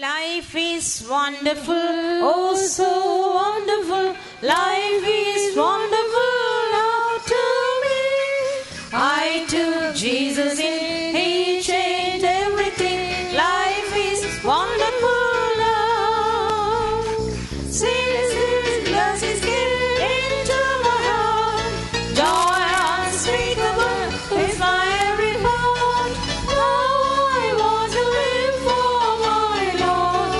Life is wonderful, oh so wonderful. Life is wonderful now to me. I took Jesus in, He changed everything. Life is wonderful now. Since His blessings came into my heart, joy unspeakable is my every thought. Now I want to live for my Lord.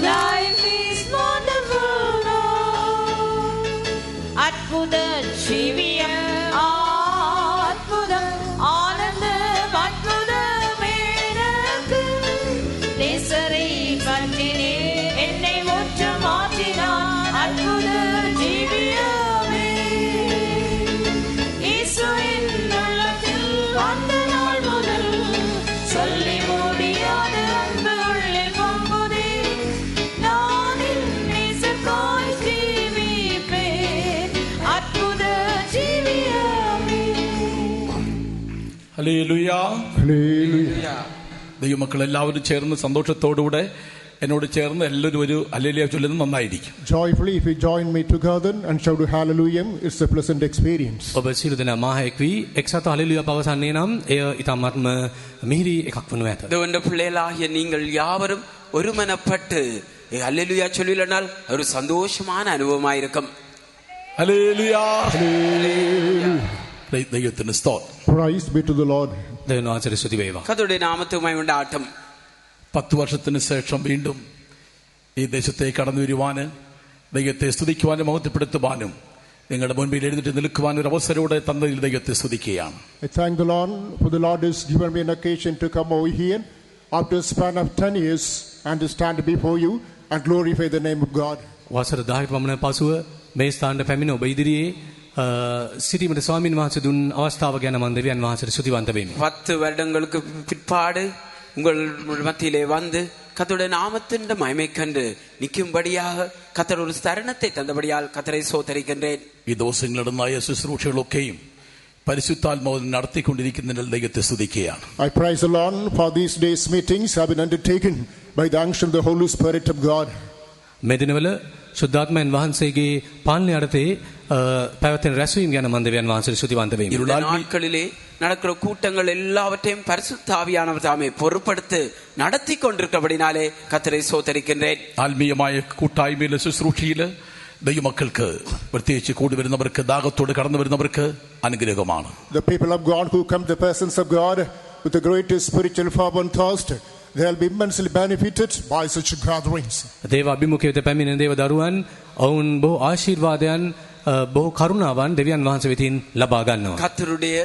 Life is wonderful now. அற்புத ஜீவியம் அற்புதம் ஆனந்தம் அற்புதமே எனக்கு. நேசரை பற்றினே என்னை முற்று மாற்றினான் அற்புத ஜீவியமே. இயேசுவின் உள்ளத்தில் வந்த நாள் முதல் சொல்லி முடியாத அன்பு உள்ளில் பொங்குதே. நான் என் நேசர்க்காய் ஜீவிப்பேன் அற்புத ஜீவியமே. ഹല്ലേലൂയ. Hallelujah. ദൈവമക്കൾ എല്ലാവരും ചേർന്ന് സന്തോഷത്തോടുകൂടെ എന്നോട് ചേർന്ന് എല്ലാവരും ഒരു ഹല്ലേലൂയ ചൊല്ലുന്നത് നന്നായിരിക്കും. Joyfully, if you join me together and shout hallelujah, it's a pleasant experience. ඔබ සියලු දෙනා මාහයක් වී එක්සත් හලෙලුයා පවසන්නේ නම් එය ඊටමත්ම මිහිරි එකක් වනු ඇත. தேவனுடைய பிள்ளைகளாகிய நீங்கள் யாவரும் ஒருமனப்பட்டு அல்லேலூயா சொல்லினால் ஒரு சந்தோஷமான அனுபவமாயிருக்கும். ഹല്ലേലൂയ. Hallelujah. ദൈവത്തിന് സ്തോത്രം. Praise be to the Lord. දෙවියන් වහන්සේට ස්තුති වේවා. கர்த்தருடைய நாமத்துக்கு மகிமை உண்டாகட்டும். 10 വർഷത്തിന് ശേഷം വീണ്ടും ഈ ദേശത്തേക്ക് കടന്നു വരുവാന് ദൈവത്തെ സ്തുതിക്കുവാനും മഹത്വപ്പെടുത്തുവാനും നിങ്ങളുടെ മുൻപിൽ എഴുന്നേറ്റ് നിൽക്കുവാൻ ഒരു അവസരത്തോടെ തന്നതിൽ ദൈവത്തെ സ്തുതിക്കുകയാണ്. I thank the Lord for the Lord has given me an occasion to come over here after a span of 10 years and to stand before you and glorify the name of God. වසර 10කට පමණ පසුව මේ ස්ථානට පැමිණ ඔබ ඉදිරියේ සිටීමට ස්වාමීන් වහන්සේ දුන් අවස්ථාව ගැන මම දෙවියන් වහන්සේට ස්තුතිවන්ත වෙමි. 10 வருடங்களுக்கு பிற்பாடு உங்கள் மத்தியிலே வந்து கர்த்தருடைய நாமத்தின் மகிமை கண்டு நிற்கும்படியாக கர்த்தர் ஒரு தருணத்தை தந்தபடியால் கர்த்தரை ஸ்தோத்திரிக்கின்றேன். ഈ ദിവസങ്ങളിലുണ്ടായ ശുശ്രൂഷകളൊക്കെയും പരിശുദ്ധാത്മാവിൽ നടത്തിക്കൊണ്ടിരിക്കുന്നതിൽ ദൈവത്തെ സ്തുതിക്കുകയാണ്. I praise the Lord for these days meetings have been undertaken by the unction of the Holy Spirit of God. මේ දිනවල සුද්ධාත්මයන් වහන්සේගේ පාලනය යටතේ පැවැත්වෙන රැස්වීම ගැන මම දෙවියන් වහන්සේට ස්තුතිවන්ත වෙමි. இந்த நாட்களிலே நடக்கிற கூட்டங்கள் எல்லாவற்றையும் பரிசுத்த ஆவியானவர் தாமே பொறுப்படுத்தி நடத்தி கொண்டிருக்கிறபடினாலே கர்த்தரை ஸ்தோத்திரிக்கின்றேன். ആത്മീയമായ കൂട്ടായ്മയിലെ ശുശ്രൂഷയില് ദൈവമക്കൾക്ക് പ്രത്യേകിച്ച് കൂടി വരുന്നവർക്ക് ദാഹത്തോട് കടന്നു വരുന്നവർക്ക് അനുഗ്രഹമാണ്. The people of God who come to the presence of God with the greatest spiritual fervor and thirst, they will be immensely benefited by such gatherings. දේව අභිමුඛයට පැමිණෙන දේව දරුවන් ඔවුන් බොහෝ ආශිර්වාදයන් බොහෝ කරුණාවන් දෙවියන් වහන්සේ වෙතින් ලබා ගන්නවා. கர்த்தருடைய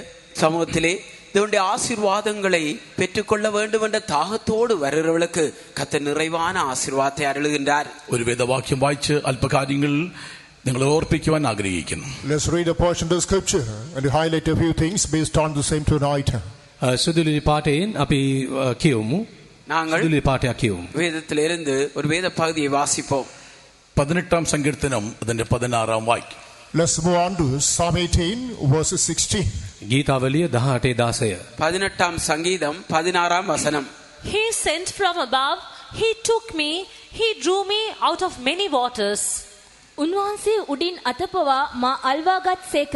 சமூகத்திலே தேவனுடைய ஆசீர்வாதங்களை பெற்றுக்கொள்ள வேண்டும் என்ற தாகத்தோடு வருகிறவர்களுக்கு கர்த்தர் நிறைவான ஆசீர்வாதத்தை அருளுகின்றார். ഒരു വേദവാക്യം വായിച്ച് അല്പകാര്യങ്ങൾ നിങ്ങളെ ഓർപ്പിക്കുവാൻ ആഗ്രഹിക്കുന്നു. Let's read a portion of the scripture and highlight a few things based on the same tonight. සුදුලි පාඨයෙන් අපි කියවමු. நாங்கள் සුදුලි පාඨයක් කියවමු. வேதத்திலிருந்து ஒரு வேத பகுதியை வாசிப்போம். 18 സങ്കീർത്തനം അതിന്റെ 16 വാക്യം. Let's move on to Psalm 18 verses 16. ගීතාවලිය 18:16. 18 சங்கீதம் 16 வசனம். He sent from above, He took me, He drew me out of many waters. උන්වහන්සේ උඩින් අතපවා මා අල්වාගත් සේක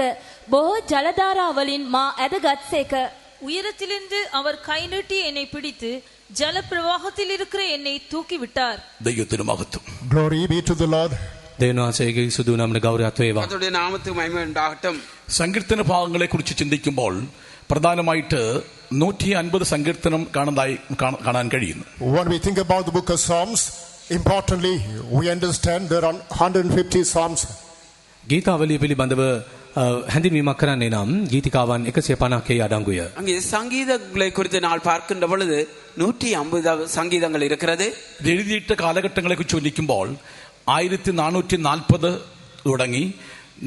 බොහෝ ජලධාරාවලින් මා ඇදගත් සේක. உயரத்திலிருந்து அவர் கை நீட்டி என்னை பிடித்து ஜல பிரவாகத்தில் இருக்கிற என்னை தூக்கி விட்டார். ദൈവത്തിന് മഹത്വം. Glory be to the Lord. දෙවියන් වහන්සේගේ සුදු නාමයට ගෞරවයක් වේවා. கர்த்தருடைய நாமத்துக்கு மகிமை உண்டாகட்டும். സങ്കീർത്തന ഭാഗങ്ങളെ കുറിച്ച് ചിന്തിക്കുമ്പോൾ പ്രധാനമായിട്ട് 150 സങ്കീർത്തനം കാണാൻ കഴിയുന്നു. When we think about the book of Psalms, importantly we understand there are 150 Psalms. ගීතාවලිය පිළිබඳව හැඳින්වීමක් කරන්නේ නම් ගීතිකාවන් 150ක අඩංගුය. அங்கே சங்கீதங்களை குறித்து நான் பார்க்கின்ற பொழுது 150 சங்கீதங்கள் இருக்கிறது. എഴുതിയിട്ട കാലഘട്ടങ്ങളെ കുറിച്ച് ചിന്തിക്കുമ്പോൾ 1440 തുടങ്ങി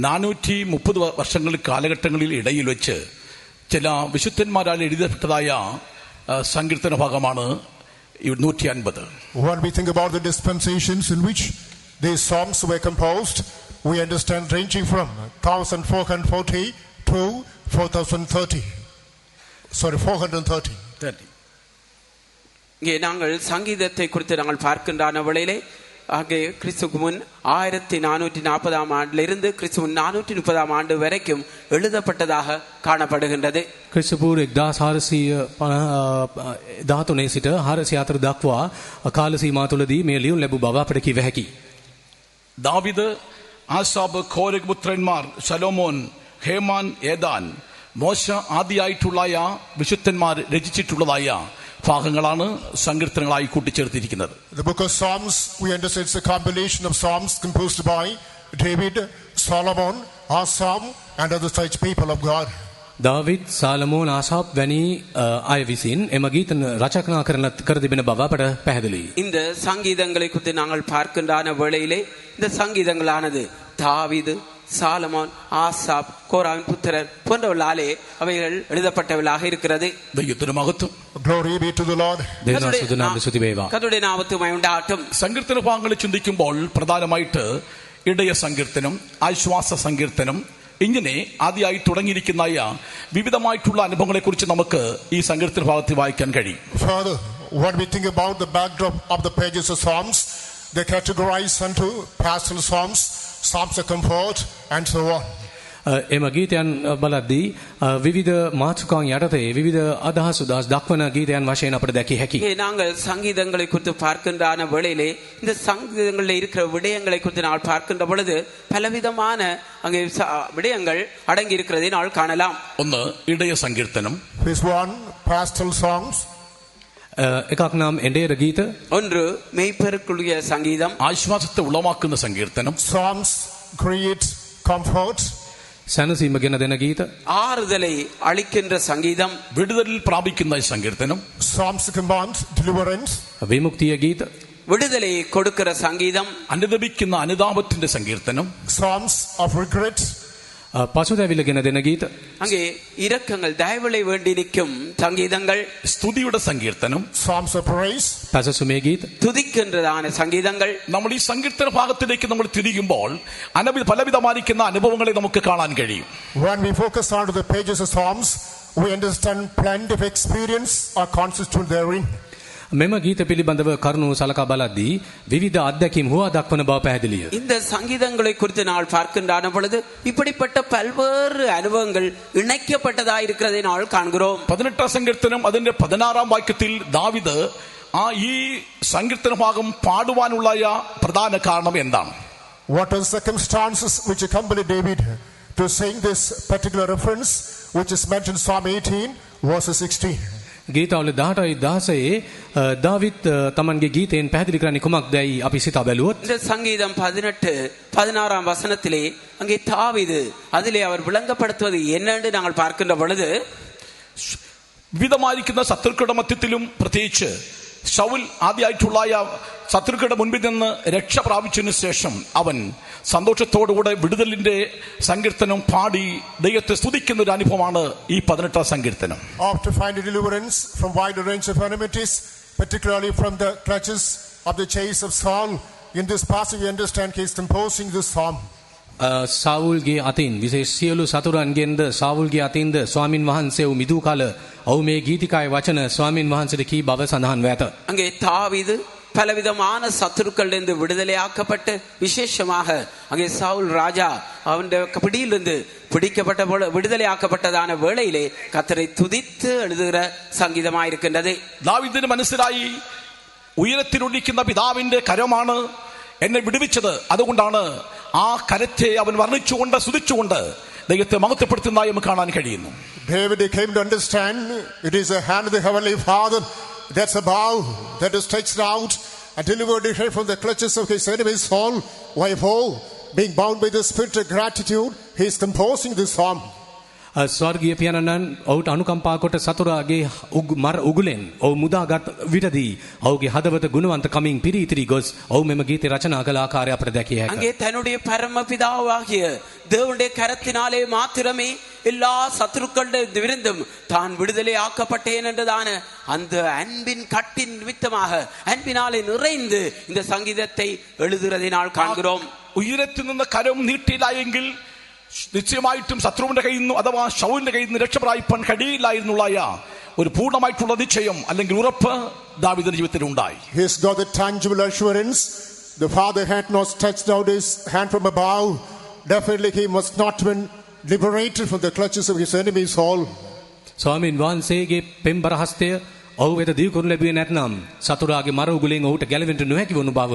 430 വർഷങ്ങളിൽ കാലഘട്ടങ്ങളിൽ ഇടയിൽ വെച്ച് ചില വിശുദ്ധന്മാരാൽ എഴുതപ്പെട്ടതായ സങ്കീർത്തന ഭാഗമാണ് 150. When we think about the dispensations in which these Psalms were composed, we understand ranging from 1440 to 4030. Sorry, 430. இங்கே நாங்கள் சங்கீதத்தை குறித்து நாங்கள் பார்க்கின்ற வேளையிலே அங்கே கிறிஸ்துக்கு முன் 1440 ஆண்டிலிருந்து கிறிஸ்து முன் 430 ஆண்டு வரைக்கும் எழுதப்பட்டதாக காணப்படுகின்றது. ක්‍රිස්තුපූර්ව 1413 සිට 404 දක්වා කාල සීමා තුළදී මේ ලියුම් ලැබූ බව අපට කිව හැකියි. ദാവീദ്, ആസാബ്, കോരഗ് പുത്രന്മാർ, ശലോമോൻ, ഹേമാൻ, ഏദാൻ, മോശ ആദിയായിട്ടുള്ളായ വിശുദ്ധന്മാർ രചിച്ചിട്ടുള്ളതായ ഭാഗങ്ങളാണ് സങ്കീർത്തനങ്ങളായി കൂട്ടിച്ചേർത്തിരിക്കുന്നത്. The book of Psalms, we understand, it's a compilation of psalms composed by David, Solomon, Asaph, and other such people of God. දාවිද්, සාලමෝන්, ආසාප් වැනි අය විසින් එම ගීත රචනා කර තිබෙන බව අපට පැහැදිලියි. இந்த சங்கீதங்களை குறித்து நாங்கள் பார்க்கின்ற வேளையிலே இந்த சங்கீதங்களானது தாவீது, சாலமோன், ஆசாப், கோராவின் புத்திரர் போன்றவர்களாலே அவைகள் எழுதப்பட்டவர்களாக இருக்கிறது. ദൈവത്തിന് മഹത്വം. Glory be to the Lord. දෙවියන් සුදුනාම ස්තුති වේවා. கர்த்தருடைய நாமத்துக்கு உண்டாகட்டும். സങ്കീർത്തന ഭാഗങ്ങളെ ചിന്തിക്കുമ്പോൾ പ്രധാനമായിട്ട് ഇടയ സങ്കീർത്തനം, ആശ്വാസ സങ്കീർത്തനം, ഇങ്ങനെ ആദ്യമായി തുടങ്ങിയിരിക്കുന്ന വിവിധമായിട്ടുള്ള അനുഭവങ്ങളെ കുറിച്ച് നമുക്ക് ഈ സങ്കീർത്തന ഭാഗത്തിൽ വായിക്കാൻ കഴിയും. Further, when we think about the backdrop of the pages of Psalms, they categorize unto pastoral psalms, psalms of comfort, and so on. එම ගීතයන් බලද්දී විවිධ මාතෘකාන් යටතේ විවිධ අදහස් උදාස් දක්වන ගීතයන් වශයෙන් අපට දැකිය හැකියි. இங்கே நாங்கள் சங்கீதங்களை குறித்து பார்க்கின்ற வேளையிலே இந்த சங்கீதங்களில் இருக்கிற விடயங்களை குறித்து நாங்கள் பார்க்கின்ற பொழுது பலவிதமான அங்கே விடயங்கள் அடங்கி இருக்கிறதை நாங்கள் காணலாம். ഒന്ന് ഇടയ സങ്കീർത്തനം. This one, pastoral songs. එකක් නම් එඬේර ගීත, ஒன்று மெய்ப்பருக்குரிய சங்கீதம், ആശ്വാസത്തെ ഉളവാക്കുന്ന സങ്കീർത്തനം. Psalms create comfort. සැනසීම ගෙන දෙන ගීත, ஆறுதலை அளிக்கின்ற சங்கீதம், വിടുതലിൽ പ്രാപിക്കുന്ന സങ്കീർത്തനം. Psalms command deliverance. විමුක්තිය ගීත, விடுதலையை கொடுக்கிற சங்கீதம், അനുദപിക്കുന്ന അനുതാപത്തിന്റെ സങ്കീർത്തനം. Psalms of regret. පසුතැවිල්ල ගෙන දෙන ගීත, அங்கே இரக்கங்கள் தயவுளை வேண்டி நிற்கும் சங்கீதங்கள், സ്തുതിയുടെ സങ്കീർത്തനം. Psalms of praise. පැසසුමේ ගීත, துதிக்கின்றதான சங்கீதங்கள். നമ്മൾ ഈ സങ്കീർത്തന ഭാഗത്തിലേക്ക് നമ്മൾ തിരിയുമ്പോൾ പലവിധമായിരിക്കുന്ന അനുഭവങ്ങളെ നമുക്ക് കാണാൻ കഴിയും. When we focus on the pages of Psalms, we understand plenty of experience are consistent therein. මෙම ගීත පිළිබඳව කරුණු සලකා බලද්දී විවිධ අත්දැකීම් හුවා දක්වන බව පැහැදිලිය. இந்த சங்கீதங்களை குறித்து நாள் பார்க்கின்ற பொழுது இப்படிப்பட்ட பல்வேறு அனுபவங்கள் இணைக்கப்பட்டதா இருக்கிறதை நாள் காண்கிறோம். 18 സങ്കീർത്തനം അതിന്റെ 16 വാക്യത്തിൽ ദാവീദ് ഈ സങ്കീർത്തന ഭാഗം പാടുവാനുള്ള പ്രധാന കാരണം എന്താണ്? What are the circumstances which accompany David to sing this particular reference, which is mentioned in Psalm 18 verses 16? ගීතාවල 18:16 David තමන්ගේ ගීතයෙන් පැහැදිලි කරන්නේ කුමක්දයි අපි සිතා බැලුවොත්, இந்த சங்கீதம் 18:16 வசனத்திலே அங்கே தாவீது அதிலே அவர் விளங்கப்படுத்துவது என்னென்று நாங்கள் பார்க்கின்ற பொழுது, വിവിധമായിരിക്കുന്ന ശത്രുക്കളുടെ മധ്യത്തിലും പ്രത്യേകിച്ച് ശൗൽ ആദ്യമായിട്ടുള്ള ശത്രുക്കളുടെ മുൻപിൽ നിന്ന് രക്ഷ പ്രാപിച്ചതിനു ശേഷം അവൻ സന്തോഷത്തോടുകൂടെ വിടുതലിന്റെ സങ്കീർത്തനം പാടി ദൈവത്തെ സ്തുതിക്കുന്ന ഒരു അനുഭവമാണ് ഈ 18 സങ്കീർത്തനം. After finding deliverance from wide range of enmities, particularly from the clutches of the chase of Saul, in this passage we understand he is composing this psalm. සාවුල්ගේ අතින් විශේෂ සියලු සතුරන්ගෙන්ද සාවුල්ගේ අතින්ද ස්වාමින් වහන්සේ වූ මිදූ කාල ඔහු මේ ගීතිකායේ වචන ස්වාමින් වහන්සේට කී බව සඳහන් ව ඇත. அங்கே தாவீது பலவிதமான சத்துருக்களிலிருந்து விடுதலையாக்கப்பட்டு விசேஷமாக அங்கே சவுல் ராஜா அவனுடைய பிடியிலிருந்து பிடிக்கப்பட்ட விடுதலையாக்கப்பட்டதான வேளையிலே கர்த்தரை துதித்து எழுதுகிற சங்கீதமாயிருக்கின்றது. ദാവീദിന് മനസ്സിലായി ഉയരത്തിലൊലിക്കുന്ന പിതാവിന്റെ കരമാണ് എന്നെ വിടുവിച്ചത്. അതുകൊണ്ടാണ് ആ കരത്തെ അവൻ വർണ്ണിച്ചുകൊണ്ട് സ്തുതിച്ചുകൊണ്ട് ദൈവത്തെ മഹത്വപ്പെടുത്തുന്നതായി നമുക്ക് കാണാൻ കഴിയുന്നു. David came to understand it is the hand of the Heavenly Father that's above, that is stretched out and delivered him from the clutches of his enemy Saul. Wherefore, being bound by the spirit of gratitude, he is composing this psalm. ස්වර්ගීය පියාණන් ඔහුට අනුකම්පා කොට සතුරාගේ මර උගුලෙන් ඔහු මුදාගත් විටදී ඔහුගේ හදවත ගුණවන්ත කමින් පිරීතිරි ගොස් ඔහු මෙම ගීතය රචනා කළ ආකාරය අපට දැකිය හැකියි. அங்கே தன்னுடைய பரமபிதாவாகிய தேவனுடைய கரத்தினாலே மாத்திரமே எல்லா சத்துருக்களிடம் விருந்தும் தான் விடுதலை ஆக்கப்பட்டேன் என்றதான அந்த அன்பின் கட்டின் நிமித்தமாக அன்பினாலே நிறைந்து இந்த சங்கீதத்தை எழுதுகிறதை நாள் காண்கிறோம். ഉയരത്തിൽ നിന്ന് കരം നീട്ടിയില്ലായെങ്കിൽ നിശ്ചയമായിട്ടും ശത്രുവിന്റെ കയ്യിൽ നിന്നും അഥവാ ശൗലിന്റെ കയ്യിൽ നിന്ന് രക്ഷപ്രാപിപ്പാൻ കഴിയില്ലായിരുന്നുള്ള ഒരു പൂർണ്ണമായിട്ടുള്ള നിശ്ചയം അല്ലെങ്കിൽ ഉറപ്പ് ദാവീദിന്റെ ജീവിതത്തിൽ ഉണ്ടായി. He's got the tangible assurance. The Father had not stretched out his hand from above. Definitely he must not been liberated from the clutches of his enemies all. ස්වාමීන් වහන්සේගේ පෙම්බර හස්තය ඔහු වෙත දී කරනු ලැබුවේ නැත්නම් සතුරාගේ මර උගුලෙන් ඔහුට ගැලවෙන්න නොහැකි වුණු බව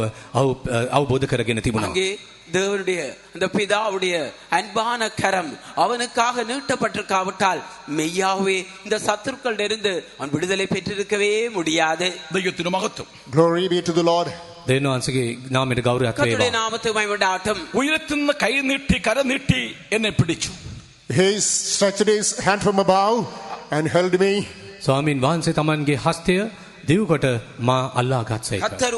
අවබෝධ කරගෙන තිබුණා. அங்கே தேவனுடைய அந்த பிதாவுடைய அன்பான கரம் அவனுக்காக நீட்டப்பட்டிருக்காவிட்டால் மெய்யாகவே இந்த சத்துருக்களிடம் இருந்து அவன் விடுதலை பெற்றிருக்கவே முடியாது. ദൈവത്തിന് മഹത്വം. Glory be to the Lord. දෙවියන් වහන්සේගේ නාමයට ගෞරවයක් கர்த்தருடைய වේවා. நாமத்துக்கு மகிமையுண்டாகட்டும். ഉയരത്തുനിന്ന് കൈ നീട്ടി കര നീട്ടി എന്നെ പിടിച്ചു. He stretched his hand from above and held me. ස්වාමීන් වහන්සේ තමන්ගේ හස්තය දිව්කොට මා අල්ලා ගත්සේක. கர்த்தர்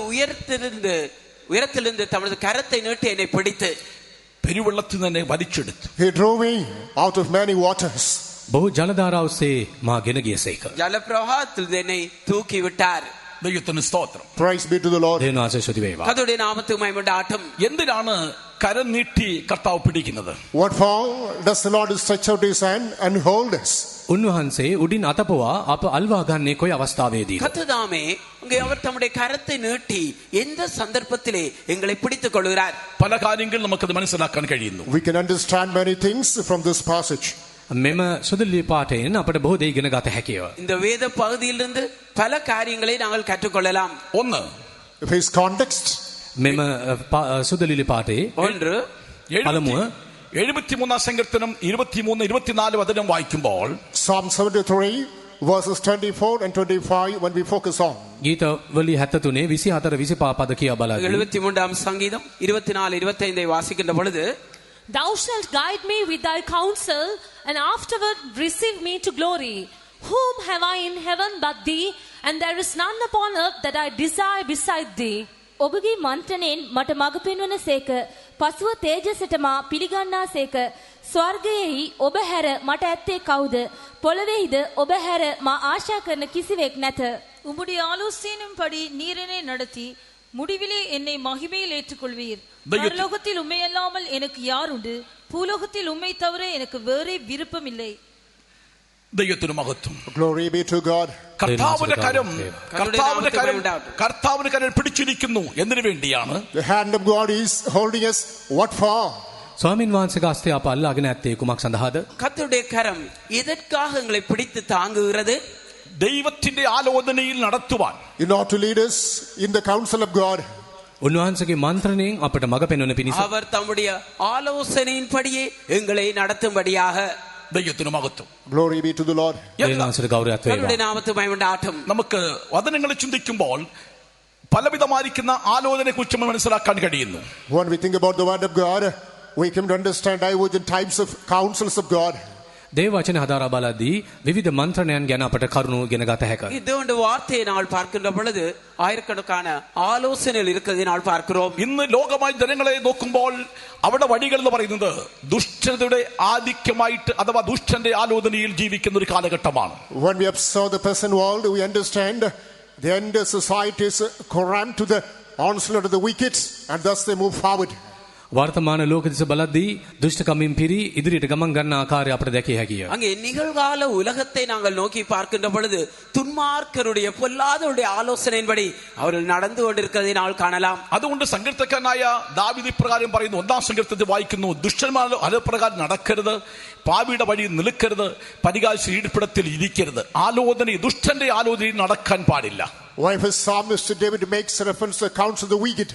உயரத்திலிருந்து தமது கரத்தை நீட்டி என்னை பிடித்து പെരുവെള്ളത്തിൽ നിന്ന് എന്നെ വലിച്ചെടുത്തു. He drove me out of many waters. බොහෝ ජලධාරා ඔස්සේ මා ගෙන ගියසේක. ஜலப்பிரவாகத்தில் என்னை தூக்கி விட்டார். ദൈവത്തിന് സ്തോത്രം. Praise be to the Lord. දෙවියන් වහන්සේ ස්තුති වේවා. கர்த்தருடைய நாமத்துக்கு மகிமையுண்டாகட்டும். എന്തിനാണ് കരം നീട്ടി കർത്താവ് പിടിക്കുന്നത്? What for does the Lord stretch out his hand and hold us? උන්වහන්සේ උඩින් අතපොවා අප අල්වා ගන්නේ කොයි අවස්ථාවේදීද? கர்த்ததாமே அங்கே அவர் தம்முடைய கரத்தை நீட்டி எந்த சந்தர்ப்பத்திலே எங்களை பிடித்துக் கொள்கிறார். പല കാര്യങ്ങൾ നമുക്കത് മനസ്സിലാക്കാൻ കഴിയുന്നു. We can understand many things from this passage. මෙම සුදුලි පාඨයෙන් අපට බොහෝ දේ ඉගෙන ගත හැකිය. இந்த வேத பகுதியிலிருந்து பல காரியங்களை நாங்கள் கற்றுக்கொள்ளலாம். ഒന്ന്, His context, මෙම සුදුලි පාඨයේ ஒன்று පළමුව 73 സങ്കീർത്തനം 23 24 വചനം വായിക്കുമ്പോൾ Psalm 73 verses 24 and 25 when we focus on. ගීතවලි 73 24 25 පද කියා බලද්දී 73ஆம் சங்கீதம் 24 25ஐ வாசிக்கின்ற பொழுது Thou shalt guide me with thy counsel, and afterward receive me to glory. Whom have I in heaven but thee? And there is none upon earth that I desire beside thee. ඔබගේ මන්ත්‍රණයෙන් මට මඟ පෙන්වන සේක. පසුව තේජසට මා පිළිගන්නා සේක. ස්වර්ගයෙහි ඔබ හැර මට ඇත්තේ කවුද? පොළොවේහිද ඔබ හැර මා ආශා කරන කිසිවෙක් නැත. உம்முடைய ஆலோசனையின்படி நீர் என்னை நடத்தி முடிவிலே என்னை மகிமையில் ஏற்றுக்கொள்வீர். பரலோகத்தில் உம்மை அல்லாமல் எனக்கு யார் உண்டு? பூலோகத்தில் உம்மை தவிர எனக்கு வேறே விருப்பம் இல்லை. ദൈവത്തിന് മഹത്വം. Glory be to God. കർത്താവിന്റെ കരം പിടിച്ചിരിക്കുന്നു. എന്തിനു വേണ്ടിയാണ്? The hand of God is holding us. What for? ස්වාමින් වහන්සේගේ හස්තය අප අල්ලාගෙන ඇත්තේ කුමක් සඳහාද? கர்த்தருடைய கரம் எதற்காக எங்களை பிடித்து தாங்குகிறது? ദൈവത്തിന്റെ ആലോചനയിൽ നടത്തുവാൻ. In order to lead us in the counsel of God. උන්වහන්සේගේ මන්ත්‍රණයෙන් අපට මඟ පෙන්වන පිණිස அவர் தம்முடைய ஆலோசனையின்படியே எங்களை நடத்தும்படியாக. ദൈവത്തിന് മഹത്വം. Glory be to the Lord. දෙවියන් වහන්සේට ගෞරවයක් கர்த்தருடைய වේවා. நாமத்துக்கு மகிமையுண்டாகட்டும். നമുക്ക് വചനങ്ങളെ ചിന്തിക്കുമ്പോൾ പലവിധമായിരിക്കുന്ന ആലോചനയെ കുറിച്ച് നമ്മൾ മനസ്സിലാക്കാൻ കഴിയുന്നു. When we think about the word of God, we come to understand divergent types of counsels of God. දේව වචන හදාරා බලද්දී විවිධ මන්ත්‍රණයන් ගැන අපට කරුණු ඉගෙන ගත හැකියි. தேவனுடைய வார்த்தையை நாங்கள் பார்க்கின்ற பொழுது ஆயிரக்கணக்கான ஆலோசனைகள் இருக்கிறதை நாங்கள் பார்க்கிறோம். ഇന്ന് ലോകമായി ജനങ്ങളെ നോക്കുമ്പോൾ അവിടെ വഴികൾ എന്ന് പറയുന്നത് ദുഷ്ടതയുടെ ആധിക്യമായിട്ട് അഥവാ ദുഷ്ടന്റെ ആലോചനയിൽ ജീവിക്കുന്ന ഒരു കാലഘട്ടമാണ്. When we observe the present world, we understand the end society is corrupt to the onslaught of the wicked, and thus they move forward. වර්තමාන ලෝක දිස බලද්දී දුෂ්ටකමින් පිරි ඉදිරියට ගමන් ගන්න ආකාරය අපට දැකිය හැකිය. அங்கே நிகழ்கால உலகத்தை நாங்கள் நோக்கி பார்க்கின்ற பொழுது துன்மார்க்கருடைய பொல்லாதவருடைய ஆலோசனையின்படி அவர்கள் நடந்து கொண்டிருக்கிறதை நாங்கள் காணலாம். അതുകൊണ്ട് സങ്കീർത്തകനായ ദാവീദ് ഇപ്രകാരം പറയുന്നു. 1-ാം സങ്കീർത്തനത്തിൽ വായിക്കുന്നു, ദുഷ്ടന്മാർ അതപ്രകാരം നടക്കരുത്, പാപിയുടെ വഴി നിൽക്കരുത്, പരിഹാസ ഇരിപ്പിടത്തിൽ ഇരിക്കരുത്. ആലോചന ദുഷ്ടന്റെ ആലോചനയിൽ നടക്കാൻ പാടില്ല. Why his psalmist David makes reference to the counsel of the wicked.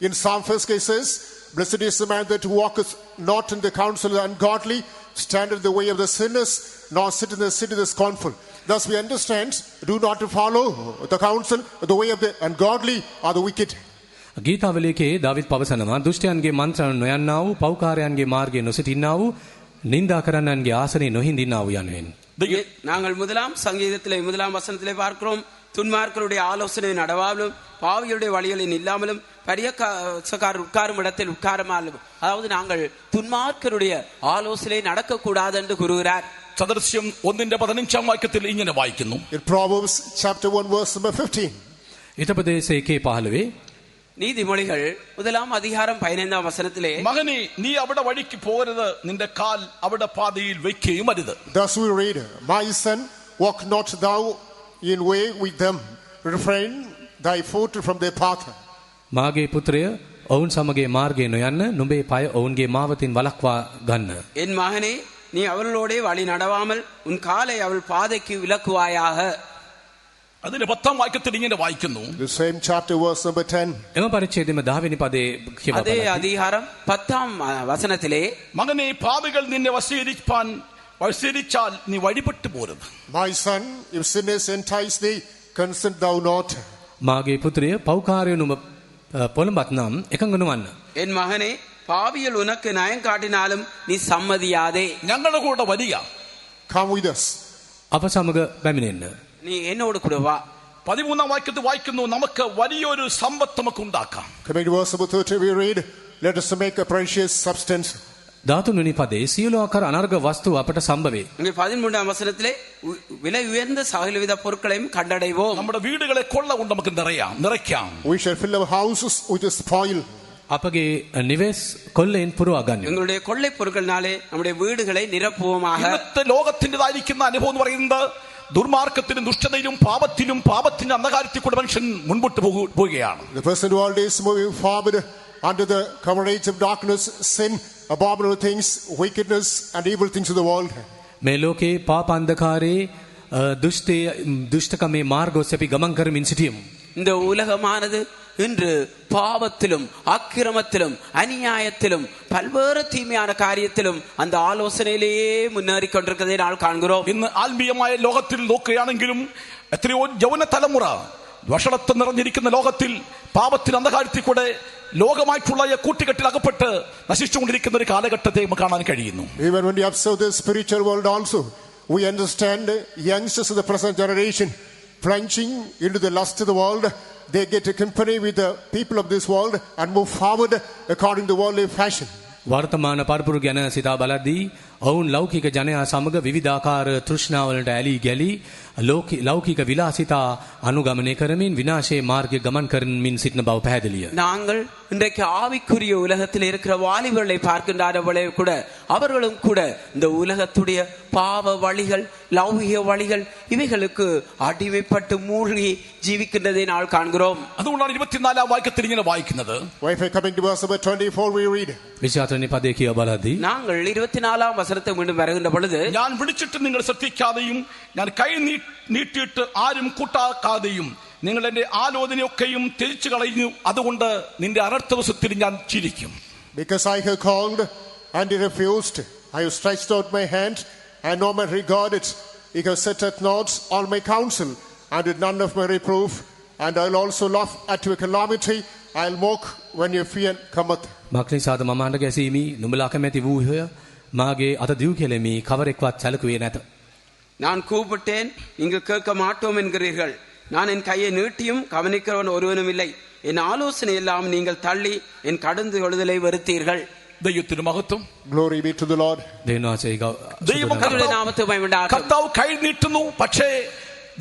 In Psalm 1 cases, blessed is the man that walketh not in the counsel of the ungodly, stand in the way of the sinners, nor sit in the seat of the scornful. Thus we understand, do not follow the counsel, the way of the ungodly or the wicked. ගීතාවලියකේ දාවිද් පවසනවා දුෂ්ටයන්ගේ මන්ත්‍රණ නොයන්නා වූ පෞකාරයන්ගේ මාර්ගයේ නොසිටින්නා වූ නින්දා කරන්නන්ගේ ආසනයේ නොහිඳින්නා වූ යනුවෙන්. நாங்கள் முதலாம் சங்கீதத்திலே முதலாம் வசனத்திலே பார்க்கிறோம், துன்மார்க்கருடைய ஆலோசனை நடவாமலும் பாவியுடைய வழிகளில் இல்லாமலும் பரியக்காரர் உட்காரும் இடத்தில் உட்காரமாலும், அதாவது நாங்கள் துன்மார்க்கருடைய ஆலோசனை நடக்கக்கூடாது என்று கூறுகிறார். സദൃശ്യം 1-15 വാക്യത്തിൽ ഇങ്ങനെ വായിക്കുന്നു. In Proverbs chapter 1 verse number 15. ඊතපදේශයේ 1:15 நீதிமொழிகள் முதலாம் அதிகாரம் 15ஆம் வசனத்திலே, മകനെ നീ അവിടെ വഴിക്ക് പോകരുത്, നിന്റെ കാൽ അവിടെ പാതയിൽ വെക്കുകയും അരുത്. Thus we read, my son, walk not thou in way with them, refrain thy foot from their path. මාගේ පුත්‍රය ඔවුන් සමගේ මාර්ගයේ නොයන්න නුඹේ පය ඔවුන්ගේ මාවතින් වළක්වා ගන්න. என் மகனே நீ அவர்களோடே வழி நடவாமல் உன் காலை அவள் பாதைக்கு விலக்குவாயாக. അതിന്റെ 10ാം വാക്യത്തിൽ ഇങ്ങനെ വായിക്കുന്നു. The same chapter, verse number 10. එම පරිච්ඡේදෙම 10 වෙනි පදේ කියවපු அதே அதிகாரம் 10ஆம் வசனத்திலே മകനെ പാപികൾ നിന്നെ വശീകരിച്ചാൽ നീ വഴിപെട്ടു പോരുത്. My son, if sinners entice thee, consent thou not. මාගේ පුත්‍රය පෞකාරය නුඹ පොළඹත් නම් එකඟ නොවන්න. என் மகனே பாவியல் உனக்கு நயம் காட்டினாலும் நீ சம்மதியாதே. ഞങ്ങളുടെ കൂടെ വരിക. Come with us. අප සමග පැමිණෙන්න. நீ என்னோடு கூட வா. 13ാം വാക്യത്തിൽ വായിക്കുന്നു, നമുക്ക് വലിയൊരു സമ്പത്ത് നമുക്ക് ഉണ്ടാക്കാം. Coming to verse number 30, we read, let us make a precious substance. 13 වෙනි පදේ සියලු ආකාර අනර්ග වස්තු අපට සම්භවේ. இங்கே 13ஆம் வசனத்திலே விலை உயர்ந்த சகலவித பொருட்களையும் கண்டடைவோம். നമ്മുടെ വീടുകളെ കൊള്ള കൊണ്ട് നമുക്ക് നിറയ്ക്കാം. We shall fill our houses with the spoil. අපගේ නිවෙස් කොල්ලෙන් පුරවා ගන්න. எங்களுடைய கொள்ளை பொருட்கள்னாலே நம்முடைய வீடுகளை நிரப்புவோமாக. ഇന്നത്തെ ലോകത്തിൻ്റെതായിരിക്കുന്ന അനുഭവം എന്ന് പറയുന്നത് ദുർമാർഗത്തിലും ദുഷ്ടതയിലും പാപത്തിന്റെ അന്ധകാരത്തിൽ കൂടെ മനുഷ്യൻ മുൻപോട്ട് പോവുകയാണ്. The present world is moving forward under the coverage of darkness, sin, abominable things, wickedness and evil things of the world. මේ ලෝකේ පාප අන්ධකාරයේ දුෂ්ටකමේ මාර්ග ඔස්සේ අපි ගමන් කරමින් සිටියමු. இந்த உலகமானது இன்று பாவத்திலும் அக்கிரமத்திலும் அநியாயத்திலும் பல்வேறு தீமையான காரியத்திலும் அந்த ஆலோசனையிலேயே முன்னேறி கொண்டிருக்கிறதை நாள் காண்கிறோம். ഇന്ന് ആത്മീയമായ ലോകത്തിൽ നോക്കുകയാണെങ്കിലും എത്രയോ യൗവന തലമുറ വഷളത്വം നിറഞ്ഞിരിക്കുന്ന ലോകത്തിൽ പാപത്തിന് അന്ധകാരത്തിൽ കൂടെ ലോകമായിട്ടുള്ള കൂട്ടുകെട്ടിൽ അകപ്പെട്ട് നശിച്ചുകൊണ്ടിരിക്കുന്ന ഒരു കാലഘട്ടത്തെ നമുക്ക് കാണാൻ കഴിയുന്നു. Even when we observe the spiritual world also, we understand youngsters of the present generation plunging into the lust of the world. They get a company with the people of this world and move forward according to worldly fashion. වර්තමාන පරපුර ගැන සිතා බලද්දී ඔවුන් ලෞකික ජනයා සමග විවිධාකාර තෘෂ්ණාවලට ඇලී ගැලී ලෞකික විලාසිතා අනුගමනය කරමින් විනාශයේ මාර්ගය ගමන් කරමින් සිටින බව පැහැදිලිය. நாங்கள் இன்றைக்கு ஆவிக்குரிய உலகத்தில் இருக்கிற வாலிபர்களை பார்க்கின்றவர்களே கூட அவர்களும் கூட இந்த உலகத்துடைய பாவ வழிகள் லௌகிக வழிகள் இவைகளுக்கு அடிமைப்பட்டு மூழ்கி ஜீவிக்கின்றதை நாள் காண்கிறோம். അതുകൊണ്ടാണ് 24ാം വാക്യത്തിൽ ഇങ്ങനെ വായിക്കുന്നത്. Coming to verse number 24, we read, 24 වෙනි පදේ කියව බලද්දී நாங்கள் 24ஆம் வசனத்தை மீண்டும் வருகின்ற பொழுது, ഞാൻ വിളിച്ചിട്ട് നിങ്ങൾ ശ്രദ്ധിക്കാതെയും ഞാൻ കൈ നീട്ടിയിട്ട് ആരും കൂട്ടാക്കാതെയും നിങ്ങൾ എന്റെ ആലോചനയൊക്കെയും ത്യജിച്ചു കളയുന്നു, അതുകൊണ്ട് നിന്റെ അനർത്ഥ ദിവസത്തിൽ ഞാൻ ചിരിക്കും. because I have called and he refused, I have stretched out my hand and no man regarded. He has set at naught all my counsel and did none of my reproof, and I'll also laugh at your calamity. I'll mock when your fear cometh. මක්නිසාද මම අඬ ගැසීමි නුඹලා කැමැති වූහය මාගේ අත දිව් කෙලෙමි කවරෙක්වත් සැලකුවේ නැත. நான் கூப்பிட்டேன் நீங்கள் கேட்க மாட்டோம் என்கிறீர்கள். நான் என் கையை நீட்டியும் கவனிக்கிறவன் ஒருவனும் இல்லை. என் ஆலோசனை எல்லாம் நீங்கள் தள்ளி என் கடந்து கொள்ளுதலை வெறுத்தீர்கள். ദൈവത്തിന് മഹത്വം. Glory be to the Lord. കർത്താവ് കൈ നീട്ടുന്നു, പക്ഷേ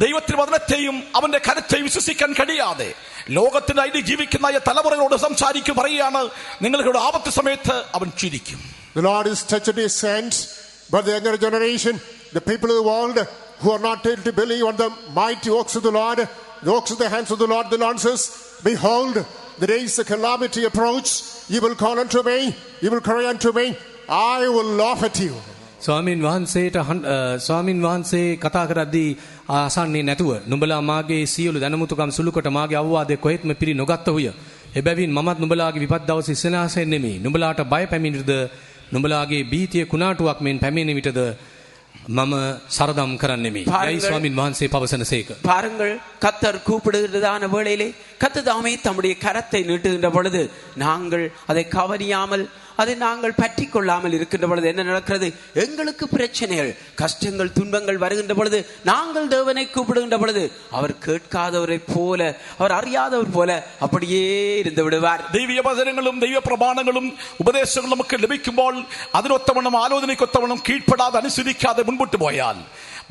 ദൈവത്തിന്റെ വചനത്തെയും അവന്റെ കരത്തെയും വിശ്വസിക്കാൻ കഴിയാതെ ലോകത്തിന്റെ അടിയിൽ ജീവിക്കുന്ന തലമുറകളോട് സംസാരിക്കും, പറയുകയാണ് നിങ്ങളുടെ ആപത്ത് സമയത്ത് അവൻ ചിരിക്കും. The Lord is touched his hands, but the younger generation, the people of the world who are not able to believe on the mighty works of the Lord, the works of the hands of the Lord, the Lord says, behold, the days of calamity approach. You will call unto me, you will cry unto me, I will laugh at you. ස්වාමින් වහන්සේ කතා කරද්දී ආසන්නේ නැතුව නුඹලා මාගේ සියලු දැනුමුතුකම් සුළුකොට මාගේ අවවාදය කොහෙත්ම පිළි නොගත්තහුය. එබැවින් මමත් නුඹලාගේ විපත් දවසේ සිනාසෙන් නෙමෙයි. නුඹලාට බය පැමිණෙද්ද නුඹලාගේ බීතිය කුණාටුවක් මෙන් පැමිණෙන විටද මම සරදම් කරන්නෙමි. යයි ස්වාමින් වහන්සේ පවසනසේක. பாருங்கள், கர்த்தர் கூப்பிடுகிறதான வேளையிலே கர்த்தர் தாமே தம்முடைய கரத்தை நீட்டுகின்ற பொழுது நாங்கள் அதை கவனியாமல் அதை நாங்கள் பற்றி கொள்ளாமல் இருக்கின்ற பொழுது என்ன நடக்கிறது? எங்களுக்கு பிரச்சனைகள், கஷ்டங்கள், துன்பங்கள் வருகின்ற பொழுது நாங்கள் தேவனை கூப்பிடுகின்ற பொழுது அவர் கேட்காதவரை போல, அவர் அறியாதவர் போல அப்படியே இருந்து விடுவார். ദൈവീയ വചനങ്ങളും ദൈവ പ്രമാണങ്ങളും ഉപദേശങ്ങളും നമുക്ക് ലഭിക്കുമ്പോൾ അതിനൊത്തവണ്ണം ആലോചനയ്ക്കൊത്തവണ്ണം കീഴ്പ്പെടാതെ അനുസരിക്കാതെ മുൻപോട്ട് പോയാൽ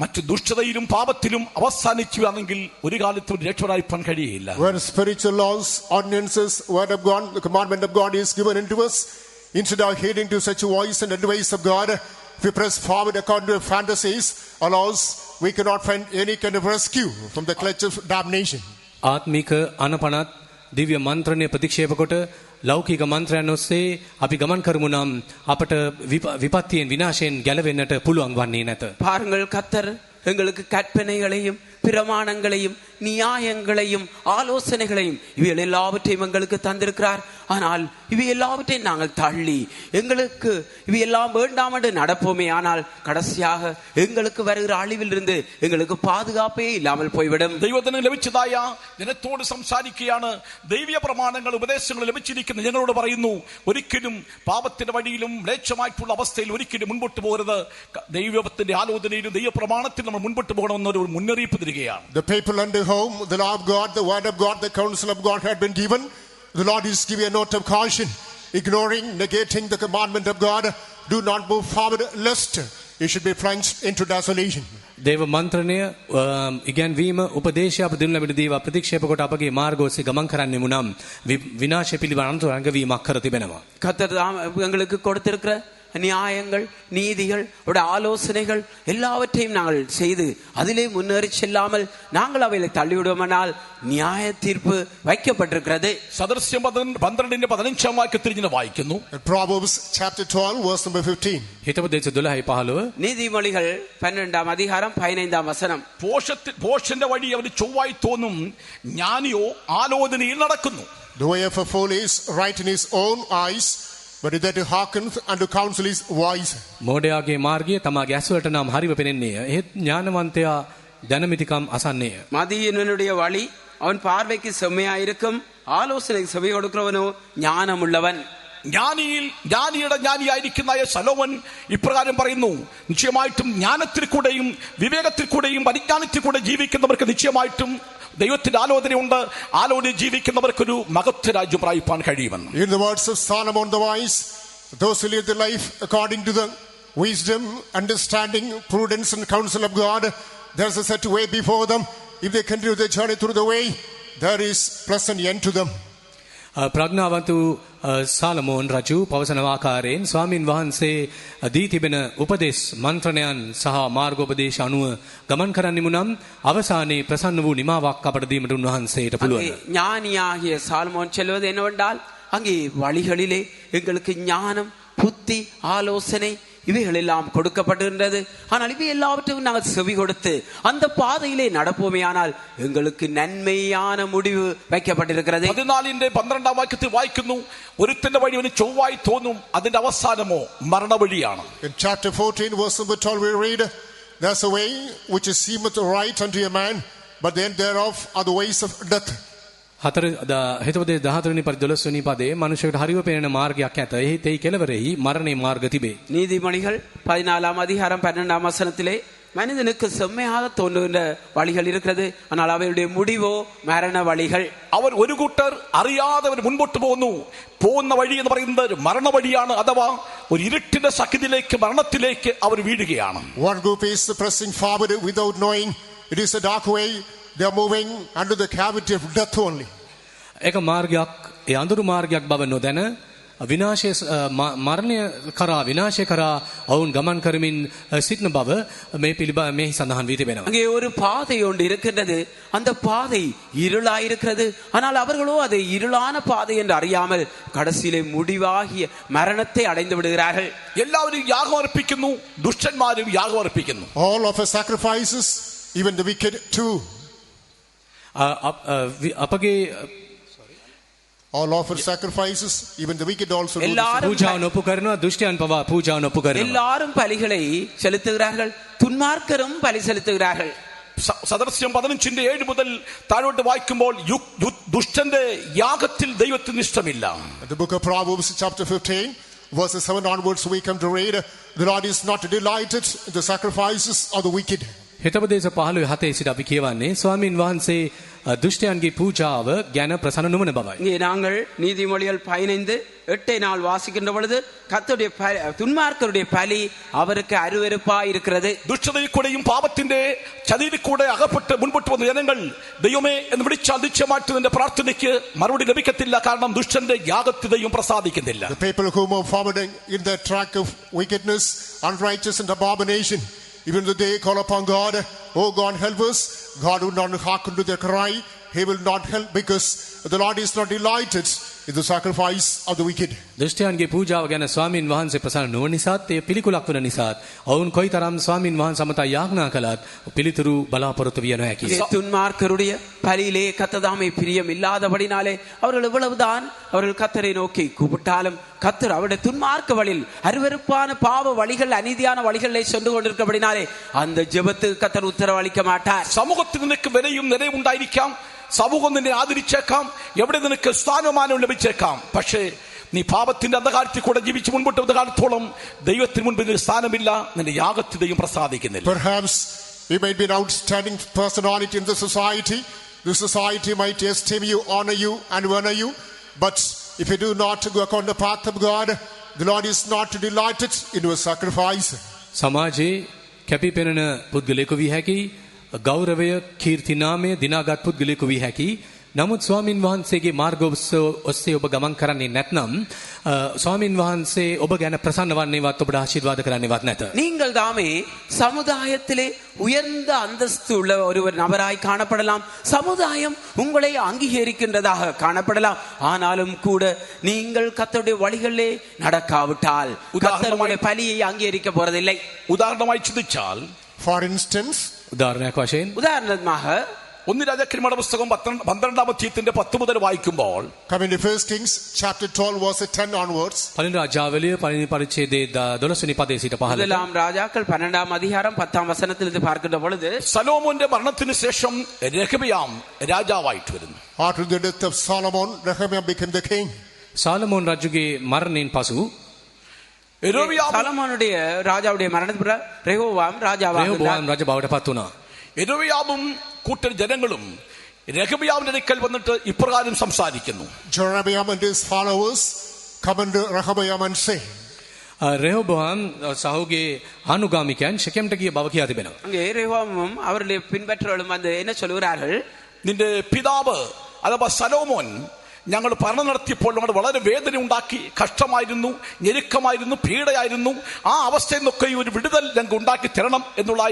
മറ്റു ദുഷ്ടതയിലും പാപത്തിലും അവസാനിക്കുകയാണെങ്കിൽ ഒരു കാലത്തും രക്ഷപ്പെടാൻ കഴിയില്ല. When spiritual laws, ordinances, word of God, the commandment of God is given into us, instead of heeding to such a voice and advice of God, if we press forward according to our fantasies, our laws, we cannot find any kind of rescue from the clutch of damnation. ආත්මික අනපනත් දිව්‍ය මන්ත්‍රණය ප්‍රතික්ෂේප කොට ලෞකික මන්ත්‍රයන් ඔස්සේ අපි ගමන් කරමු නම් අපට විපත්තියෙන් විනාශයෙන් ගැලවෙන්නට පුළුවන් වන්නේ නැත. பாருங்கள் கத்தர் எங்களுக்கு கற்பனைகளையும் பிரமாணங்களையும் நியாயங்களையும் ஆலோசனைகளையும் இவைகள் எல்லாவற்றையும் எங்களுக்கு தந்திருக்கிறார். ஆனால் இவை எல்லாவற்றையும் நாங்கள் தள்ளி எங்களுக்கு இவை எல்லாம் வேண்டாம் என்று நடப்போமே, ஆனால் கடைசியாக எங்களுக்கு வருகிற அழிவில் இருந்து எங்களுக்கு பாதுகாப்பே இல்லாமல் போய்விடும். ദൈവത്തിന് ലഭിച്ചതായ ജനത്തോട് സംസാരിക്കുകയാണ്. ദൈവീയ പ്രമാണങ്ങൾ ഉപദേശങ്ങൾ ലഭിച്ചിരിക്കുന്ന ഞങ്ങളോട് പറയുന്നു, ഒരിക്കലും പാപത്തിന്റെ വഴിയിലും മ്ലേച്ഛമായിട്ടുള്ള അവസ്ഥയിൽ ഒരിക്കലും മുൻപോട്ട് പോകരുത്. ദൈവത്തിന്റെ ആലോചനയിലും ദൈവ പ്രമാണത്തിൽ നമ്മൾ മുൻപോട്ട് പോകണമെന്നൊരു മുന്നറിയിപ്പ് തരികയാണ്. The people under whom the law of God, the word of God, the counsel of God had been given, the Lord is giving a note of caution, ignoring, negating the commandment of God. Do not move forward lest you should be plunged into desolation. දේව මන්ත්‍රණය ඉගැන්වීම උපදේශය අප දෙන්න ලැබෙන දේව ප්‍රතික්ෂේප කොට අපගේ මාර්ග ඔස්සේ ගමන් කරන්නෙමු නම් විනාශය පිළිබඳ අන්තරංගවීමක් කර තිබෙනවා. கத்தர் எங்களுக்கு கொடுத்திருக்கிற நியாயங்கள் நீதிகள் ஆலோசனைகள் எல்லாவற்றையும் நாங்கள் செய்து அதிலே முன்னேறி செல்லாமல் நாங்கள் அவைகளை தள்ளிவிடுவோமானால் நியாய தீர்ப்பு வைக்கப்பட்டிருக்கிறது. സദൃശ്യം 12:15 വാക്യത്തിൽ വായിക്കുന്നു. Proverbs chapter 12 verse number 15. හිතපදේශ 12:15 நீதிமொழிகள் 12 அதிகாரம் 15 வசனம். ഭോഷന്റെ വഴി അവന് ചൊവ്വായി തോന്നും, ജ്ഞാനിയോ ആലോചനയിൽ നടക്കുന്നു. The way of a fool is right in his own eyes, but that who hearkens unto counsel is wise. මෝඩයාගේ මාර්ගය තමාගේ ඇස්වලට නම් හරිව පෙනෙන්නේය. එහෙත් ඥානවන්තයා දැනමිතිකම් අසන්නේය. மதியனுடைய வழி அவன் பார்வைக்கு செம்மையாயிருக்கும், ஆலோசனை செவி கொடுக்கிறவனோ ஞானம் உள்ளவன். ജ്ഞാനിയുടെ ജ്ഞാനിയായിരിക്കുന്ന ശലോമോൻ ഇപ്രകാരം പറയുന്നു, നിശ്ചയമായിട്ടും ജ്ഞാനത്തിൽ കൂടെയും വിവേകത്തിൽ കൂടെയും പരിജ്ഞാനത്തിൽ കൂടെ ജീവിക്കുന്നവർക്ക് നിശ്ചയമായിട്ടും ദൈവത്തിന്റെ ആലോചനയുണ്ട്. ആലോചന ജീവിക്കുന്നവർക്കൊരു മഹത്വ രാജ്യം പ്രാപിപ്പാൻ കഴിയുമെന്ന്. In the words of Solomon the wise, those who live the life according to the wisdom, understanding, prudence and counsel of God, there's a set way before them. If they continue their journey through the way, there is pleasant end to them. ප්‍රඥාවන්ත වූ සාලමෝන් රජු පවසන ආකාරයෙන් ස්වාමින් වහන්සේ දී තිබෙන උපදේශ මන්ත්‍රණයන් සහ මාර්ගෝපදේශ අනුව ගමන් කරන්නෙමු නම් අවසානයේ ප්‍රසන්න වූ නිමාවක් අපට දීමට උන්වහන්සේට පුළුවන්. ஞானியாகிய சாலமோன் சொல்வது என்னவென்றால், அங்கே வழிகளிலே எங்களுக்கு ஞானம், புத்தி, ஆலோசனை இவைகள் எல்லாம் கொடுக்கப்பட்டிருந்தது. ஆனால் இவை எல்லாவற்றுக்கும் நாங்கள் செவி கொடுத்து அந்த பாதையிலே நடப்போமே, ஆனால் எங்களுக்கு நன்மையான முடிவு வைக்கப்பட்டிருக்கிறது. 14:12 വാക്യത്തിൽ വായിക്കുന്നു, ഒരുത്തന്റെ വഴി അവന് ചൊവ്വായി തോന്നും, അതിന്റെ അവസാനമോ മരണവഴിയാണ്. In chapter 14 verse number 12 we read, there's a way which seemeth right unto a man, but the end thereof are the ways of death. හිතපදේ 14 වෙනි පරිදි 12 වෙනි පදයේ මනුෂ්‍යයට හරිව පෙනෙන මාර්ගයක් ඇත. එහි තේ කෙලවරෙහි මරණේ මාර්ග තිබේ. நீதிமொழிகள் 14 அதிகாரம் 12 வசனத்திலே மனிதனுக்கு செம்மையாக தோன்றுகின்ற வழிகள் இருக்கிறது, ஆனால் அவையுடைய முடிவோ மரண வழிகள். അവർ ഒരു കൂട്ടർ അറിയാതെ അവർ മുൻപോട്ട് പോകുന്ന വഴി എന്ന് പറയുന്നത് മരണവഴിയാണ്. അഥവാ ഒരു ഇരുട്ടിന്റെ ശക്തിയിലേക്ക്, മരണത്തിലേക്ക് അവർ വീഴുകയാണ്. One group is pressing forward without knowing it is a dark way. They are moving under the cavity of death only. ඒක මාර්ගයක්, ඒ අඳුරු මාර්ගයක් බව නොදැන විනාශය මරණය කරා විනාශය කරා ඔවුන් ගමන් කරමින් සිටින බව මේ පිළිබඳ මේ සඳහන් වී තිබෙනවා. அங்கே ஒரு பாதை ஒன்று இருக்கின்றது, அந்த பாதை இருளாயிருக்கிறது. ஆனால் அவர்களோ அதை இருளான பாதை என்று அறியாமல் கடைசியிலே முடிவாகிய மரணத்தை அடைந்து விடுகிறார்கள். എല്ലാവരും യാഗം അർപ്പിക്കുന്നു, ദുഷ്ടന്മാരും യാഗം അർപ്പിക്കുന്നു. All offer sacrifices, even the wicked too. අපගේ all offer sacrifices, even the wicked also do. පූජාව නොපු කරනවා, දුෂ්ටයන් පවා පූජාව නොපු කරනවා. எல்லாரும் பலிகளை செலுத்துகிறார்கள், துன்மார்க்கரும் பலி செலுத்துகிறார்கள். സദൃശ്യം 15:7 മുതൽ താഴോട്ട് വായിക്കുമ്പോൾ ദുഷ്ടന്റെ യാഗത്തിൽ ദൈവത്തിന് ഇഷ്ടമില്ല. The book of Proverbs chapter 15 verses 7 onwards we come to read, the Lord is not delighted in the sacrifices of the wicked. හිතපදේශ 15:7 සිට අපි කියවන්නේ ස්වාමින් වහන්සේ දුෂ්ටයන්ගේ පූජාව ගැන ප්‍රසන්න නොවන බවයි. இங்கே நாங்கள் நீதிமொழிகள் 15:8 வாசிக்கின்ற பொழுது கர்த்தருடைய துன்மார்க்கருடைய பலி அவருக்கு அருவருப்பாய் இருக்கிறது. ദുഷ്ടതയിൽ കൂടെയും പാപത്തിന്റെ ചതിയിൽ കൂടെ അകപ്പെട്ട് മുൻപോട്ട് വന്ന ജനങ്ങൾ ദൈവമേ എന്ന് വിളിച്ചാൽ നിശ്ചയമായിട്ട് നിന്റെ പ്രാർത്ഥനയ്ക്ക് മറുപടി ലഭിക്കത്തില്ല. കാരണം ദുഷ്ടന്റെ യാഗത്തിൽ ദൈവം പ്രസാദിക്കുന്നില്ല. The people who move forward in the track of wickedness, unrighteousness and abomination, even though they call upon God, oh God, help us, God will not hearken to their cry. He will not help because the Lord is not delighted in the sacrifice of the wicked. දෘෂ්ටයන්ගේ පූජාව ගැන ස්වාමින් වහන්සේ ප්‍රසන්න නොවන නිසාත් එය පිළිකුලක් වන නිසාත් ඔවුන් කොයිතරම් ස්වාමින් වහන්සේ සමත යාඥා කළත් පිළිතුරු බලාපොරොත්තු විය නොහැකියි. துன்மார்க்கருடைய பலியிலே கத்ததாமே பிரியம் இல்லாதபடினாலே அவர்கள் எவ்வளவுதான் அவர்கள் கத்தரை நோக்கி கூப்பிட்டாலும் கத்தர் அவருடைய துன்மார்க்க வழியில் அருவருப்பான பாவ வழிகள் அநீதியான வழிகளிலே சென்று கொண்டிருக்கிறபடினாலே அந்த ஜெபத்துக்கு கத்தர் உத்தரவளிக்க மாட்டார். സമൂഹത്തിൽ നിനക്ക് വിലയും നിലയും ഉണ്ടായിരിക്കാം, സമൂഹം നിന്നെ ആദരിച്ചേക്കാം, എവിടെ നിനക്ക് സ്ഥാനമാനവും ലഭിച്ചേക്കാം. പക്ഷേ നീ പാപത്തിന്റെ അന്ധകാരത്തിൽ കൂടെ ജീവിച്ച് മുൻപോട്ട് വന്ന കാലത്തോളം ദൈവത്തിന് മുൻപിൽ നിനക്ക് സ്ഥാനമില്ല, നിന്റെ യാഗത്തിൽ ദൈവം പ്രസാദിക്കുന്നില്ല. Perhaps you might be an outstanding personality in the society. The society might esteem you, honor you, and honor you. But if you do not go according to the path of God, the Lord is not delighted in your sacrifice. සමාජයේ කැපිපෙනෙන පුද්ගලයෙකු වී හැකි, ගෞරවය කීර්ති නාමය දිනාගත් පුද්ගලයෙකු වී හැකි. නමුත් ස්වාමින් වහන්සේගේ මාර්ග ඔස්සේ ඔබ ගමන් කරන්නේ නැත්නම් ස්වාමින් වහන්සේ ඔබ ගැන ප්‍රසන්න වන්නේවත් ඔබට ආශිර්වාද කරන්නේවත් නැත. நீங்கள் தாமே சமுதாயத்திலே உயர்ந்த அந்தஸ்து உள்ள ஒரு நபராய் காணப்படலாம், சமுதாயம் உங்களை அங்கீகரிக்கின்றதாக காணப்படலாம். ஆனாலும் கூட நீங்கள் கர்த்தருடைய வழிகளிலே நடக்காவிட்டால் கர்த்தருடைய பலியை அங்கீகரிக்க போறதில்லை. ഉദാഹരണമായി ചിന്തിച്ചാൽ, For instance, උදාහරණයක් වශයෙන් உதாரணமாக ഒന്ന് രാജാക്കന്മാരുടെ പുസ്തകം 12-ാം അധ്യായത്തിന്റെ 10 മുതൽ വായിക്കുമ്പോൾ, coming to 1 Kings chapter 12 verse 10 onwards, පළවෙනි රාජාවලිය පළවෙනි පරිච්ඡේදයේ 12 වෙනි පදයේ සිට 15. முதலாம் ராஜாக்கள் 12ஆம் அதிகாரம் 10ஆம் வசனத்திலிருந்து பார்க்கின்ற பொழுது സലോമോന്റെ മരണത്തിന് ശേഷം രെഹബയാം രാജാവായിട്ട് വരുന്നു. after the death of Solomon, Rehoboam became the king. සාලමෝන් රජුගේ මරණයෙන් පසු യെരോബിയാം சாலமோனுடைய ராஜாவுடைய மரணத்துக்கு பிறகு ரெகோவாம் ராஜாவாக රෙහෝබෝවාම් රජ බවට පත් වුණා. യെരോബിയാമും കൂട്ടർ ജനങ്ങളും രെഹബയാമിന്റെ അടുക്കൽ വന്നിട്ട് ഇപ്രകാരം സംസാരിക്കുന്നു. Jeroboam and his followers come unto Rehoboam and say, රෙහෝබෝවාම් සහෝගේ ආනුගාමිකයන් ෂෙකෙම්ට ගිය බව කියා තිබෙනවා. அங்கே ரெகோவாமும் அவருடைய பின்பற்றவர்களும் வந்து என்ன சொல்கிறார்கள்? നിന്റെ പിതാവ് അഥവാ സലോമോൻ ഞങ്ങൾ ഭരണം നടത്തിയപ്പോൾ ഞങ്ങൾ വളരെ വേദന ഉണ്ടാക്കി, കഷ്ടമായിരുന്നു, ഞെരുക്കമായിരുന്നു, പീഡയായിരുന്നു. ആ അവസ്ഥയിൽ നിന്നൊക്കെ ഒരു വിടുതൽ ഞങ്ങൾക്ക് ഉണ്ടാക്കി തരണം എന്നുള്ള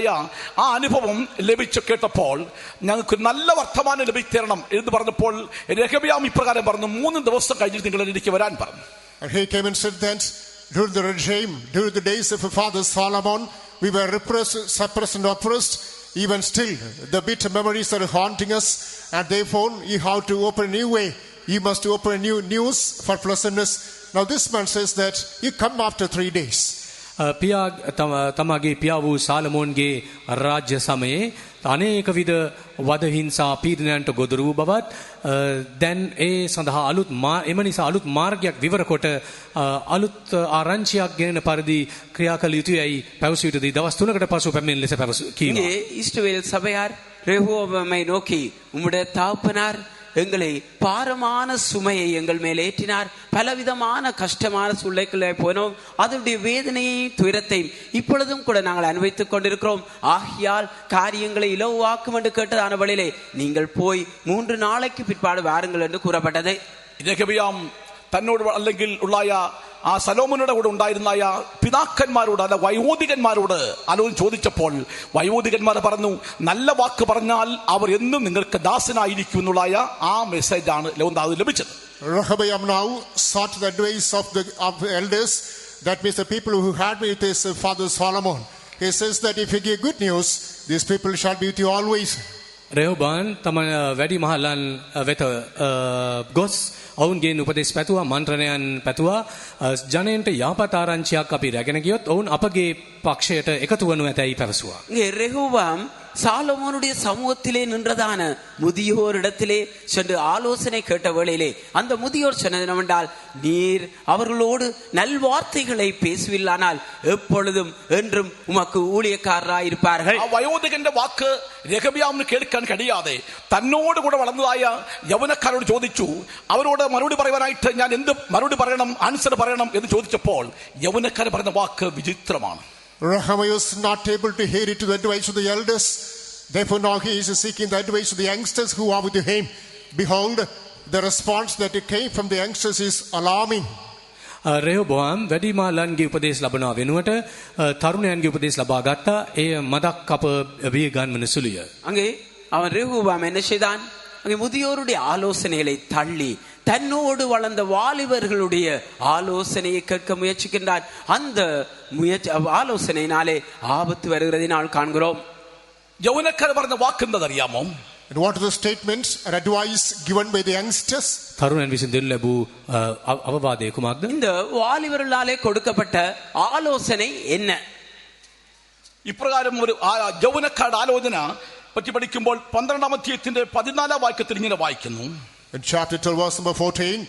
ആ അനുഭവം ലഭിച്ചു കേട്ടപ്പോൾ ഞങ്ങൾക്ക് നല്ല വർത്തമാനം ലഭിച്ചു തരണം എന്ന് പറഞ്ഞപ്പോൾ രെഹബയാം ഇപ്രകാരം പറഞ്ഞു, 3 ദിവസം കഴിഞ്ഞിട്ട് നിങ്ങൾ എനിക്ക് വരാൻ പറഞ്ഞു. and he came and said that during the regime, during the days of our father Solomon, we were repressed, suppressed and oppressed. Even still, the bitter memories are haunting us, and therefore you have to open a new way. You must open a new news for pleasantness. Now this man says that you come after 3 days. පියා තමගේ පියා වූ සාලමෝන්ගේ රාජ්‍ය සමයේ අනේක විද වද හිංසා පීඩනයන්ට ගොදුරු වූ බවත් දැන් ඒ සඳහා එම නිසා අලුත් මාර්ගයක් විවර කොට අලුත් ආරංචියක් ගෙන පරිදි ක්‍රියා කළ යුතුයයි පැවසු යුතුයි. දවස් 3කට පසු පැමිණෙන ලෙස කීවා. இங்கே இஸ்ரவேல் சபையார் ரெகோவாமை நோக்கி, உம்முடைய தகப்பனார் எங்களை பாரமான சுமையை எங்கள் மேல் ஏற்றினார், பலவிதமான கஷ்டமான சூழ்நிலைகளை போனோம், அதனுடைய வேதனையையும் துயரத்தையும் இப்பொழுதும் கூட நாங்கள் அனுபவித்துக் கொண்டிருக்கிறோம். ஆகையால் காரியங்களை இலவாக்கும் என்று கேட்டதான வழியிலே நீங்கள் போய் 3 நாளைக்கு பிற்பாடு வாருங்கள் என்று கூறப்பட்டது. രെഹബയാം തന്നോട് അല്ലെങ്കിൽ ഉള്ളായ ആ സലോമോനുടെ കൂടെ ഉണ്ടായിരുന്ന പിതാക്കന്മാരോട് അല്ല വയോധികന്മാരോട് ആലോചന ചോദിച്ചപ്പോൾ വയോധികന്മാർ പറഞ്ഞു, നല്ല വാക്ക് പറഞ്ഞാൽ അവർ എന്നും നിങ്ങൾക്ക് ദാസനായിരിക്കും എന്നുള്ള ആ മെസ്സേജാണ് ലഭിച്ചത്. Rehoboam now sought the advice of the elders, that means the people who had with his father Solomon. He says that if you give good news, these people shall be with you always. රෙහෝබෝවාම් තම වැඩි මහල්ලන් වෙත ගොස් ඔවුන්ගේ උපදෙස් පැතුවා, මන්ත්‍රණයන් පැතුවා. ජනයන්ට යහපත් ආරංචියක් අපි රැගෙන ගියොත් ඔවුන් අපගේ පක්ෂයට එකතු වනු ඇතැයි පැවසුවා. இங்கே ரெகோவாம் சாலமோனுடைய சமூகத்திலே நின்றதான முதியோரிடத்திலே சென்று ஆலோசனை கேட்ட வேளையிலே அந்த முதியோர் சொன்னது என்னவென்றால், நீர் அவர்களோடு நல்வார்த்தைகளை பேசுவில்லானால் எப்பொழுதும் என்றும் உமக்கு ஊழியக்காரராய் இருப்பார்கள். വയോധികന്റെ വാക്ക് രെഹബയാമിന് കേൾക്കാൻ കഴിയാതെ തന്നോട് കൂടെ വളർന്നതായ യൗവനക്കാരോട് ചോദിച്ചു. അവരോട് മറുപടി പറയുവാനായിട്ട് ഞാൻ എന്ത് മറുപടി പറയണം, ആൻസർ പറയണം എന്ന് ചോദിച്ചപ്പോൾ യൗവനക്കാരൻ പറഞ്ഞ വാക്ക് വിചിത്രമാണ്. Rehoboam was not able to hear it to the advice of the elders. Therefore now he is seeking the advice of the youngsters who are with him. Behold, the response that came from the youngsters is alarming. රෙහොබෝම් වැඩිමාලන්ගේ උපදේශ ලබනවා වෙනුවට තරුණයන්ගේ උපදේශ ලබා ගත්තා. ඒ මදක් අප විය ගන්වන සුළුය. அங்கே அவன் ரெகூபாம் என்ன செய்தான்? அங்கே முதியோருடைய ஆலோசனைகளை தள்ளி தன்னோடு வளர்ந்த வாலிபர்களுடைய ஆலோசனையை கேட்க முயற்சிக்கின்றான். அந்த ஆலோசனையினாலே ஆபத்து வருகிறதை நாள் காண்கிறோம். യൗവനക്കാർ പറഞ്ഞ വാക്കെന്താ അറിയാമോ? And what are the statements and advice given by the youngsters? තරුණයන් විසින් දෙනු ලැබූ අවවාදය කුමක්ද? இந்த வாலிபர்களாலே கொடுக்கப்பட்ட ஆலோசனை என்ன? ഇപ്രകാരം ഒരു യൗവനക്കാരുടെ ആലോചന പറ്റി പഠിക്കുമ്പോൾ 12-ാം അധ്യായത്തിന്റെ 14-ാം വാക്യത്തിൽ ഇങ്ങനെ വായിക്കുന്നു. In chapter 12 verse number 14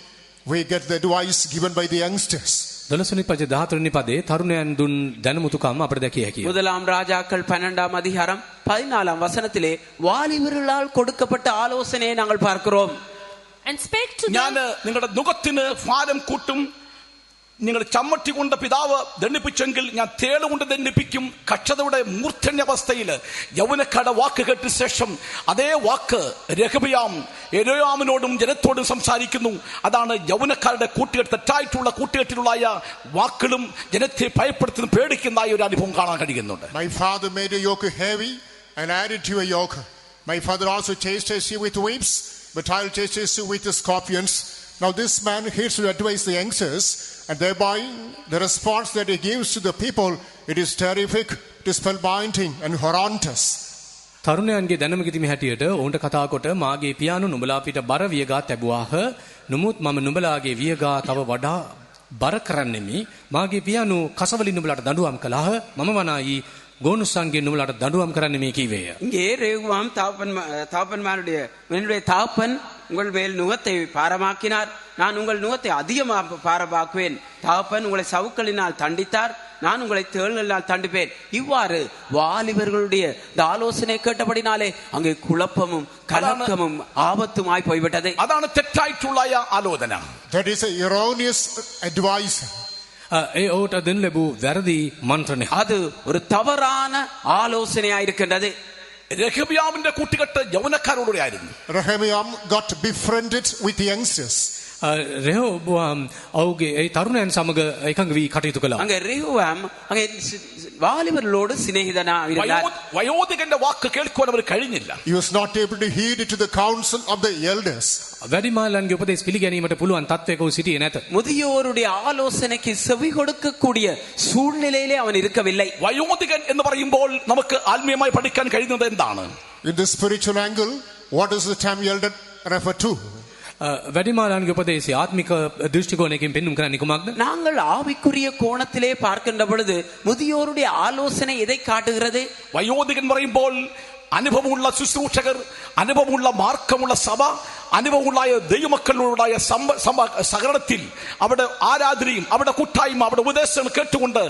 we get the advice given by the youngsters. 12 පද 14 පදේ තරුණයන් දුන් දැනුමුතුකම් අපට දැකිය හැකියි. முதலாம் ராஜாக்கள் 12ஆம் அதிகாரம் 14ஆம் வசனத்திலே வாலிபர்களால் கொடுக்கப்பட்ட ஆலோசனையை நாங்கள் பார்க்கிறோம். And spake to ഞാൻ നിങ്ങളുടെ നുകത്തിന് ഭാരം കൂട്ടും, നിങ്ങൾ ചമ്മട്ടി കൊണ്ട് പിതാവ് ദണ്ഡിപ്പിച്ചെങ്കിൽ ഞാൻ തേളുകൊണ്ട് ദണ്ഡിപ്പിക്കും. കക്ഷതയുടെ മൂർധന്യാവസ്ഥയിൽ യൗവനക്കാരുടെ വാക്ക് കേട്ട ശേഷം അതേ വാക്ക് രഹബയാം യെരോയാമിനോടും ജനത്തോടും സംസാരിക്കുന്നു. അതാണ് യൗവനക്കാരുടെ കൂട്ടുകെട്ട്, തെറ്റായിട്ടുള്ള കൂട്ടുകെട്ടിലുള്ള വാക്കുകളും ജനത്തെ ഭയപ്പെടുത്തുന്ന പേടിക്കുന്നതായ ഒരു അനുഭവം കാണാൻ കഴിയുന്നുണ്ട്. My father made a yoke heavy and added to a yoke. My father also chastised you with whips, but I'll chastise you with the scorpions. Now this man hears to advise the youngsters, and thereby the response that he gives to the people, it is terrific, it is spellbinding and horrendous. තරුණයන්ගේ දැනුම කිතිමි හැටියට ඔවුන්ට කතා කොට මාගේ පියාණන් නුඹලා පිට බර වියගා තැබුවාහ. නමුත් මම නුඹලාගේ වියගා තව වඩා බර කරන්නෙමි. මාගේ පියාණන් කසවලින් නුඹලාට දඬුවම් කළාහ. මම වනායි கோனுசாங்கே නුඹලාට දඬුවම් කරන්නෙමි කීවේය. இங்கே ரேகுவாம் தாப்பன்மாருடைய என்னுடைய தாப்பன் உங்கள் மேல் நுகத்தை பாரமாக்கினார், நான் உங்கள் நுகத்தை அதிகமாக பாரமாக்குவேன். தாப்பன் உங்களை சவுக்களினால் தண்டித்தார், நான் உங்களை தேள்களினால் தண்டிப்பேன். இவ்வாறு வாலிபர்களுடைய இந்த ஆலோசனை கேட்டபடினாலே அங்கே குழப்பமும் கலக்கமும் ஆபத்துமாய் போய்விட்டது. അതാണ് തെറ്റായിട്ടുള്ള ആലോചന. That is an erroneous advice. ඒ ඔහුට දෙන්න ලැබූ වැරදි මන්ත්‍රණය. அது ஒரு தவறான ஆலோசனையாயிருக்கின்றது. രഹബയാമിന്റെ കൂട്ടുകെട്ട് യൗവനക്കാരോടുകൂടി ആയിരുന്നു. Rehoboam got befriended with the youngsters. රෙහොබෝම් ඔහුගේ ඒ තරුණයන් සමග එකඟ වී කටයුතු කළා. அங்கே ரெகூவாம் அங்கே வாலிபர்களோடு சிநேகிதனாக இருந்தார். വയോധികന്റെ വാക്ക് കേൾക്കുവാൻ അവർ കഴിഞ്ഞില്ല. He was not able to heed to the counsel of the elders. වැඩිමාල්ලන්ගේ උපදෙස් පිළිගැනීමට පුළුවන් තත්වයක ඔහු සිටියේ නැත. முதியோருடைய ஆலோசனைக்கு செவி கொடுக்கக்கூடிய சூழ்நிலையிலே அவன் இருக்கவில்லை. വയോധികൻ എന്ന് പറയുമ്പോൾ നമുക്ക് ആത്മീയമായി പഠിക്കാൻ കഴിയുന്നത് എന്താണ്? In the spiritual angle, what does the term elder refer to? වැඩිමාල්ලන්ගේ උපදේශය ආත්මික දෘෂ්ටිකෝණයකින් පෙන්වුම් කරන්නේ කුමක්ද? நாங்கள் ஆவிக்குரிய கோணத்திலே பார்க்கின்ற பொழுது முதியோருடைய ஆலோசனை எதை காட்டுகிறது? വയോധികൻ പറയുമ്പോൾ അനുഭവമുള്ള ശുശ്രൂഷകർ, അനുഭവമുള്ള മാർക്കമുള്ള സഭ, അനുഭവമുള്ള ദൈവമക്കളുടെ സഹകരണത്തിൽ അവിടെ ആരാധനയും അവിടെ കൂട്ടായ്മ അവിടെ ഉപദേശങ്ങൾ കേട്ടുകൊണ്ട്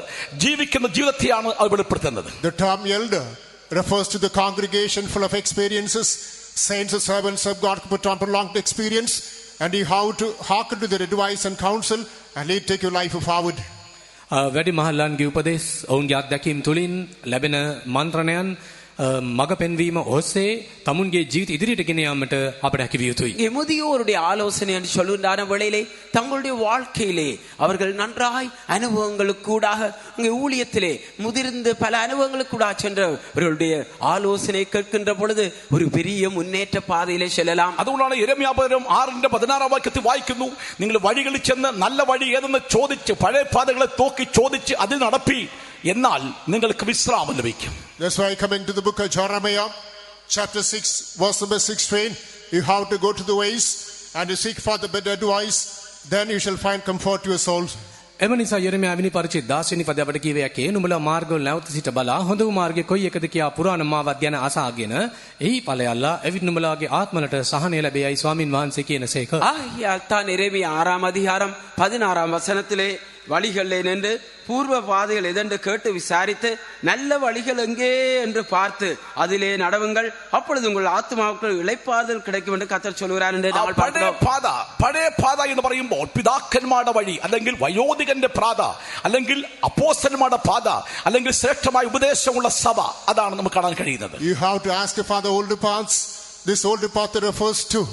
ജീവിക്കുന്ന ജീവിതത്തെയാണ് അത് വെളിപ്പെടുത്തുന്നത്. The term elder refers to the congregation full of experiences, saints and servants of God put on prolonged experience, and you have to hearken to their advice and counsel and lead take your life forward. වැඩිමහල්ලන්ගේ උපදෙස් ඔවුන්ගේ අත්දැකීම් තුලින් ලැබෙන මන්ත්‍රණයන් මග පෙන්වීම ඔස්සේ තමුන්ගේ ජීවිත ඉදිරියට ගෙන යාමට අපට හැකි විය යුතුයි. முதியோருடைய ஆலோசனை என்று சொல்லுகின்ற வேளையிலே தங்களுடைய வாழ்க்கையிலே அவர்கள் நன்றாய் அனுபவங்களுக்கூடாக அங்கே ஊழியத்திலே முதிர்ந்து பல அனுபவங்களுக்கூடாக சென்றவர்களுடைய ஆலோசனை கேட்கின்ற பொழுது ஒரு பெரிய முன்னேற்ற பாதையிலே செல்லலாம். അതുകൊണ്ടാണ് യെരമ്യാ 6:16 വാക്യത്തിൽ വായിക്കുന്നു, നിങ്ങൾ വഴികളിൽ ചെന്ന് നല്ല വഴി ഏതെന്ന് ചോദിച്ച് പഴയ പാതകളെ നോക്കി ചോദിച്ച് അത് നടപ്പി, എന്നാൽ നിങ്ങൾക്ക് വിശ്രാമം ലഭിക്കും. That's why coming to the book of Jeremiah chapter 6 verse number 16, you have to go to the ways and you seek for the better advice, then you shall find comfort to your souls. එම නිසා යෙරමියා වෙනි පරිච්ඡේද 10 වෙනි පදයට කියවේ යකේ නුඹලා මාර්ගවල නැවත සිට බලා හොඳ මාර්ගය කොයි එකද කියා පුරාණ මාවත් ගැන අසාගෙන එහි ඵලයල්ලා එවිට නුඹලාගේ ආත්මලට සහනය ලැබෙයි ස්වාමින් වහන්සේ කියනසේක. ஆகையால் தான் எரேமியா 6ஆம் அதிகாரம் 16ஆம் வசனத்திலே வழிகளிலே நின்று பூர்வ பாதைகள் எதென்று கேட்டு விசாரித்து நல்ல வழிகள் எங்கே என்று பார்த்து அதிலே நடவுங்கள், அப்பொழுது உங்கள் ஆத்மாவுக்கு இளைப்பாறுதல் கிடைக்கும் என்று கர்த்தர் சொல்கிறார் என்று நாங்கள் பார்க்கிறோம். പഴയ പാത എന്ന് പറയുമ്പോൾ പിതാക്കന്മാരുടെ വഴി അല്ലെങ്കിൽ വയോധികന്റെ പാത അല്ലെങ്കിൽ അപ്പോസ്തലന്മാരുടെ പാത അല്ലെങ്കിൽ ശ്രേഷ്ഠമായ ഉപദേശമുള്ള സഭ, അതാണ് നമുക്ക് കാണാൻ കഴിയുന്നത്. You have to ask for the older paths. This older path refers to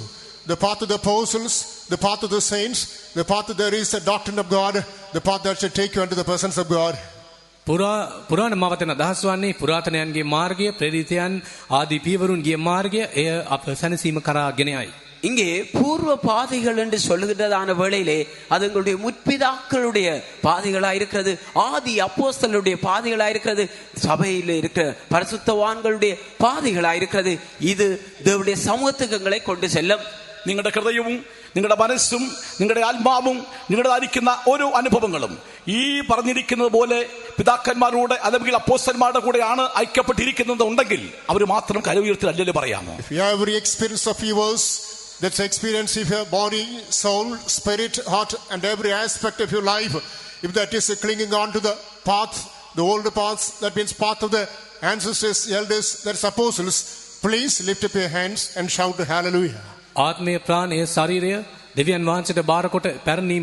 the path of the apostles, the path of the saints, the path of there is the doctrine of God, the path that should take you into the presence of God. පුරාණ මාවතන අදහස් වන්නේ පුරාතනයන්ගේ මාර්ගය, ප්‍රේරිතයන් ආදී පියවරුන්ගේ මාර්ගය එය අප සැනසීම කරා ගෙන යයි. இங்கே பூர்வ பாதைகள் என்று சொல்லுகிறதான வேளையிலே அது எங்களுடைய முற்பிதாக்களுடைய பாதைகளா இருக்கிறது, ஆதி அப்போஸ்தலருடைய பாதைகளா இருக்கிறது, சபையில் இருக்கிற பரிசுத்தவான்களுடைய பாதைகளா இருக்கிறது. இது தேவனுடைய சமூகத்துக்கு எங்களை கொண்டு செல்லும். നിങ്ങളുടെ ഹൃദയവും നിങ്ങളുടെ മനസ്സും നിങ്ങളുടെ ആത്മാവും നിങ്ങളുടേതായിരിക്കുന്ന ഓരോ അനുഭവങ്ങളും ഈ പറഞ്ഞിരിക്കുന്നത് പോലെ പിതാക്കന്മാരുടെ അല്ലെങ്കിൽ അപ്പോസ്തലന്മാരുടെ കൂടെയാണ് ഐക്യപ്പെട്ടിരിക്കുന്നത് ഉണ്ടെങ്കിൽ അവർ മാത്രം കരവുയർത്തി അല്ലല്ലോ പറയാമോ? If you have every experience of yours, that's experience of your body, soul, spirit, heart, and every aspect of your life, if that is clinging on to the path, the old paths, that means path of the ancestors, elders, that's apostles, please lift up your hands and shout hallelujah. ආත්මය ප්‍රාණය ශරීරය දෙවියන් වහන්සේට බාරකොට පැරණි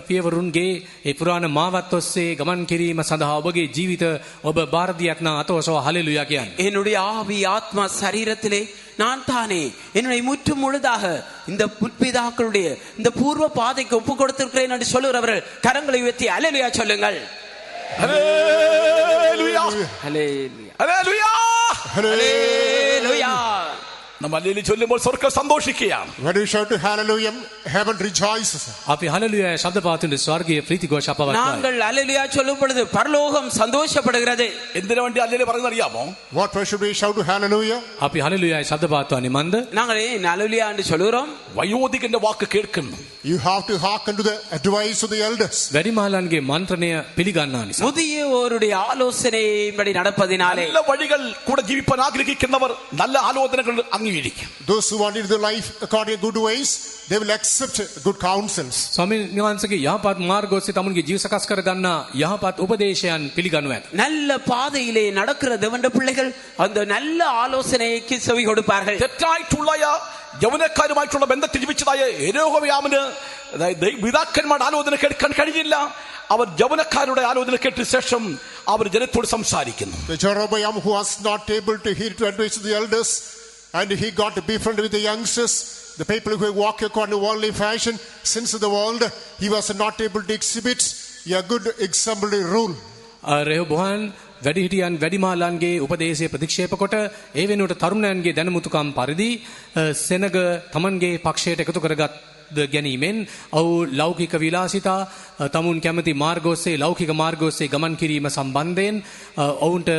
පියවරුන්ගේ ඒ පුරාණ මාවත් ඔස්සේ ගමන් කිරීම සඳහා ඔබගේ ජීවිත ඔබ බාර දී ඇතනා අතවසව හලෙලුයා කියන්නේ. என்னுடைய ஆவி ஆத்மா சரீரத்திலே நான் தானே என்னுடைய முற்று முழுதாக இந்த முற்பிதாக்களுடைய இந்த பூர்வ பாதைக்கு ஒப்பு கொடுத்திருக்கிறேன் என்று சொல்லுகிறவர்கள் கரங்களை உயர்த்தி அல்லேலூயா சொல்லுங்கள். ഹല്ലേലൂയ அல்லேலூயா ഹല്ലേലൂയ அல்லேலூயா. നമ്മൾ ഹല്ലേലൂയ ചൊല്ലുമ്പോൾ സ്വർഗ്ഗം സന്തോഷിക്കുകയാണ്. When you shout hallelujah, heaven rejoices. අපි හලෙලුයා ශබ්ද පාතුනේ ස්වර්ගීය ප්‍රීති ഘോഷ අපවත්වයි. நாங்கள் அல்லேலூயா சொல்லும் பொழுது பரலோகம் சந்தோஷப்படுகிறது. എന്തിനു വേണ്ടി ഹല്ലേലൂയ പറയുന്നത് അറിയാമോ? What way should we shout hallelujah? අපි හලෙලුයා ශබ්ද පාත්වන්නේ මන්ද? நாங்கள் ஏன் அல்லேலூயா என்று சொல்லுகிறோம்? വയോധികന്റെ വാക്ക് കേൾക്കുന്നു. You have to hearken to the advice of the elders. වැඩිමහලන්ගේ මන්ත්‍රණය පිළිගන්නා නිසා. முதியோருடைய ஆலோசனையின்படி நடப்பதினாலே നല്ല വഴികൾ കൂടെ ജീവിപ്പാൻ ആഗ്രഹിക്കുന്നവർ നല്ല ആലോചനകൾ അംഗീകരിക്കും. Those who want to live the life according to good ways, they will accept good counsels. ස්වාමීන් වහන්සේගේ යහපත් මාර්ග ඔස්සේ තමුන්ගේ ජීව සකස් කර ගන්නා යහපත් උපදේශයන් පිළිගනු ඇත. நல்ல பாதையிலே நடக்கிற தேவனுடைய பிள்ளைகள் அந்த நல்ல ஆலோசனைக்கு செவி கொடுப்பார்கள். തെറ്റായിട്ടുള്ള യൗവനക്കാരുമായിട്ടുള്ള ബന്ധത്തിൽ ജീവിച്ചതായ യെരോബെയാമിന് പിതാക്കന്മാരുടെ ആലോചന കേൾക്കാൻ കഴിഞ്ഞില്ല. അവർ യൗവനക്കാരുടെ ആലോചന കേട്ട ശേഷം അവർ ജനത്തോട് സംസാരിക്കുന്നു. The Jeroboam who was not able to hear to advice of the elders, and he got befriended with the youngsters, the people who walk according to worldly fashion, sins of the world, he was not able to exhibit a good exemplary rule. රෙහොබොහන් වැඩිහිටියන් වැඩිමාලන්ගේ උපදේශය ප්‍රතික්ෂේප කොට ඒ වෙනුවට තරුණයන්ගේ දැනුමුතුකම් පරිදි සෙනග තමන්ගේ පක්ෂයට එකතු කරගත් ගැනීමෙන් ඔහු ලෞකික විලාසිතා තමුන් කැමති මාර්ග ඔස්සේ ලෞකික මාර්ග ඔස්සේ ගමන් කිරීම සම්බන්ධයෙන් ඔවුන්ට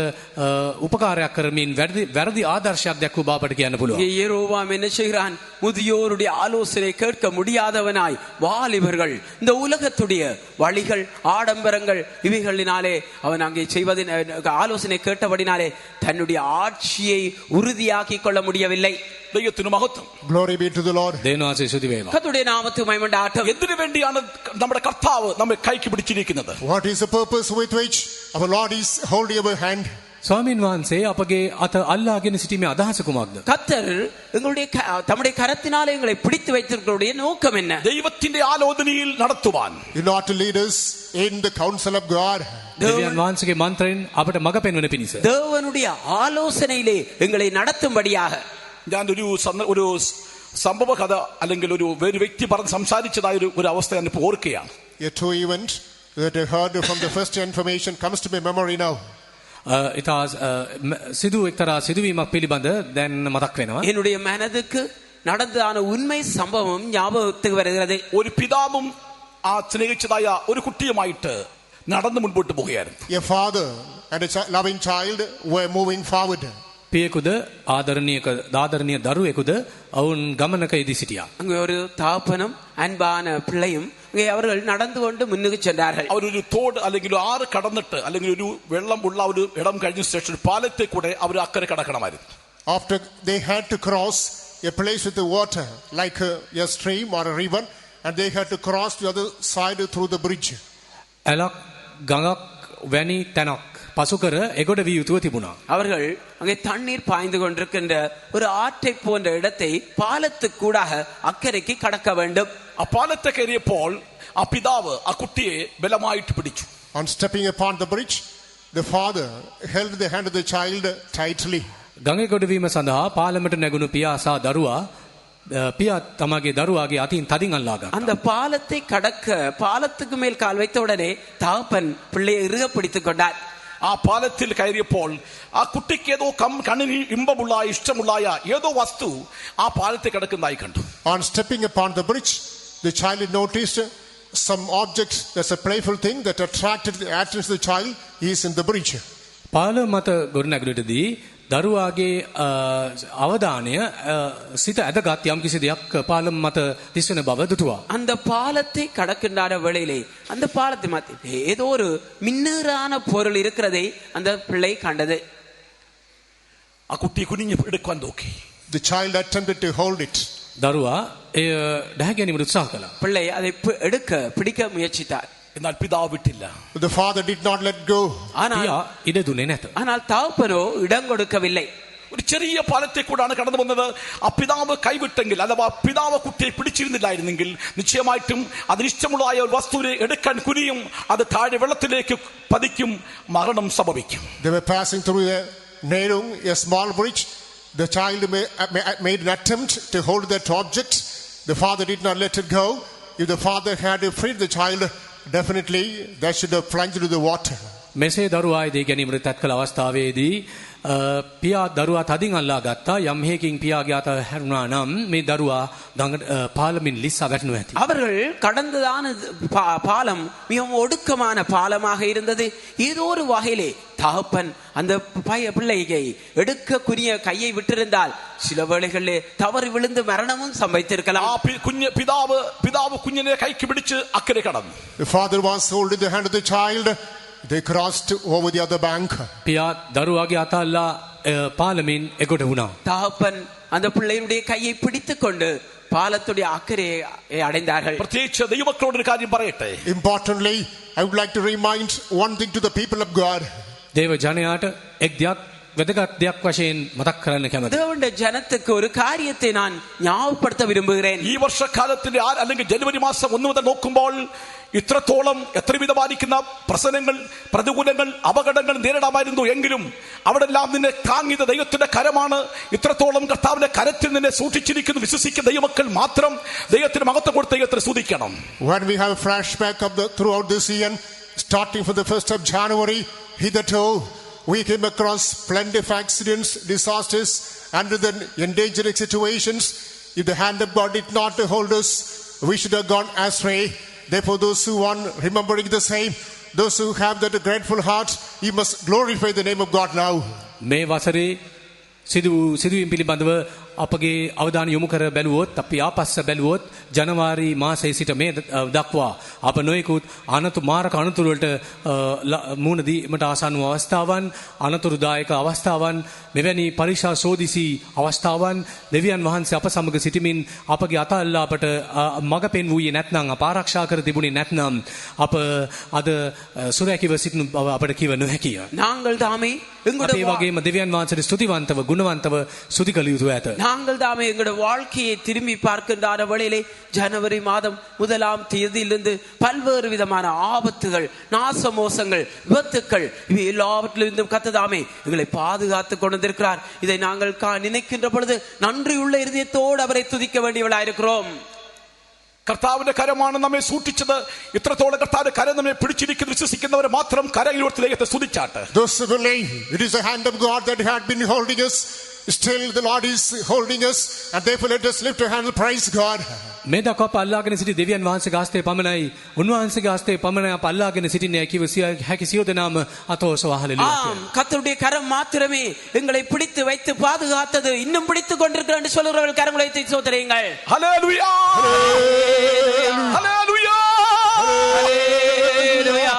උපකාරයක් කරමින් වැරදි ආදර්ශයක් දැක්වූ බවට කියන්න පුළුවන්. இங்கே யெரோவாம் என்ன செய்கிறான்? முதியோருடைய ஆலோசனை கேட்க முடியாதவனாய் வாலிபர்கள் இந்த உலகத்துடைய வழிகள் ஆடம்பரங்கள் இவைகளினாலே அவன் அங்கே செய்வதின் ஆலோசனை கேட்டபடினாலே தன்னுடைய ஆட்சியை உறுதியாக்கி கொள்ள முடியவில்லை. ദൈവത്തിന് മഹത്വം. Glory be to the Lord. දේවාසේ ස්තුති වේවා. கர்த்தருடைய நாமத்துக்கு மகிமையுண்டாகட்டும். എന്തിനു വേണ്ടിയാണ് നമ്മുടെ കർത്താവ് നമ്മെ കൈക്ക് പിടിച്ചിരിക്കുന്നത്? What is the purpose with which our Lord is holding our hand? ස්වාමීන් වහන්සේ අපගේ අත අල්ලාගෙන සිටීමේ අදහස කුමක්ද? கர்த்தர் எங்களுடைய தம்முடைய கரத்தினாலே எங்களை பிடித்து வைத்திருக்கிறதுடைய நோக்கம் என்ன? ദൈവത്തിന്റെ ആലോചനയിൽ നടത്തുവാൻ. You know, to lead us in the counsel of God. දෙවියන් වහන්සේගේ මන්ත්‍රයෙන් අපට මඟ පෙන්වන පිණිස. தேவனுடைய ஆலோசனையிலே எங்களை நடத்தும்படியாக. ഞാൻ ഒരു സംഭവ കഥ അല്ലെങ്കിൽ ഒരു വ്യക്തി പറഞ്ഞ് സംസാരിച്ചതായ ഒരു അവസ്ഥ ഞാൻ ഇപ്പോൾ ഓർക്കുകയാണ്. A true event that I heard from the first information comes to my memory now. ඉතා සිදු එක්තරා සිදුවීමක් පිළිබඳ දැන් මතක් වෙනවා. என்னுடைய மனதுக்கு நடந்ததான உண்மை சம்பவம் ஞாபகத்துக்கு வருகிறது. ഒരു പിതാവും ആ സ്നേഹിച്ചതായ ഒരു കുട്ടിയുമായിട്ട് നടന്നു മുൻപോട്ട് പോവുകയായിരുന്നു. A father and a loving child were moving forward. පියෙකුද ආදරණීය දරුවෙකුද ඔවුන් ගමනක යෙදී සිටියා. அங்கே ஒரு தாப்பனும் அன்பான பிள்ளையும் அங்கே அவர்கள் நடந்து கொண்டு முன்னுக்கு சென்றார்கள். അവരൊരു തോട് അല്ലെങ്കിൽ ഒരു ആറ് കടന്നിട്ട് അല്ലെങ്കിൽ ഒരു വെള്ളം ഉള്ള ഒരു ഇടം കഴിഞ്ഞ ശേഷം പാലത്തെ കൂടെ അവർ അക്കരെ കടക്കണമായിരുന്നു. After they had to cross a place with the water like a stream or a river, and they had to cross the other side through the bridge. ඇලක් ගඟක් වැනි තැනක් පසුකර එගොඩ විය යුතුව තිබුණා. அவர்கள் அங்கே தண்ணீர் பாய்ந்து கொண்டிருக்கின்ற ஒரு ஆற்றை போன்ற இடத்தை பாலத்துக்கூடாக அக்கறைக்கு கடக்க வேண்டும். ആ പാലത്തെ കയറിയപ്പോൾ ആ പിതാവ് ആ കുട്ടിയെ ബലമായിട്ട് പിടിച്ചു. On stepping upon the bridge, the father held the hand of the child tightly. ගඟේ ගොඩ වීම සඳහා පාලමට නැගුණු පියා සහ දරුවා පියා තමගේ දරුවාගේ අතින් තදින් අල්ලා ගත්තා. அந்த பாலத்தை கடக்க பாலத்துக்கு மேல் கால் வைத்த உடனே தகப்பன் பிள்ளையை இறுக பிடித்துக் கொண்டார். ആ പാലത്തിൽ കയറിയപ്പോൾ ആ കുട്ടിക്ക് ഏതോ കണ്ണിന് ഇമ്പമുള്ള ഇഷ്ടമുള്ള ഏതോ വസ്തു ആ പാലത്തിൽ കിടക്കുന്നതായി കണ്ടു. On stepping upon the bridge, the child noticed some object that's a playful thing that attracted the attention of the child. He is in the bridge. පාල මත ගොඩනැගිලටදී දරුවාගේ අවධානය සිත ඇදගත් යම් කිසි දෙයක් පාලම් මත දිස්වෙන බව දුටුවා. அந்த பாலத்தை கடக்கின்ற வேளையிலே அந்த பாலத்தை மத்தியிலே ஏதோ ஒரு மின்னரான பொருள் இருக்கிறதை அந்த பிள்ளை கண்டது. ആ കുട്ടി കുനിഞ്ഞ് എടുക്കാൻ നോക്കി. The child attempted to hold it. දරුවා එය ඩැහැ ගැනීමට උත්සාහ කළා. பிள்ளை அதை எடுக்க பிடிக்க முயற்சித்தார். എന്നാൽ പിതാവ് വിട്ടില്ല. The father did not let go. පියා ඉඩ දුන්නේ නැත. ஆனால் தகப்பனோ இடம் கொடுக்கவில்லை. ഒരു ചെറിയ പാലത്തെ കൂടാണ് കടന്നു വന്നത്. ആ പിതാവ് കൈവിട്ടെങ്കിൽ അഥവാ പിതാവ് കുട്ടിയെ പിടിച്ചിരുന്നില്ലായിരുന്നെങ്കിൽ നിശ്ചയമായിട്ടും അതിനിഷ്ടമുള്ള ഒരു വസ്തുവിനെ എടുക്കാൻ കുനിയും, അത് താഴെ വെള്ളത്തിലേക്ക് പതിക്കും, മരണം സംഭവിക്കും. They were passing through a narrow, a small bridge. The child made an attempt to hold that object. The father did not let it go. If the father had freed the child, definitely that should have plunged into the water. මෙසේ දරුවා ඉදී ගැනීමට තත් කළ අවස්ථාවේදී පියා දරුවා තදින් අල්ලා ගත්තා. යම් හේකින් පියාගේ අත හැරුණා නම් මේ දරුවා පාලමින් ලිස්සා වැටෙනු ඇති. அவர்கள் கடந்ததான பாலம் மிகவும் ஒடுக்கமான பாலமாக இருந்தது. ஏதோ ஒரு வகையிலே தகப்பன் அந்த பிள்ளையை எடுக்க குறிய கையை விட்டிருந்தால் சில வேளைகளிலே தவறு விழுந்து மரணமும் சம்பவித்திருக்கலாம். പിതാവ് കുഞ്ഞിനെ കൈക്ക് പിടിച്ച് അക്കരെ കടന്നു. The father was holding the hand of the child. They crossed over the other bank. පියා දරුවාගේ අත අල්ලා පාලමින් එගොඩ වුණා. தகப்பன் அந்த பிள்ளையுடைய கையை பிடித்துக் கொண்டு பாலத்துடைய அக்கறையை அடைந்தார்கள். പ്രത്യേകിച്ച് ദൈവമക്കളോട് ഒരു കാര്യം പറയട്ടെ. Importantly, I would like to remind one thing to the people of God. දේව ජනයාට එක් දෙයක් වැදගත් දෙයක් වශයෙන් මතක් කරන්න කැමතියි. தேவனுடைய ஜனத்துக்கு ஒரு காரியத்தை நான் ஞாபகப்படுத்த விரும்புகிறேன். ഈ വർഷക്കാലത്തിന്റെ അല്ലെങ്കിൽ ജനുവരി മാസം 1 മുതൽ നോക്കുമ്പോൾ ഇത്രത്തോളം എത്രവിധമായിരിക്കുന്ന പ്രശ്നങ്ങൾ, പ്രതികൂലങ്ങൾ, അപകടങ്ങൾ നേരിടാമായിരുന്നു. എങ്കിലും അവിടെല്ലാം നിന്നെ താങ്ങിയത് ദൈവത്തിന്റെ കരമാണ്. ഇത്രത്തോളം കർത്താവിന്റെ കരത്തിൽ നിന്നെ സൂക്ഷിച്ചിരിക്കുന്നു. വിശ്വസിക്കുന്ന ദൈവമക്കൾ മാത്രം ദൈവത്തിന് മഹത്വം കൊടുത്ത് ദൈവത്തെ സ്തുതിക്കണം. When we have a flashback of throughout this year, starting from the 1st of January, hitherto we came across plenty of accidents, disasters, and the endangering situations. If the hand of God did not hold us, we should have gone astray. Therefore, those who are remembering the same, those who have that grateful heart, you must glorify the name of God now. මේ වසරේ සිදුවීම් පිළිබඳව අපගේ අවධානය යොමු කර බැලුවොත්, අපි ආපස්ස බැලුවොත් ජනවාරි මාසයේ සිට මේ දක්වා අප නොයෙකුත් මාරක අනතුරු වලට මුහුණ දීමට ආසන්න වූ අවස්ථාවන්, අනතුරුදායක අවස්ථාවන්, මෙවැනි පරීක්ෂා සෝදිසි අවස්ථාවන් දෙවියන් වහන්සේ අප සමග සිටමින් අපගේ අත අල්ලා අපට මඟ පෙන්වුවේ නැත්නම්, අප ආරක්ෂා කර තිබුණේ නැත්නම් අප අද සුරැකිව සිටින බව අපට කිව නොහැකිය. நாங்கள் தாமே අපේ වගේම දෙවියන් වහන්සේට ස්තුතිවන්තව ගුණවන්තව ස්තුති කළ යුතු ඇත. நாங்கள் தாமே எங்களுடைய வாழ்க்கையை திரும்பி பார்க்கின்ற வேளையிலே ஜனவரி மாதம் 1ஆம் தேதியிலிருந்து பல்வேறு விதமான ஆபத்துகள், நாசமோசங்கள், விபத்துக்கள் இவை எல்லாவற்றிலிருந்தும் கர்த்தர் எங்களை பாதுகாத்துக் கொண்டிருக்கிறார். இதை நாங்கள் நினைக்கின்ற பொழுது நன்றியுள்ள இருதயத்தோடு அவரை துதிக்க வேண்டியவளாயிருக்கிறோம். കർത്താവിന്റെ കരമാണ് നമ്മെ സൂക്ഷിച്ചത്. ഇത്രത്തോളം കർത്താവിന്റെ കരം നമ്മെ പിടിച്ചിരിക്കുന്നു. വിശ്വസിക്കുന്നവരെ മാത്രം കരയിലോട്ട് ദൈവത്തെ സ്തുതിച്ചാട്ടെ. Those who believe it is the hand of God that had been holding us, still the Lord is holding us, and therefore let us lift our hand and praise God. මේ දක්වා අප අල්ලාගෙන සිටි දෙවියන් වහන්සේගේ හස්තය පමණයි, උන්වහන්සේගේ හස්තය පමණයි අප අල්ලාගෙන සිටින්නේ කිව හැකි සියලු දෙනාම අතෝසවා හලෙලුයා. கர்த்தருடைய கரம் மாத்திரமே எங்களை பிடித்து வைத்து பாதுகாத்தது. இன்னும் பிடித்துக் கொண்டிருக்கிற என்று சொல்கிறவர்கள் கரங்களை வைத்து சோதரியுங்கள். ஹல்லேலூயா, ഹല്ലേലൂയ, ഹല്ലേലൂയ.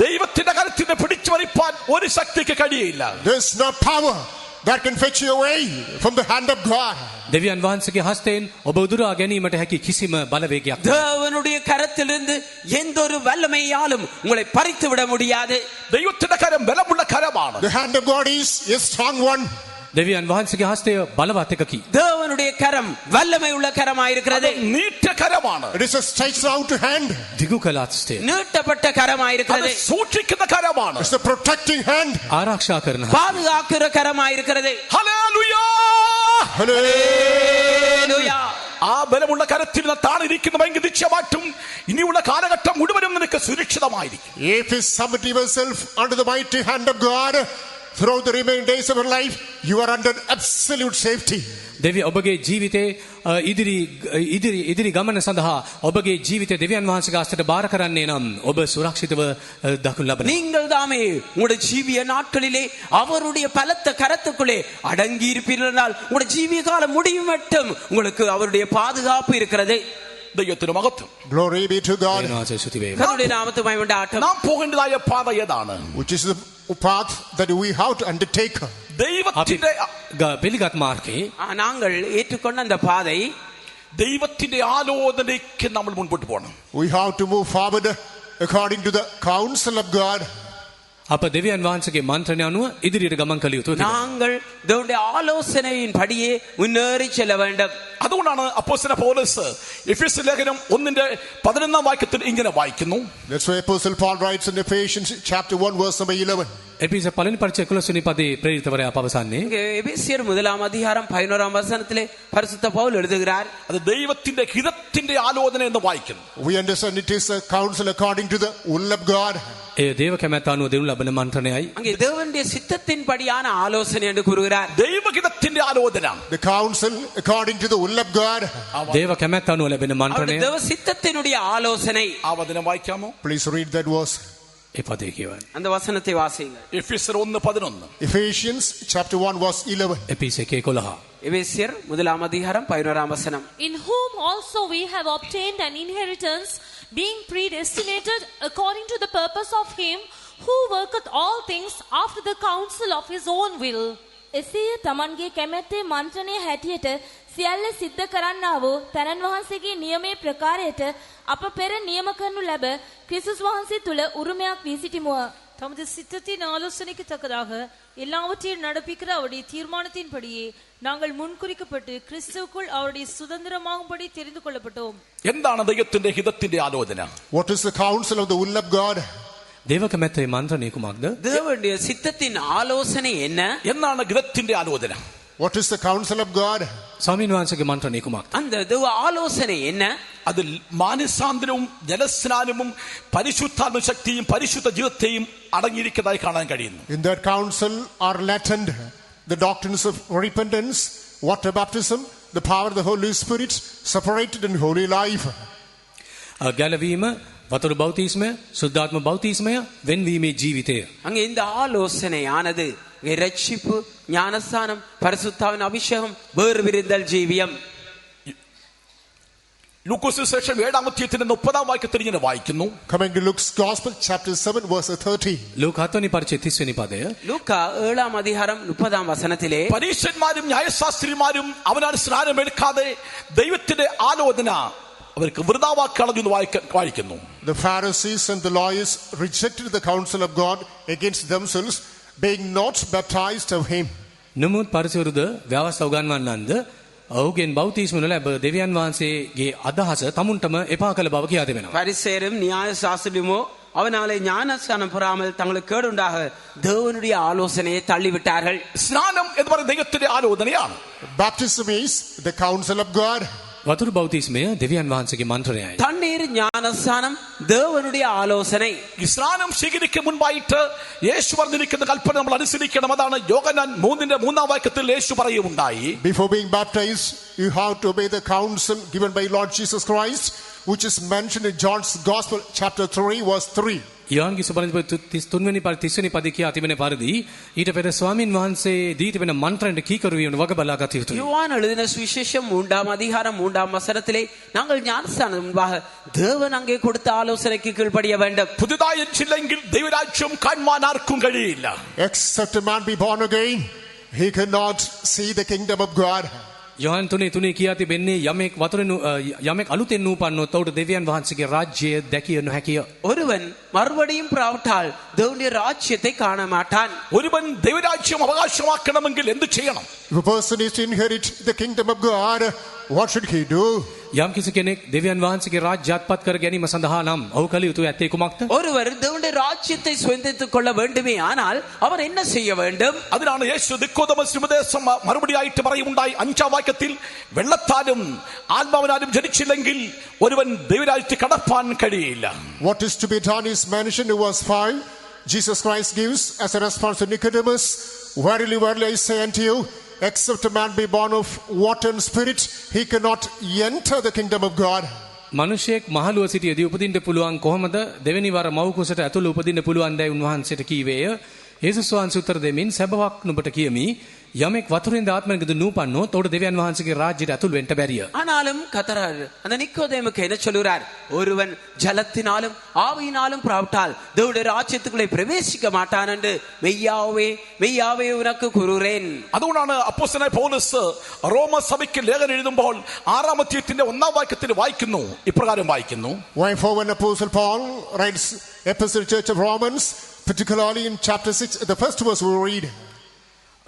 ദൈവത്തിന്റെ കരത്തിനെ പിടിച്ചു വലിപ്പാൻ ഒരു ശക്തിക്ക് കഴിയില്ല. There is no power that can fetch you away from the hand of God. දෙවියන් වහන්සේගේ හස්තයෙන් ඔබ උදුරා ගැනීමට හැකි කිසිම බලවේගයක් නැහැ. தேவனுடைய கரத்திலிருந்து எந்த ஒரு வல்லமையாலும் உங்களை பறித்து விட முடியாது. ദൈവത്തിന്റെ കരം ബലമുള്ള കരമാണ്. The hand of God is a strong one. දෙවියන් වහන්සේගේ හස්තය බලවත් එකකි. தேவனுடைய கரம் வல்லமை உள்ள கரமாயிருக்கிறது. നീറ്റ കരമാണ്. It is a stretched out hand. දිගු කළ හස්තය. நீட்டப்பட்ட கரமாயிருக்கிறது. സൂക്ഷിക്കുന്ന കരമാണ്. It's a protecting hand. ආරක්ෂා කරන பாதுகாக்கிற கரமாயிருக்கிறது. Hallelujah, Hallelujah. ആ ബലമുള്ള കരത്തിൽ നിന്ന് താണിരിക്കുന്നവെങ്കിൽ നിശ്ചയമായിട്ടും ഇനിയുള്ള കാലഘട്ടം മുഴുവനും നിനക്ക് സുരക്ഷിതമായിരിക്കും. If you submit yourself under the mighty hand of God throughout the remaining days of your life, you are under absolute safety. දෙවිය ඔබගේ ජීවිතේ ඉදිරි ගමන සඳහා ඔබගේ ජීවිතය දෙවියන් වහන්සේගේ හස්තයට බාර කරන්නේ නම් ඔබ සුරක්ෂිතව දකුණු ලබනවා. நீங்கள் தாமே உங்களுடைய ஜீவிய நாட்களிலே அவருடைய பலத்த கரத்துக்குள்ளே அடங்கி இருப்பீர்களால் உங்களுடைய ஜீவிய காலம் முடியும் மட்டும் உங்களுக்கு அவருடைய பாதுகாப்பு இருக்கிறது. ദൈവത്തിന് മഹത്വം. Glory be to God. නාමයේ ස්තුති වේවා. கர்த்தருடைய நாமத்துக்கு மகிமை உண்டாகட்டும். നാം പോകേണ്ടതായ പാത ഏതാണ്? Which is the path that we have to undertake. ദൈവത്തിന്റെ පිළිගත් මාර්ගයේ நாங்கள் ஏற்றுக்கொண்ட அந்த பாதை ദൈവത്തിന്റെ ആലോചനയ്ക്ക് നമ്മൾ മുൻപോട്ട് പോകണം. We have to move forward according to the counsel of God. අප දෙවියන් වහන්සේගේ මන්ත්‍රණය අනුව ඉදිරියට ගමන් කළ යුතුයි. நாங்கள் தேவனுடைய ஆலோசனையின் படியே முன்னேறி செல்ல வேண்டும். അതുകൊണ്ടാണ് അപ്പോസ്തലൻ പൗലോസ് എഫെസ്യ ലേഖനം 1:11 ഇങ്ങനെ വായിക്കുന്നു. That's why Apostle Paul writes in Ephesians chapter 1 verse number 11. එපිස පළවෙනි පරිච්ඡේදය 11 වෙනි පදේ ප්‍රේරිතවරයා පවසන්නේ இங்கே எபேசியர் 1:11 பரிசுத்த பவுல் எழுதுகிறார். അത് ദൈവത്തിന്റെ ഹിതത്തിന്റെ ആലോചന എന്ന് വായിക്കുന്നു. We understand it is a counsel according to the will of God. ඒ දේව කැමැත්ත අනුව දෙනු ලබන මන්ත්‍රණයයි. அங்கே தேவனுடைய சித்தத்தின் படியான ஆலோசனை என்று கூறுகிறார். ദൈവഹിതത്തിന്റെ ആലോചന. The counsel according to the will of God. දේව කැමැත්ත අනුව ලැබෙන මන්ත්‍රණය. தேவ சித்தத்தினுடைய ஆலோசனை. ആ വചനം വായിക്കാമോ? Please read that verse. ඒ පදේ කියවන්න. அந்த வசனத்தை வாசிங்க. എഫെസ്യർ 1:11. Ephesians chapter 1 verse 11. එපිස 1:11. எபேசியர் 1:11 In whom also we have obtained an inheritance, being predestinated according to the purpose of him who worketh all things after the counsel of his own will. එසේය තමන්ගේ කැමැත්තේ මන්ත්‍රණය හැටියට සියල්ල සිද්ධ කරන්නා වූ තනන් වහන්සේගේ නියමයේ ප්‍රකාරයට අප පෙර නියම කරනු ලැබ ක්‍රිස්තුස් වහන්සේ තුල උරුමයක් වී සිටිමුව. தமது சித்தத்தின் ஆலோசனைக்கு தக்கதாக எல்லாவற்றையும் நடப்பிக்கிற அவருடைய தீர்மானத்தின்படியே நாங்கள் முன்குறிக்கப்பட்டு கிறிஸ்துவுக்குள் அவருடைய சுதந்திரமாகும்படி தெரிந்து கொள்ளப்பட்டோம். എന്താണ് ദൈവത്തിന്റെ ഹിതത്തിന്റെ ആലോചന? What is the counsel of the will of God? දේව කැමැත්තේ මන්ත්‍රණය කුමක්ද? தேவனுடைய சித்தத்தின் ஆலோசனை என்ன? എന്നാണ് ഹിതത്തിന്റെ ആലോചന? What is the counsel of God? ස්වාමීන් වහන්සේගේ මන්ත්‍රණය කුමක්ද? அந்த தேவ ஆலோசனை என்ன? അതിൽ മാനസാന്തരവും ജലസ്നാനവും പരിശുദ്ധാത്മ ശക്തിയും പരിശുദ്ധ ജീവിതത്തെയും അടങ്ങിയിരിക്കുന്നതായി കാണാൻ കഴിയുന്നു. In that counsel are latent the doctrines of repentance, water baptism, the power of the Holy Spirit, separated in holy life. ගැලවීම, වතුර බෞතිස්මය, සුද්ධාත්ම බෞතිස්මය, වෙන්වීමේ ජීවිතය. அங்கே இந்த ஆலோசனையானது ரட்சிப்பு, ஞானஸ்தானம், பரிசுத்தாவின் அபிஷேகம், வேறு விருந்தல் ஜீவியம். ലൂക്കോസ് സുവിശേഷം 7:30 ഇങ്ങനെ വായിക്കുന്നു. Coming to Luke's Gospel chapter 7 verse 30. ලූක 7 වෙනි පරිච්ඡේදය 30 වෙනි පදය. லூக்கா 7:30 പരീശന്മാരും ന്യായശാസ്ത്രിമാരും അവനാൽ സ്നാനമെടുക്കാതെ ദൈവത്തിന്റെ ആലോചന അവർക്ക് വൃഥാവാക്കളഞ്ഞു വായിക്കുന്നു. The Pharisees and the lawyers rejected the counsel of God against themselves, being not baptized of him. නමුත් පරිසවරුද ව්‍යවස්ථා උගන්වන්නන්ද ඔහුගෙන් බෞතිස්ම ලැබ දෙවියන් වහන්සේගේ අදහස තමුන්ටම එපා කළ බව කියා දෙනවා. பரிசேரும் நியாய சாஸ்திரியுமோ அவனாலே ஞானஸ்தானம் பெறாமல் தங்களுக்கு கேடுண்டாக தேவனுடைய ஆலோசனையை தள்ளிவிட்டார்கள். സ്നാനം എന്ന് പറയുന്നത് ദൈവത്തിന്റെ ആലോചനയാണ്. Baptism is the counsel of God. වතුරු බෞතිස්මය දෙවියන් වහන්සේගේ මන්ත්‍රණයයි. தண்ணீர் ஞானஸ்தானம் தேவனுடைய ஆலோசனை. ഈ സ്നാനം സ്വീകരിക്കും മുൻപായിട്ട് യേശു പറഞ്ഞിരിക്കുന്ന കൽപ്പന നമ്മൾ അനുസരിക്കണം. അതാണ് യോഹന്നാൻ 3:3 യേശു പറയുകയുണ്ടായി. Before being baptized, you have to obey the counsel given by Lord Jesus Christ, which is mentioned in John's Gospel chapter 3 verse 3. යෝහන්ගේ සුබලපොත 33 වෙනි 30 වෙනි පදේ කියා තිබෙන පරිදි ඊට පෙර ස්වාමින් වහන්සේ දී තිබෙන මන්ත්‍රණයට කීකරු වීම වග බලා ගත යුතුයි. யோவான் எழுதின சுவிசேஷம் 3:3 நாங்கள் ஞானஸ்தானம் முன்பாக தேவன் அங்கே கொடுத்த ஆலோசனைக்கு கீழ்ப்படிய வேண்டும். പുതുതായി ജനിച്ചില്ലെങ്കിൽ ദൈവരാജ്യം കാണുവാൻ ആർക്കും കഴിയില്ല. Except a man be born again, he cannot see the kingdom of God. යෝහන් 3:3 කියා තිබෙන්නේ යමෙක් වතුරෙන් යමෙක් අලුතෙන් නූපන්නොත් ඔහුට දෙවියන් වහන්සේගේ රාජ්‍යය දැකිය නොහැකිය. ஒருவன் மறுபடியும் பிறவாவிட்டால் தேவனுடைய ராஜ்யத்தை காண மாட்டான். ഒരുവൻ ദൈവരാജ്യം അവകാശമാക്കണമെങ്കിൽ എന്ത് ചെയ്യണം? If a person is to inherit the kingdom of God, what should he do? යම් කිසි කෙනෙක් දෙවියන් වහන්සේගේ රාජ්‍යයත් පත් කර ගැනීම සඳහා නම් ඔහු කළ යුතු ඇත්තේ කුමක්ද? ஒருவர் தேவனுடைய ராஜ்யத்தை சுதந்திரித்துக் கொள்ள வேண்டுமே ஆனால் அவர் என்ன செய்ய வேண்டும்? അതിനാണ് യേശു നിക്കോദമസ് ഉപദേശം മറുപടിയായിട്ട് പറയുണ്ടായി 5-ാം വാക്യത്തിൽ വെള്ളത്താലും ആത്മാവിനാലും ജനിച്ചില്ലെങ്കിൽ ഒരുവൻ ദൈവരാജ്യത്തിൽ കടപ്പാൻ കഴിയില്ല. What is to be done is mentioned in verse 5. Jesus Christ gives as a response to Nicodemus, verily, verily, I say unto you, except a man be born of water and spirit, he cannot enter the kingdom of God. මිනිසෙක් මහලුව සිටියදී උපදින්න පුළුවන් කොහොමද? දෙවෙනි වර මව් කුසට ඇතුළු උපදින්න පුළුවන් දැයි උන්වහන්සේට කීවේය. යේසුස් වහන්සේ උත්තර දෙමින් සබවක් නුඹට කියමි, යමෙක් වතුරෙන් ආත්මෙන්ද නූපන්නොත් ඔහුට දෙවියන් වහන්සේගේ රාජ්‍යයට ඇතුළු වෙන්න බැරිය. ஆனாலும் கர்த்தர் அந்த நிக்கோதேமுக்கு என்ன சொல்கிறார்? ஒருவன் ஜலத்தினாலும் ஆவியினாலும் பிராவிட்டால் தேவனுடைய ராஜ்யத்துக்குள்ளே பிரவேசிக்க மாட்டான் என்று மெய்யாவே மெய்யாவே உனக்கு கூறுகிறேன். അതുകൊണ്ടാണ് അപ്പോസ്തലനായ പൗലോസ് റോമ സഭയ്ക്ക് ലേഖനം എഴുതുമ്പോൾ 6-ാം അധ്യായത്തിന്റെ 1-ാം വാക്യത്തിൽ വായിക്കുന്നു, ഇപ്രകാരം വായിക്കുന്നു. Wherefore when Apostle Paul writes Epistle to the Church of Romans, particularly in chapter 6, the first verse we read.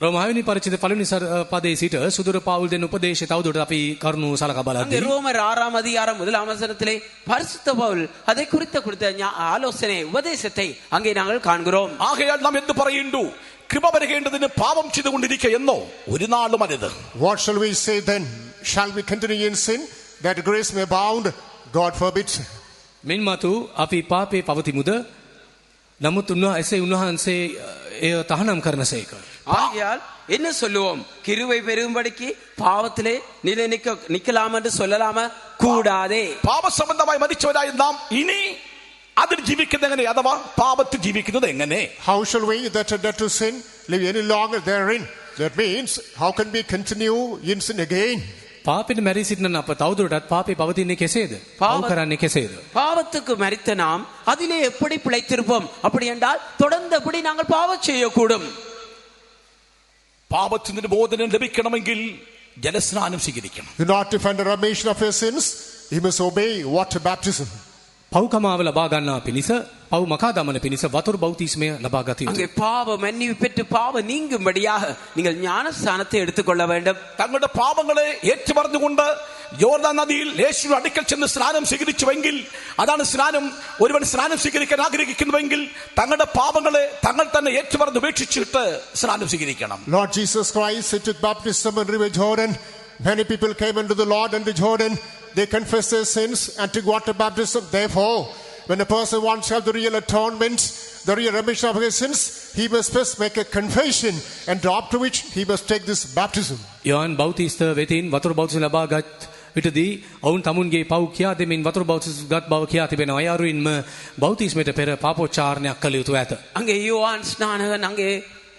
රෝමාවෙනි පරිච්ඡේද පළවෙනි පදයේ සිට සුදුර පාවුල් දෙන උපදේශය තවදුරටත් අපි කරුණු සලකා அங்கே බලද්දී ரோமர் 6-ாம் அதிகாரம் 1-ாம் வசனத்திலே பரிசுத்த பவுல் அதை குறித்த ஆலோசனை உபதேசத்தை அங்கே நாங்கள் காண்கிறோம். ആകയാൽ നാം എന്ത് പറയുന്നു? കൃപ വരേണ്ടതിന് പാപം ചെയ്തുകൊണ്ടിരിക്കുക എന്നോ? ഒരു നാളും അരുത്. What shall we say then? Shall we continue in sin that grace may abound? God forbid. මින්මතු අපි පාපේ පවතිමුද? නමුත් උන්වහන්සේ එය තහනම් කරනසේක. ஆகையால் என்ன சொல்லுவோம்? கிருபை பெருகும்படிக்கு பாவத்திலே நிலை நிக்கலாம் என்று சொல்லலாமா? கூடாதே. പാപ സംബന്ധമായി മരിച്ചവരായ നാം ഇനി അതിൽ ജീവിക്കുന്നത് എങ്ങനെ? അഥവാ പാപത്തിൽ ജീവിക്കുന്നത് എങ്ങനെ? How shall we that are dead to sin live any longer therein? That means, how can we continue in sin again? පාපෙට මැරී සිටින අප තවදුරටත් පාපේ පවතින්නේ කෙසේද? පව් කරන්නේ කෙසේද? பாவத்துக்கு மரித்த நாம் அதிலே எப்படி பிழைத்திருப்போம்? அப்படி என்றால் தொடர்ந்தபடி நாங்கள் பாவம் செய்யக்கூடும். പാപത്തിന് മോചനം ലഭിക്കണമെങ്കിൽ ജലസ്നാനം സ്വീകരിക്കണം. In order to find the remission of your sins, he must obey water baptism. පව්කමාව ලබා ගන්නා පිණිස පව් මකා දමන පිණිස වතුරු බෞතිස්මය ලබා ගත அங்கே යුතුයි. பாவ மன்னிப்பு பெற்று பாவ நீங்கும்படியாக நீங்கள் ஞானஸ்நானத்தை எடுத்துக்கொள்ள வேண்டும். തങ്ങളുടെ പാപങ്ങളെ ഏറ്റുപറഞ്ഞുകൊണ്ട് യോർദാൻ നദിയിൽ യേശുവിന്റെ അടുക്കൽ ചെന്ന് സ്നാനം സ്വീകരിച്ചുവെങ്കിൽ, അതാണ് സ്നാനം. ഒരുവൻ സ്നാനം സ്വീകരിക്കാൻ ആഗ്രഹിക്കുന്നുവെങ്കിൽ തങ്ങളുടെ പാപങ്ങളെ തങ്ങൾ തന്നെ ഏറ്റുപറഞ്ഞ് ഉപേക്ഷിച്ചിട്ട് സ്നാനം സ്വീകരിക്കണം. Lord Jesus Christ took baptism in River Jordan. Many people came into the Lord and the Jordan. They confessed their sins and took water baptism. Therefore, when a person wants to have the real atonement, the real remission of his sins, he must first make a confession, and after which he must take this baptism. යෝහන් බෞතිස්ත වෙතින් වතුරු බෞතිස්ම ලබාගත් විටදී ඔවුන් තමුන්ගේ පව් කියා දෙමින් වතුරු බෞතිස්මගත් බව කියා තිබෙනවා. ඒ අරුයින්ම බෞතිස්මයට පෙර පාපෝච්චාරණයක් කළ යුතු ඇත. அங்கே யோவான் ஸ்நானகன் அங்கே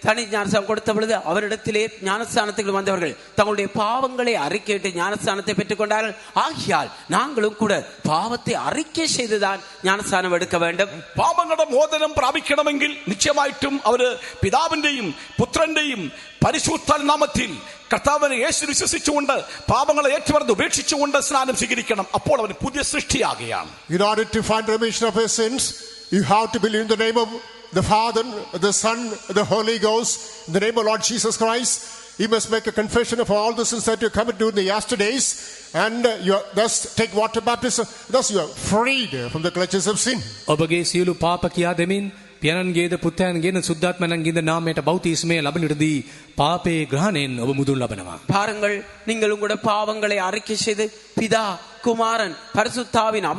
தனி ஞானஸ்தானம் கொடுத்த பொழுது அவரிடத்திலே ஞானஸ்தானத்துக்கு வந்தவர்கள் தங்களுடைய பாவங்களை அறிக்கையிட்டு ஞானஸ்தானத்தை பெற்றுக் கொண்டார்கள். ஆகியால் நாங்களும் கூட பாவத்தை அறிக்கை செய்துதான் ஞானஸ்தானம் எடுக்க வேண்டும். പാപങ്ങളുടെ മോചനം പ്രാപിക്കണമെങ്കിൽ നിശ്ചയമായിട്ടും അവര് പിതാവിന്റെയും പുത്രന്റെയും പരിശുദ്ധ നാമത്തിൽ കർത്താവിനെ യേശു വിശ്വസിച്ചുകൊണ്ട് പാപങ്ങളെ ഏറ്റുപറഞ്ഞ് ഉപേക്ഷിച്ചുകൊണ്ട് സ്നാനം സ്വീകരിക്കണം. അപ്പോൾ അവൻ പുതിയ സൃഷ്ടിയാകുകയാണ്. In order to find remission of his sins, you have to believe in the name of the Father, the Son, the Holy Ghost, in the name of Lord Jesus Christ. You must make a confession of all the sins that you committed during the yesterdays, and you thus take water baptism. Thus you are freed from the clutches of sin. ඔබගේ සියලු පාප කියා දෙමින් පියාණන්ගේද පුත්‍රයන්ගේද සුද්ධාත්මයන්ගේද නාමයට බෞතිස්මය ලබනටදී පාපේ ග්‍රහණයෙන් ඔබ මුදුන් ලබනවා. பாருங்கள், நீங்கள் உங்களுடைய பாவங்களை அறிக்கை செய்து பிதா குமாரன் பரிசுத்தாவின்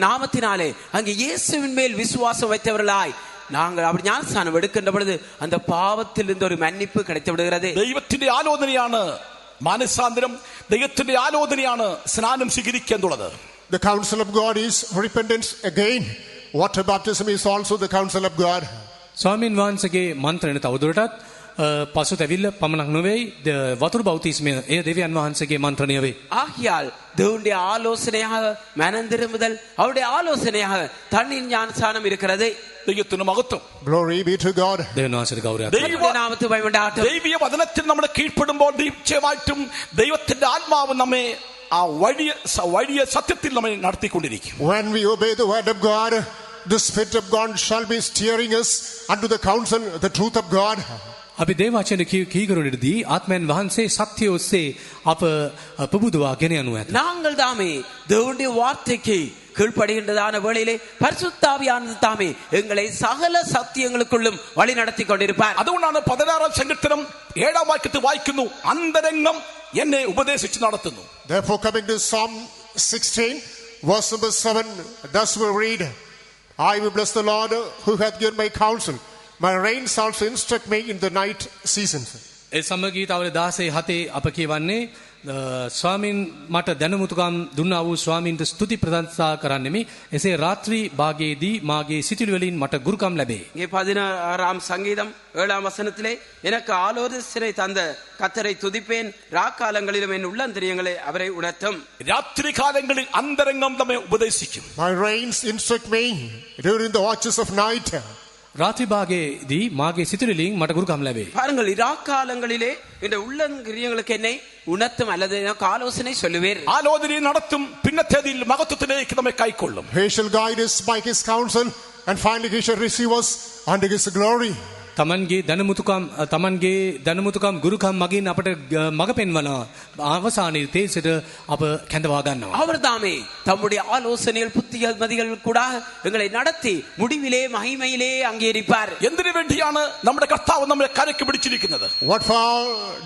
நாமத்தினாலே அங்கே இயேசுவின் மேல் விசுவாசம் வைத்தவர்களாய் நாங்கள் அப்படி ஞானஸ்நானம் எடுக்கின்ற பொழுது அந்த பாவத்தில் இருந்து ஒரு மன்னிப்பு கிடைத்து விடுகிறது. ദൈവത്തിന്റെ ആലോചനയാണ് മാനസാന്തരം. ദൈവത്തിന്റെ ആലോചനയാണ് സ്നാനം സ്വീകരിക്കേണ്ടത്. The counsel of God is repentance again. Water baptism is also the counsel of God. ස්වාමීන් වහන්සේගේ මන්ත්‍රණය තවදුරටත් පසුතැවිල්ල පමණක් නොවේ, වතුරු බෞතිස්මය එය දෙවියන් වහන්සේගේ මන්ත්‍රණය වේ. ஆகியால் தேவனுடைய ஆலோசனையாக மனந்திரும்புதல், அவருடைய ஆலோசனையாக தண்ணீர் ஞானஸ்நானம் இருக்கிறது. ദൈവത്തിന് മഹത്വം. Glory be to God. දෙවියන් වහන්සේට ගෞරවයක්. ദൈവത്തിന്റെ നാമത്തിൽ മഹിമയുണ്ടാകട്ടെ. ദൈവീയ വചനത്തിൽ നമ്മൾ കീഴ്പ്പെടുമ്പോൾ നിശ്ചയമായിട്ടും ദൈവത്തിന്റെ ആത്മാവ് നമ്മെ ആ വഴിയ സത്യത്തിൽ നമ്മെ നടത്തിക്കൊണ്ടിരിക്കും. When we obey the word of God, the Spirit of God shall be steering us unto the counsel, the truth of God. අපි දේවචන කීකරුණේදී ආත්මයන් වහන්සේ සත්‍ය ඔස්සේ අප ප්‍රබුදවා ගෙන යනු ඇත. நாங்கள் தாமே தேவனுடைய வார்த்தைக்கு கீழ்ப்படுகின்றதான வேளையிலே பரிசுத்தாவியானது தாமே எங்களை சகல சத்தியங்களுக்குள்ளும் வழி நடத்தி கொண்டிருப்பார். അതുകൊണ്ടാണ് 16 സങ്കീർത്തനം 7 വാക്യത്തിൽ വായിക്കുന്നു, അന്തരംഗം എന്നെ ഉപദേശിച്ച് നടത്തുന്നു. Therefore, coming to Psalm 16, verse number 7, thus we read, I will bless the Lord who hath given my counsel. My reins also instruct me in the night seasons. ඒ සමගීතාවල 16:7 අප කියවන්නේ ස්වාමින් මට දැනුමුතුකම් දුන්නා වූ ස්වාමින්ට ස්තුති ප්‍රශංසා කරන්නෙමි. එසේ රාත්‍රී භාගයේදී මාගේ සිතුවිලි වලින් මට ගුරුකම් ලැබේ. இங்கே 16ஆம் சங்கீதம் 7ஆம் வசனத்திலே எனக்கு ஆலோசனை தந்த கர்த்தரை துதிப்பேன், ராக்காலங்களிலும் என் உள்ளந்தரியங்களை அவரை உணர்த்தும். രാത്രി കാലങ്ങളിൽ അന്തരംഗം നമ്മെ ഉപദേശിക്കും. My reins instruct me during the watches of night. රාත්‍රී භාගයේදී මාගේ සිතුවිලි වලින් මට ගුරුකම් ලැබේ. பாருங்கள், இராக்காலங்களிலே இந்த உள்ளங்கிரியங்களுக்கு என்னை உணர்த்தும் அல்லது எனக்கு ஆலோசனை சொல்லுவேர். ആലോചന നടത്തും, പിന്നത്തേതിൽ മഹത്വത്തിലേക്ക് നമ്മെ കൈക്കൊള്ളും. He shall guide us by his counsel, and finally he shall receive us unto his glory. තමන්ගේ දැනුමුතුකම් ගුරුකම් මගින් අපට මඟ පෙන්වන අවසානයේ තේසට අප කැඳවා ගන්නවා. அவர் தாமே தம்முடைய ஆலோசனைகள் புத்திகள் மதிகள் கூட எங்களை நடத்தி முடிவிலே மகிமையிலே அங்கீகரிப்பார். എന്തിനു വേണ്ടിയാണ് നമ്മുടെ കർത്താവ് നമ്മളെ കരയ്ക്ക് പിടിച്ചിരിക്കുന്നത്? What for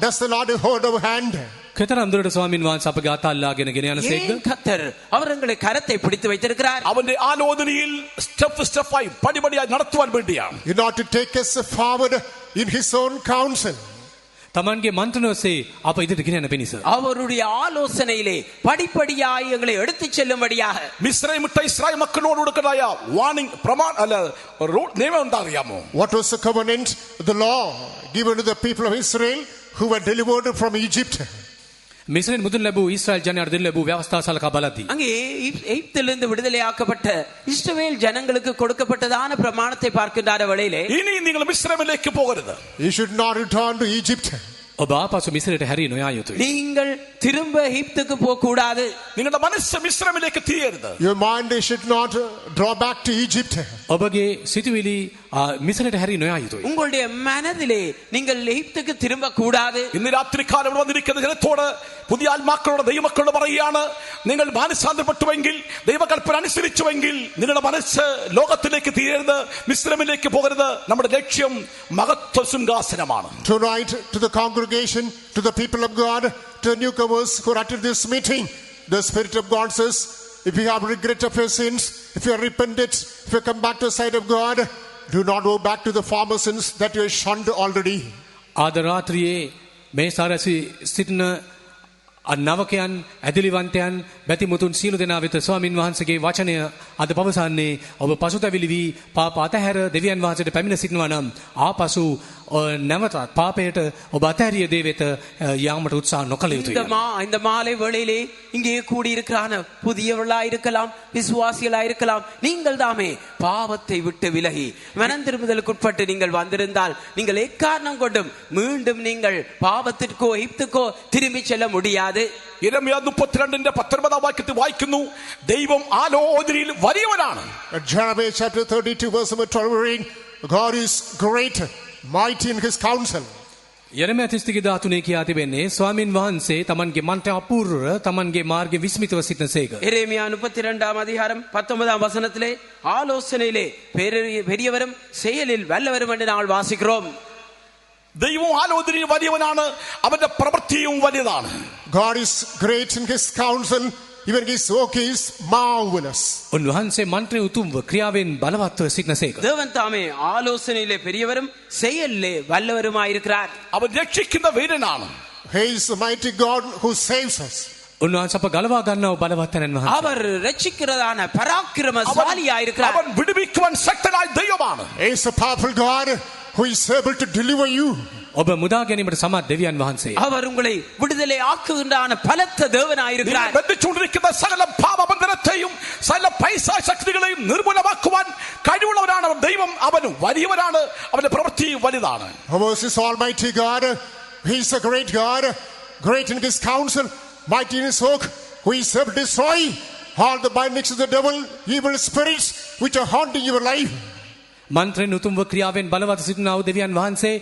does the Lord hold our hand? කෙතරම් දුරට ස්වාමින් වහන්සේ අපගේ අත අල්ලාගෙන ගෙන යනසේක්ද? ஏன் கர்த்தர் அவர் எங்களை கரத்தை பிடித்து வைத்திருக்கிறார்? അവന്റെ ആലോചനയിൽ സ്റ്റെപ്പായി പടിപടിയായി നടത്തുവാൻ വേണ്ടിയാണ്. In order to take us forward in his own counsel. තමන්ගේ මන්ත්‍රණ ඔස්සේ අප ඉදිරියට ගෙන යන පිණිස. அவருடைய ஆலோசனையிலே படிப்படியாய் எங்களை எடுத்துச் செல்லும்படியாக. മിസ്രൈം വിട്ട ഇസ്രായേൽ മക്കളോട് കൊടുക്കുന്നതായ വാർണിംഗ് നിയമം എന്താ അറിയാമോ? What was the covenant, the law given to the people of Israel who were delivered from Egypt? මිස්රෙන් මුදුන් ලැබූ ඊශ්‍රායල් ජනයාට දෙන ලැබූ ව්‍යවස්ථා සලකා බලද්දී அங்கே எகிப்திலிருந்து விடுதலையாக்கப்பட்ட இஸ்ரவேல் ஜனங்களுக்கு கொடுக்கப்பட்டதான பிரமாணத்தை பார்க்கின்ற வேளையிலே, ഇനി നിങ്ങൾ മിസ്രൈമിലേക്ക് പോകരുത്. You should not return to Egypt. ඔබ ආපසු මිස්රයට හැරී නොයා යුතුයි. நீங்கள் திரும்ப எகிப்துக்கு போக கூடாது. നിങ്ങളുടെ മനസ്സ് മിസ്രൈമിലേക്ക് തിരിയരുത്. Your mind should not draw back to Egypt. ඔබගේ සිතුවිලි මිස්රයට හැරී නොයා යුතුයි. உங்களுடைய மனதிலே நீங்கள் எகிப்துக்கு திரும்ப கூடாது. ഇന്ന് രാത്രി കാലം വന്നിരിക്കുന്ന ജനത്തോട്, പുതിയ ആത്മാക്കളോട്, ദൈവമക്കളോട് പറയുകയാണ്, നിങ്ങൾ മാനസാന്തരപ്പെട്ടുവെങ്കിൽ, ദൈവകൽപ്പന അനുസരിച്ചുവെങ്കിൽ നിങ്ങളുടെ മനസ്സ് ലോകത്തിലേക്ക് തിരിയരുത്, മിസ്രൈമിലേക്ക് പോകരുത്. നമ്മുടെ ലക്ഷ്യം മഹത്വ സിംഹാസനമാണ്. Tonight, to the congregation, to the people of God, to the newcomers who are at this meeting, the Spirit of God says, if you have regret of your sins, if you are repentant, if you come back to the side of God, do not go back to the former sins that you have shunned already. ආද රාත්‍රියේ මේ සාරසි සිටින නවකයන්, ඇදලිවන්තයන්, බැතිමුතුන් සියලු දෙනා වෙත ස්වාමින් වහන්සේගේ වචනය අද පවසන්නේ, ඔබ පසුතැවිලි වී පාප අතහැර දෙවියන් වහන්සේට පැමිණ සිටිනවා නම් ආපසු නැවතත් පාපයට ඔබ අතහැරිය දේ වෙත යාමට උත්සාහ නොකළ යුතුයි. இந்த மாலை வேளையிலே இங்கே கூடியிருக்கிறான புதியவர்களாய் இருக்கலாம், விசுவாசிகளாய் இருக்கலாம், நீங்கள் தாமே பாவத்தை விட்டு விலகி மனம் திரும்புதலுக்குட்பட்டு நீங்கள் வந்திருந்தால் நீங்கள் எக்காரணம் கொண்டும் மீண்டும் நீங்கள் பாவத்திற்கோ எகிப்துக்கோ திரும்பி செல்ல முடியாது. യിരെമ്യാ 32:19 വാക്യത്തിൽ വായിക്കുന്നു, ദൈവം ആലോചനയിൽ വലിയവനാണ്. Jeremiah chapter 32 verse number 12 we read, God is great, mighty in his counsel. යෙරෙමියා 32:13 කියා තිබෙන්නේ ස්වාමින් වහන්සේ තමන්ගේ මන්ත්‍රය අපූර්ව, තමන්ගේ මාර්ගය විස්මිතව සිටිනසේක. எரேமியா 32ஆம் அதிகாரம் 19ஆம் வசனத்திலே ஆலோசனையிலே பெரியவரும் செயலில் வல்லவரும் என்று நாங்கள் வாசிக்கிறோம். ദൈവം ആലോചനയിൽ വലിയവനാണ്, അവന്റെ പ്രവൃത്തിയും വലുതാണ്. God is great in his counsel, even his work is marvelous. උන්වහන්සේ මන්ත්‍රය උතුම්ව ක්‍රියාවෙන් බලවත්ව සිටිනසේක. தேவன் தாமே ஆலோசனையிலே பெரியவரும் செயலிலே வல்லவருமாயிருக்கிறார். അവൻ രക്ഷിക്കുന്ന വീരനാണ്. He is the mighty God who saves us. උන්වහන්සේ අප ගලවා ගන්නව බලවත් තැනන් වහන්සේ. அவர் ரட்சிக்கிறதான பராக்கிரமசாலியாயிருக்கிறார். അവൻ വിടുവിക്കുവാൻ ശക്തനായ ദൈവമാണ്. He is a powerful God who is able to deliver you. ඔබ මුදා ගැනීමට සමත් දෙවියන් වහන්සේ. அவர் உங்களை விடுதலை ஆக்குகின்றான பலத்த தேவனாயிருக்கிறார். ബന്ധിച്ചുകൊണ്ടിരിക്കുന്ന സകല പാപബന്ധനത്തെയും സകല പൈസാ ശക്തികളെയും നിർമൂലമാക്കുവാൻ കഴിവുള്ളവനാണ് ദൈവം. അവൻ വലിയവനാണ്, അവന്റെ പ്രവൃത്തി വലുതാണ്. Ours is almighty God. He is a great God, great in his counsel, mighty in his work, who is able to destroy all the bindings of the devil, evil spirits which are haunting your life. මන්ත්‍රයෙන් උතුම්ව ක්‍රියාවෙන් බලවත් සිටිනා වූ දෙවියන් වහන්සේ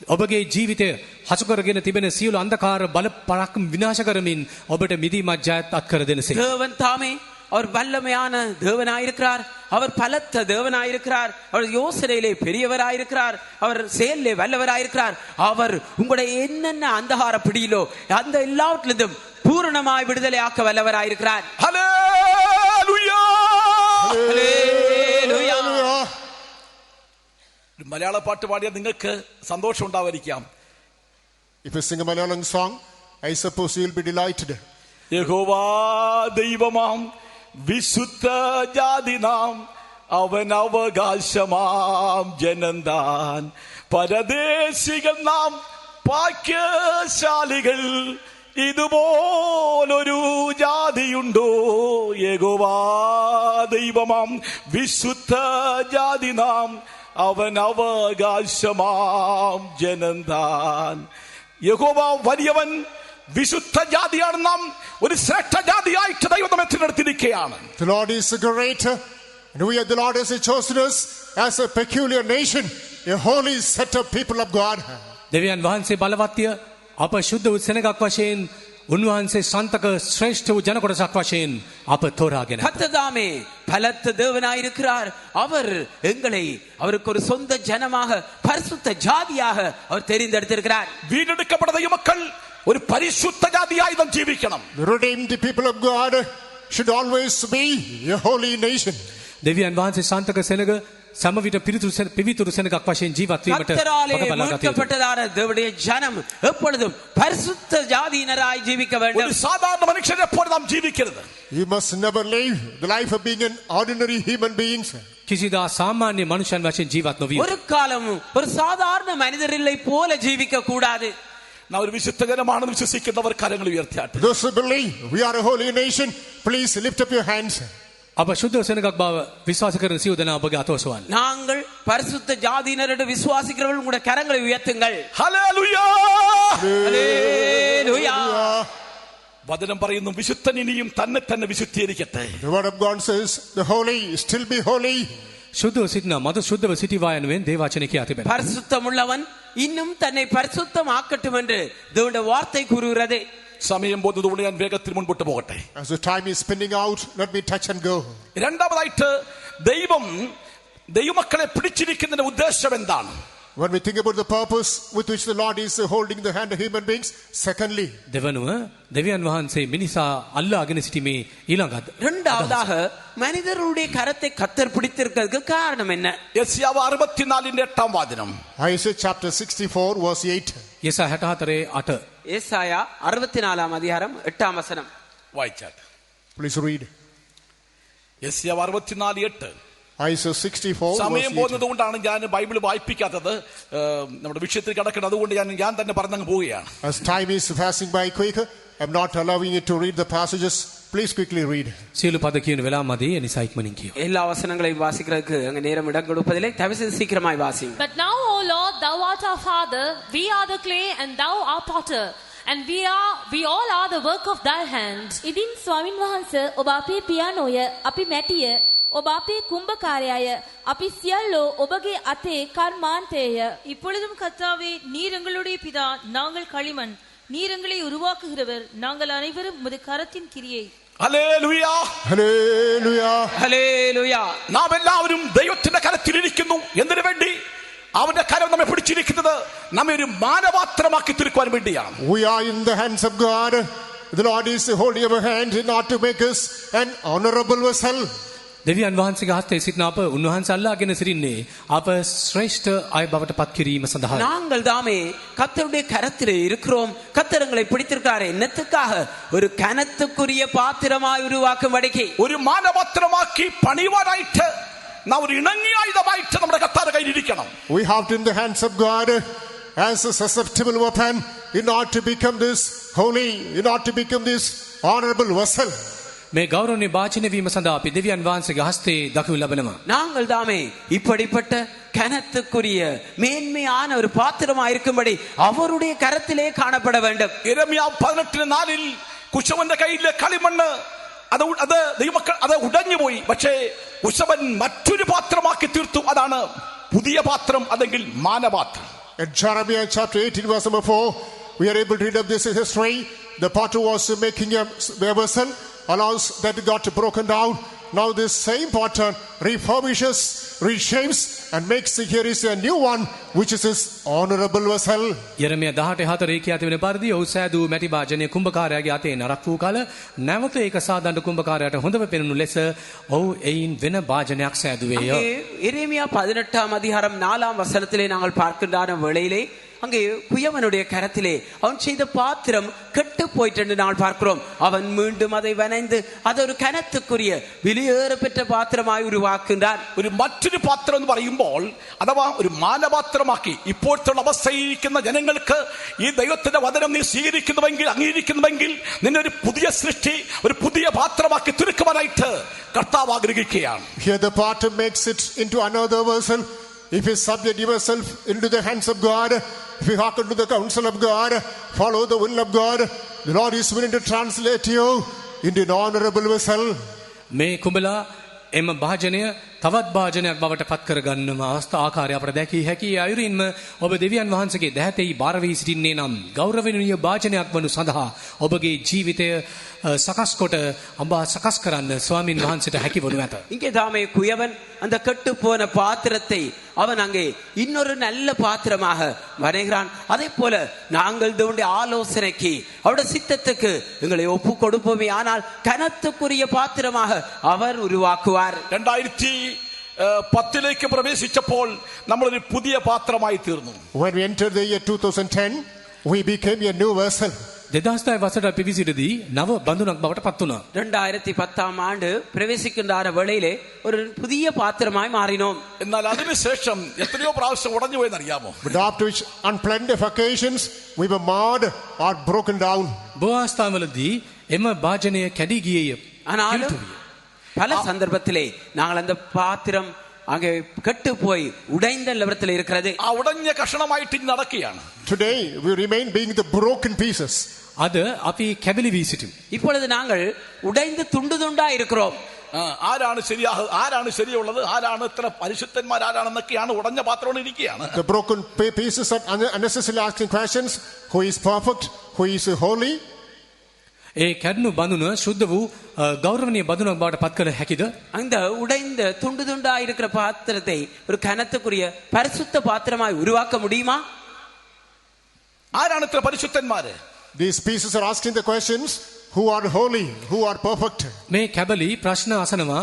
ඔබගේ ජීවිතය හසු කරගෙන තිබෙන සියලු අන්ධකාර බල පරක්කම් විනාශ කරමින් ඔබට මිදීමත් ජයත් අත්කර දෙනසේ. தேவன் தாமே அவர் வல்லமையான தேவனாயிருக்கிறார். அவர் பலத்த தேவனாயிருக்கிறார். அவர் யோசனையிலே பெரியவராயிருக்கிறார். அவர் செயலிலே வல்லவராயிருக்கிறார். அவர் உங்களுடைய என்னென்ன அந்தகார பிடியிலோ அந்த எல்லாவற்றிலிருந்தும் பூரணமாய் விடுதலை ஆக்க வல்லவராயிருக்கிறார். ഹല്ലേലൂയ. ഹല്ലേലൂയ. ഒരു മലയാള പാട്ട് പാടിയാൽ നിങ്ങൾക്ക് സന്തോഷം ഉണ്ടാവാതിരിക്കാം. If you sing a Malayalam song, I suppose you will be delighted. യഹോവാ ദൈവമാം വിശുദ്ധ ജാതി നാം അവൻ അവകാശമാം ജനന്താൻ പരദേശികൾ നാം ഭാഗ്യശാലികൾ ഇതുപോലൊരു ജാതിയുണ്ടോ യഹോവാ ദൈവമാം വിശുദ്ധ ജാതി നാം അവൻ അവകാശമാം ജനന്താൻ. യഹോവ വലിയവൻ, വിശുദ്ധ ജാതിയാണ് നാം, ഒരു ശ്രേഷ്ഠ ജാതിയായിട്ട് ദൈവം നമ്മെ തിരഞ്ഞെടുത്തിരിക്കുകയാണ്. The Lord is the greater, and we are the Lord has chosen us as a peculiar nation, a holy set of people of God. දෙවියන් වහන්සේ බලවත්ය අප ශුද්ධ වූ සෙනගක් වශයෙන් උන්වහන්සේ සන්තක ශ්‍රේෂ්ඨ වූ ජන කොටසක් වශයෙන් අප තෝරාගෙන கர்த்ததாமே பலத்த தேவனாயிருக்கிறார். அவர் எங்களை அவருக்கு ஒரு சொந்த ஜனமாக பரிசுத்த ஜாதியாக அவர் தெரிந்தெடுத்திருக்கிறார். വീണ്ടെടുക്കപ്പെട്ട ദൈവമക്കൾ ഒരു പരിശുദ്ധ ജാതിയായി നാം ജീവിക്കണം. The redeemed people of God should always be a holy nation. දෙවියන් වහන්සේ සන්තක සෙනග සමවිත පිවිතුරු සෙනගක් වශයෙන් ජීවත් වීමට கர்த்தராலே පග බලා ගත යුතුයි. மீட்கப்பட்டதான தேவனுடைய ஜனம் எப்பொழுதும் பரிசுத்த ஜாதியினராய் ஜீவிக்க ഒരു வேண்டும். സാധാരണ മനുഷ്യനെ പോലെ നാം ജീവിക്കരുത്. You must never live the life of being an ordinary human being. කිසිදා සාමාන්‍ය මනුෂ්‍යයන් වශයෙන් ජීවත් නොවිය. ஒரு காலம் ஒரு சாதாரண மனிதரில்லை போல ஜீவிக்க கூடாது. നാം ഒരു വിശുദ്ധ ജനമാണെന്ന് വിശ്വസിക്കുന്നവർ കരങ്ങൾ ഉയർത്തിയാട്ടെ. Those who believe we are a holy nation, please lift up your hands. අප ශුද්ධ සෙනගක් බව විශ්වාස කරන සියලු දෙනා ඔබගේ අතෝසවන්න. நாங்கள் பரிசுத்த ஜாதியினரிடம் விசுவாசிக்கிறவர்கள் உங்களுடைய கரங்களை உயர்த்துங்கள். ഹല്ലേലൂയ. ஹல்லேலூயா. വചനം പറയുന്നു വിശുദ്ധൻ ഇനിയും തന്നെ തന്നെ വിശുദ്ധീകരിക്കട്ടെ. The word of God says, the holy still be holy. ශුද්ධව සිටිනා මත ශුද්ධව සිටිවා යනුවෙන් දේවචන කියා තිබෙනවා. பரிசுத்தம் உள்ளவன் இன்னும் தன்னை பரிசுத்தம் ஆக்கட்டும் என்று தேவனுடைய வார்த்தை கூறுகிறது. സമയം പോകുന്നതുകൊണ്ട് ഞാൻ വേഗത്തിൽ മുൻപോട്ട് പോകട്ടെ. As the time is spinning out, let me touch and go. രണ്ടാമതായിട്ട് ദൈവമക്കളെ പിടിച്ചിരിക്കുന്നതിന്റെ ഉദ്ദേശം എന്താണ്? When we think about the purpose with which the Lord is holding the hand of human beings, secondly, දෙවනුව දෙවියන් වහන්සේ මිනිසා අල්ලාගෙන සිටීමේ ඊළඟ இரண்டாவதாக மனிதருடைய கரத்தை கர்த்தர் பிடித்திருக்கிறதுக்கு காரணம் என்ன? യെശയ്യാവ് 64 വചനം. Isaiah chapter 64 verse 8. යෙසා 64 8 ஏசாயா 64 அதிகாரம் 8 வசனம். വായിച്ചാട്ടെ. Please read. യെശയ്യാവ് 64:8. Isaiah 64 സമയം verse 8. പോകുന്നത് കൊണ്ടാണ് ഞാൻ ബൈബിൾ വായിപ്പിക്കാത്തത്. നമ്മുടെ വിഷയത്തിൽ കിടക്കുന്നത് അതുകൊണ്ട് ഞാൻ തന്നെ പറഞ്ഞങ്ങ് പോവുകയാണ്. As time is passing by quick, I'm not allowing you to read the passages. Please quickly read. සියලු පද කියන වෙලාව මදි ඒ නිසා ඉක්මනින් කියව. எல்லா வசனங்களையும் வாசிக்கிறதுக்கு அங்க நேரம் இடம் கொடுப்பதில்லை. தயவு செய்து சீக்கிரமாய் வாசிங்க. But now, O Lord, thou art our Father, we are the clay, and thou our potter, and we all are the work of thy hand. ඉදින් ස්වාමින් වහන්සේ ඔබ අපේ පියානෝය, අපි මැටිය, ඔබ අපේ කුම්භකාරයාය, අපි සියල්ලෝ ඔබගේ අතේ කර්මාන්තයය. இப்பொழுதும் கர்த்தாவே, நீர் எங்களுடைய பிதா, நாங்கள் களிமண். நீர் எங்களை உருவாக்குகிறவர், நாங்கள் அனைவரும் உமது கரத்தின் கிரியை. ഹല്ലേലൂയ. Hallelujah. ഹല്ലേലൂയ. നാം എല്ലാവരും ദൈവത്തിന്റെ കരത്തിലിരിക്കുന്നു. എന്തിനു വേണ്ടി? അവന്റെ കരം നമ്മെ പിടിച്ചിരിക്കുന്നത് നമ്മെ ഒരു മാനപാത്രമാക്കി തീർക്കുവാൻ വേണ്ടിയാണ്. We are in the hands of God. The Lord is holding our hand in order to make us an honorable vessel. දෙවියන් වහන්සේගේ හස්තයේ සිටින අප උන්වහන්සේ අල්ලාගෙන සිටින්නේ අප ශ්‍රේෂ්ඨ අය බවට පත් කිරීම සඳහා. நாங்கள் தாமே கர்த்தருடைய கரத்திலே இருக்கிறோம். கர்த்தர் எங்களை பிடித்திருக்கிறார். என்னத்துக்காக? ஒரு கனத்துக்குரிய பாத்திரமாய் உருவாக்கும்படிக்கு. ഒരു മാനപാത്രമാക്കി പണിയുവാനായിട്ട് നാം ഒരു ഇണങ്ങിയ ആയുധമായിട്ട് നമ്മുടെ കർത്താവിന്റെ കയ്യിലിരിക്കണം. We have it in the hands of God as a susceptible weapon in order to become this holy, in order to become this honorable vessel. මේ ගෞරවනීය වාචන වීම සඳහා අපි දෙවියන් වහන්සේගේ හස්තේ දක්වනු ලබනවා. நாங்கள் தாமே இப்படிப்பட்ட கனத்துக்குரிய மேன்மையான ஒரு பாத்திரமாய் இருக்கும்படி அவருடைய கரத்திலே காணப்பட வேண்டும். യെരമ്യാവ് 18:4 കുശവന്റെ കയ്യിലെ കളിമണ്ണ് അത് ദൈവമക്കൾ അത് ഉടഞ്ഞു പോയി. പക്ഷേ കുശവൻ മറ്റൊരു പാത്രമാക്കി തീർത്തു. അതാണ് പുതിയ പാത്രം, അല്ലെങ്കിൽ മാനപാത്രം. In Jeremiah chapter 18 verse number 4, we are able to read of this history. The potter was making a vessel, allows that it got broken down. Now this same potter refurbishes, reshapes, and makes here is a new one, which is his honorable vessel. යරමියා 18:4 කියා තිබෙන පරිදි ඔහු සෑදූ මැටි භාජනය කුඹකාරයාගේ අතේ නරක් වූ කල නැවත ඒක සාදන්න කුඹකාරයාට හොඳව පෙනුණු ලෙස ඔහු එයින් වෙන භාජනයක් සෑදුවේය. அங்கே எரேமியா 18ஆம் அதிகாரம் 4ஆம் வசனத்திலே நாங்கள் பார்க்கின்ற வேளையிலே அங்கே குயவனுடைய கரத்திலே அவன் செய்த பாத்திரம் கெட்டு போயிட்டு என்று நாங்கள் பார்க்கிறோம். அவன் மீண்டும் அதை வனைந்து அது ஒரு கனத்துக்குரிய വിലയേറ பெற்ற പാത്രമായി ഉരുവാക്കുന്നാൻ. ഒരു മറ്റൊരു പാത്രം എന്ന് പറയുമ്പോൾ അഥവാ ഒരു മാനപാത്രമാക്കി ഇപ്പോഴത്തെ അവസ്ഥയിരിക്കുന്ന ജനങ്ങൾക്ക് ഈ ദൈവത്തിന്റെ വചനം നീ സ്വീകരിക്കുന്നുവെങ്കിൽ അംഗീകരിക്കുന്നുവെങ്കിൽ നിന്നെ ഒരു പുതിയ സൃഷ്ടി, ഒരു പുതിയ പാത്രമാക്കി തീർക്കുവാനായിട്ട് കർത്താവ് ആഗ്രഹിക്കുകയാണ്. Here the potter makes it into another vessel. If you subject yourself into the hands of God, if you hearken to the counsel of God, follow the will of God, the Lord is willing to translate you into an honorable vessel. මේ කුඹලා එම භාජනය තවත් භාජනයක් බවට පත් කරගන්නම අවස්ථා ආකාරය අපට දැකිය හැකි. ඒ අයුරින්ම ඔබ දෙවියන් වහන්සේගේ දැහැතෙහි බාර වී සිටින්නේ නම් ගෞරවණීය භාජනයක් වනු සඳහා ඔබගේ ජීවිතය සකස් කොට අඹා සකස් කරන්න ස්වාමින් වහන්සේට හැකි වනු ඇත. இங்கே தாமே குயவன் அந்த கெட்டு போன பாத்திரத்தை அவன் அங்கே இன்னொரு நல்ல பாத்திரமாக வரைகிறான். அதே போல நாங்கள் தேவனுடைய ஆலோசனைக்கு அவருடைய சித்தத்துக்கு எங்களை ஒப்பு கொடுப்போமே ஆனால் கனத்துக்குரிய பாத்திரமாக அவர் உருவாக்குவார். 2010 പ്രവേശിച്ചപ്പോൾ നമ്മളൊരു പുതിയ പാത്രമായി തീർന്നു. When we entered the year 2010, we became a new vessel. 2010 වසරට පිවිසිටදී නව බඳුනක් බවට පත් වුණා. 2010ஆம் ஆண்டு பிரவேசிக்கின்ற வேளையிலே ஒரு புதிய பாத்திரமாய் மாறினோம். എന്നാൽ അതിനുശേഷം എത്രയോ പ്രാവശ്യം ഉടഞ്ഞു പോയെന്ന് അറിയാമോ? But after which, on plenty of occasions, we were marred or broken down. බොහෝස්ථාවලදී එම භාජනය කැඩී ගියේය. ஆனாலும் பல சந்தர்ப்பத்திலே நாங்கள் அந்த பாத்திரம் அங்கே கெட்டு போய் உடைந்த நிலவரத்தில் இருக்கிறது. ആ ഉടഞ്ഞ കഷണമായിട്ട് ഇന്ന് നടക്കുകയാണ്. Today, we remain being the broken pieces. අද අපි කැබලි වී සිටිමු. இப்பொழுது நாங்கள் உடைந்து துண்டு துண்டா இருக்கிறோம். ആരാണ് ശരിയുള്ളത്, ആരാണ് ഇത്ര പരിശുദ്ധന്മാർ, ആരാണെന്നൊക്കെയാണ് ഉടഞ്ഞ പാത്രം ഇരിക്കുകയാണ്. The broken pieces are unnecessarily asking questions. Who is perfect? Who is holy? ඒ කැඩුණු බඳුන ශුද්ධ වූ ගෞරවනීය බඳුනක් බවට පත් කළ හැකිද? அந்த உடைந்த துண்டு துண்டா இருக்கிற பாத்திரத்தை ஒரு கனத்துக்குரிய பரிசுத்த பாத்திரமாய் உருவாக்க முடியுமா? ആരാണ് ഇത്ര പരിശുദ്ധന്മാര്? These pieces are asking the questions. Who are holy? Who are perfect? මේ කැබලි ප්‍රශ්නයක් අසනවා.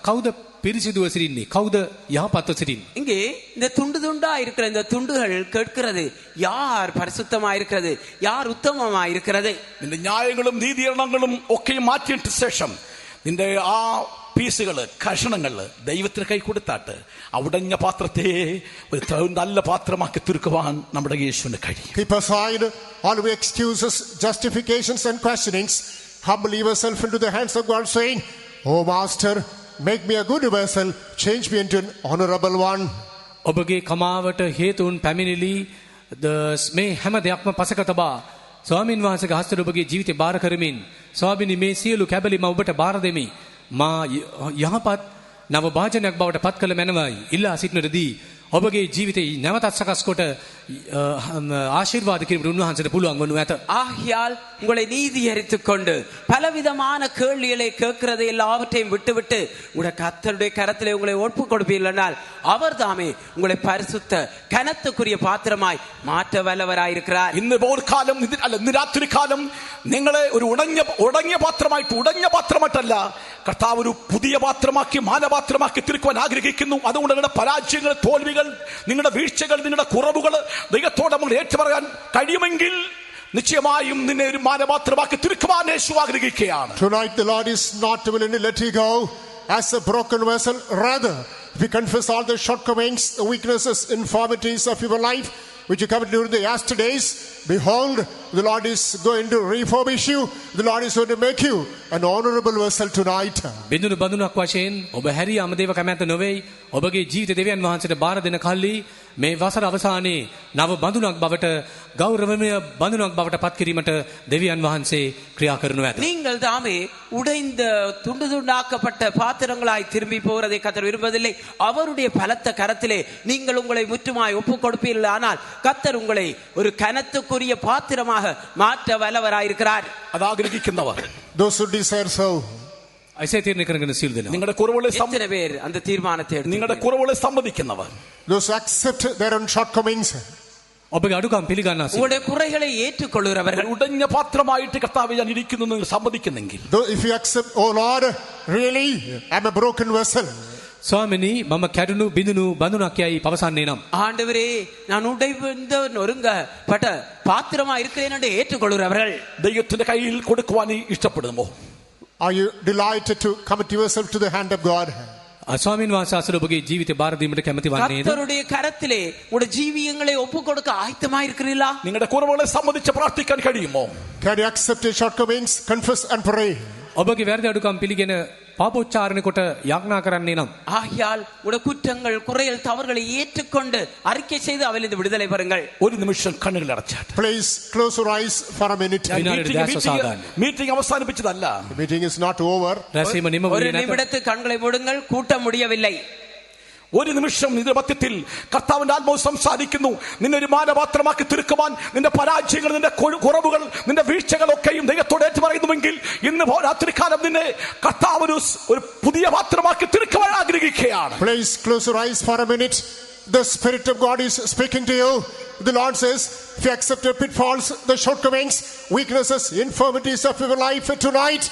කවුද පිරිසිදුව සිටින්නේ? කවුද යහපත්ව සිටින්නේ? இங்கே இந்த துண்டு துண்டா இருக்கிற இந்த துண்டுகள் கேட்கிறது, யார் பரிசுத்தமா இருக்கிறது, யார் உத்தமமா இருக்கிறது? നിന്റെ ന്യായങ്ങളും നീതീകരണങ്ങളും ഒക്കെ മാറ്റിയിട്ട് ശേഷം നിന്റെ ആ പീസുകള്, കഷണങ്ങള് ദൈവത്തിന് കൈ കൊടുത്താട്ട് ഉടഞ്ഞ പാത്രത്തെ ഒരു നല്ല പാത്രമാക്കി തീർക്കുവാൻ നമ്മുടെ യേശുവിന് കഴിയും. Keep aside all the excuses, justifications and questionings. Humble yourself into the hands of God, saying, "Oh Master, make me a good vessel, change me into an honorable one." ඔබගේ කමාවට හේතුන් පැමිණිලි මේ හැම දෙයක්ම පසක තබා ස්වාමින් වහන්සේගේ හස්තයට ඔබගේ ජීවිතය බාර කරමින්, ස්වාමිනී මේ සියලු කැබලි මම ඔබට බාර දෙමි. මා යහපත් නව භාජනයක් බවට පත් කළ මැනවයි ඉල්ලා සිටිනදී ඔබගේ ජීවිතේ නැවතත් සකස් කොට ආශිර්වාද කිරීමට උන්වහන්සේට පුළුවන් වනු ඇත. ஆகையால் உங்களை நீதியரித்துக் கொண்டு பலவிதமான கேள்விகளை கேட்கிறது எல்லாவற்றையும் விட்டுவிட்டு உங்களுடைய கர்த்தருடைய கரத்திலே உங்களை ஒப்பு கொடுப்பீர்களானால் அவர் தாமே உங்களை பரிசுத்த கனத்துக்குரிய பாத்திரமாய் மாற்ற வல்லவராயிருக்கிறார். ഇന്ന് പോർക്കാലം ഇന്ന് രാത്രി കാലം നിങ്ങളെ ഒരു ഉടഞ്ഞ പാത്രമായിട്ടല്ല കർത്താവ് ഒരു പുതിയ പാത്രമാക്കി, മാനപാത്രമാക്കി തീർക്കുവാൻ ആഗ്രഹിക്കുന്നു. അതുകൊണ്ട് നിങ്ങളുടെ പരാജയങ്ങൾ, തോൽവികൾ, നിങ്ങളുടെ വീഴ്ചകൾ, നിങ്ങളുടെ കുറവുകൾ ദൈവത്തോട് നമ്മൾ ഏറ്റുപറയാൻ കഴിയുമെങ്കിൽ നിശ്ചയമായും നിന്നെ ഒരു മാനപാത്രമാക്കി തീർക്കുവാൻ യേശു ആഗ്രഹിക്കുകയാണ്. Tonight the Lord is not willing to let you go as a broken vessel. Rather, if you confess all the shortcomings, the weaknesses, infirmities of your life which you committed during the yesterdays, Behold, the Lord is going to refurbish you. The Lord is going to make you an honorable vessel tonight. බිඳුණු බඳුනක් වශයෙන් ඔබ හැරී අමදේව කැමැත්ත නොවේයි. ඔබගේ ජීවිත දෙවියන් වහන්සේට බාර දෙන කල්ලි මේ වසර අවසානයේ නව බඳුනක් බවට ගෞරවමය බඳුනක් බවට පත් කිරීමට දෙවියන් වහන්සේ ක්‍රියා කරනු ඇත. நீங்கள் தாமே உடைந்த துண்டு துண்டாக்கப்பட்ட பாத்திரங்களாய் திரும்பி போவதை கர்த்தர் விரும்பவில்லை. அவருடைய பலத்த கரத்திலே நீங்கள் உங்களை முற்றுமாய் ஒப்புக் கொடுப்பீர்கள். ஆனால் கர்த்தர் உங்களை ஒரு கனத்துக்குரிய பாத்திரமாக மாற்ற வல்லவராயிருக்கிறார். അത് ആഗ്രഹിക്കുന്നവർ, Those who desire so, අයිසේ තීරණය කරගෙන සීල් දෙනවා. നിങ്ങളുടെ കുറവുകളെ எத்தனை பேர் அந்த தீர்மானத்தை നിങ്ങളുടെ எடுத்து കുറവുകളെ സമ്മതിക്കുന്നവർ, those who accept their own shortcomings, ඔබගේ අඩුකම් පිළිගන්නා සීල්. உங்களுடைய குறைகளை ஏற்றுக்கொள்கிறவர்கள், ഉടഞ്ഞ പാത്രമായിട്ട് കർത്താവേ ഞാൻ ഇരിക്കുന്നു എന്ന് നിങ്ങൾ സമ്മതിക്കുന്നെങ്കിൽ, though if you accept, oh Lord, really, I'm a broken vessel. ස්වාමිනී මම කැඩුණු බිඳුණු බඳුනක් යයි පවසන්නේ නම් ஆண்டவரே நான் உடைந்த நொறுங்கப்பட்ட பாத்திரமா இருக்கிறேன் என்று ஏற்றுக்கொள்கிறவர்கள், ദൈവത്തിന്റെ കയ്യിൽ കൊടുക്കുവാൻ ഇഷ്ടപ്പെടുമോ? Are you delighted to commit yourself to the hand of God? ස්වාමීන් වහන්සේ අසල ඔබගේ ජීවිතය බාර දීමට කැමති වන්නේද? கர்த்தருடைய கரத்திலே உங்களுடைய ஜீவியங்களை ஒப்புக் கொடுக்க ஆயத்தமா இருக்கிறீர்களா? നിങ്ങളുടെ കുറവുകളെ സംബന്ധിച്ച് പ്രാർത്ഥിക്കാൻ കഴിയുമോ? Can you accept your shortcomings, confess and pray? ඔබගේ වැරදි අඩුකම් පිළිගෙන පාපෝච්චාරණය කොට යාඥා කරන්නේ නම් ஆகையால் உடைய குற்றங்கள் குறைகள் தவறுகளை ஏற்றுக்கொண்டு அறிக்கை செய்து அவையிலிருந்து விடுதலை பெறுங்கள். ഒരു നിമിഷം കണ്ണുകൾ അടച്ചാട്ട്. Please close your eyes for a minute. Meeting അവസാനിപ്പിച്ചതല്ല. The meeting is not over. රැසීම නිම ஒரு වුණේ නැත. நிமிடத்து கண்களை மூடுங்கள், கூட்ட முடியவில்லை. ഒരു നിമിഷം നിന്റെ മധ്യത്തിൽ കർത്താവിന്റെ ആത്മാവ് സംസാരിക്കുന്നു. നിന്നെ ഒരു മാനപാത്രമാക്കി തീർക്കുവാൻ നിന്റെ പരാജയങ്ങൾ, നിന്റെ കുറവുകൾ, നിന്റെ വീഴ്ചകളൊക്കെയും ദൈവത്തോട് ഏറ്റുപറയുന്നുവെങ്കിൽ ഇന്ന് രാത്രികാലം നിന്നെ കർത്താവ് ഒരു പുതിയ പാത്രമാക്കി തീർക്കുവാൻ ആഗ്രഹിക്കുകയാണ്. Please close your eyes for a minute. The Spirit of God is speaking to you. The Lord says, if you accept your pitfalls, the shortcomings, weaknesses, infirmities of your life tonight,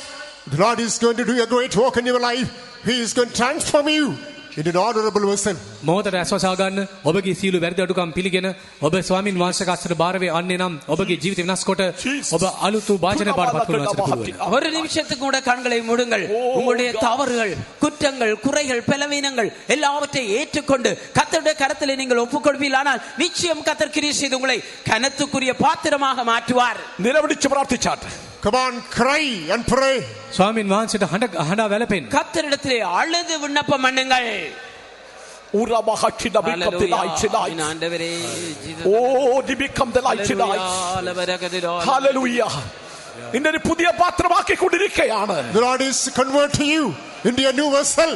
the Lord is going to do a great work in your life. He is going to transform you in an honorable vessel. මොහොතට ඇස්වසා ගන්න. ඔබගේ සියලු වැරදි අඩුකම් පිළිගෙන ඔබ ස්වාමින් වහන්සේගේ අස්තර බාර වේ අන්නේ නම් ඔබගේ ජීවිත වෙනස් කොට ඔබ අලුත් වූ වාචන බාරපත් කරනවාට පුළුවන්. ஒரு நிமிஷத்துக்கு கூட கண்களை மூடுங்கள். உங்களுடைய தவறுகள், குற்றங்கள், குறைகள், பலவீனங்கள் எல்லாவற்றையும் ஏற்றுக்கொண்டு கர்த்தருடைய கரத்திலே நீங்கள் ஒப்புக் கொடுப்பீர்கள். ஆனால் நிச்சயம் கர்த்தர் கிரியை செய்து உங்களை கனத்துக்குரிய பாத்திரமாக மாற்றுவார். നിലവിളിച്ച് പ്രാർത്ഥിച്ചാട്ടെ. Come on, cry and pray. ස්වාමින් වහන්සේට හඬා වැළපෙන්න. கர்த்தரிடத்திலே அழுது விண்ணப்பம் பண்ணுங்கள். ஆண்டவரே, Oh, they become the light tonight. Hallelujah. നിന്റെ ഒരു പുതിയ പാത്രമാക്കി കൊണ്ടിരിക്കുകയാണ്. The Lord is converting you into a new vessel.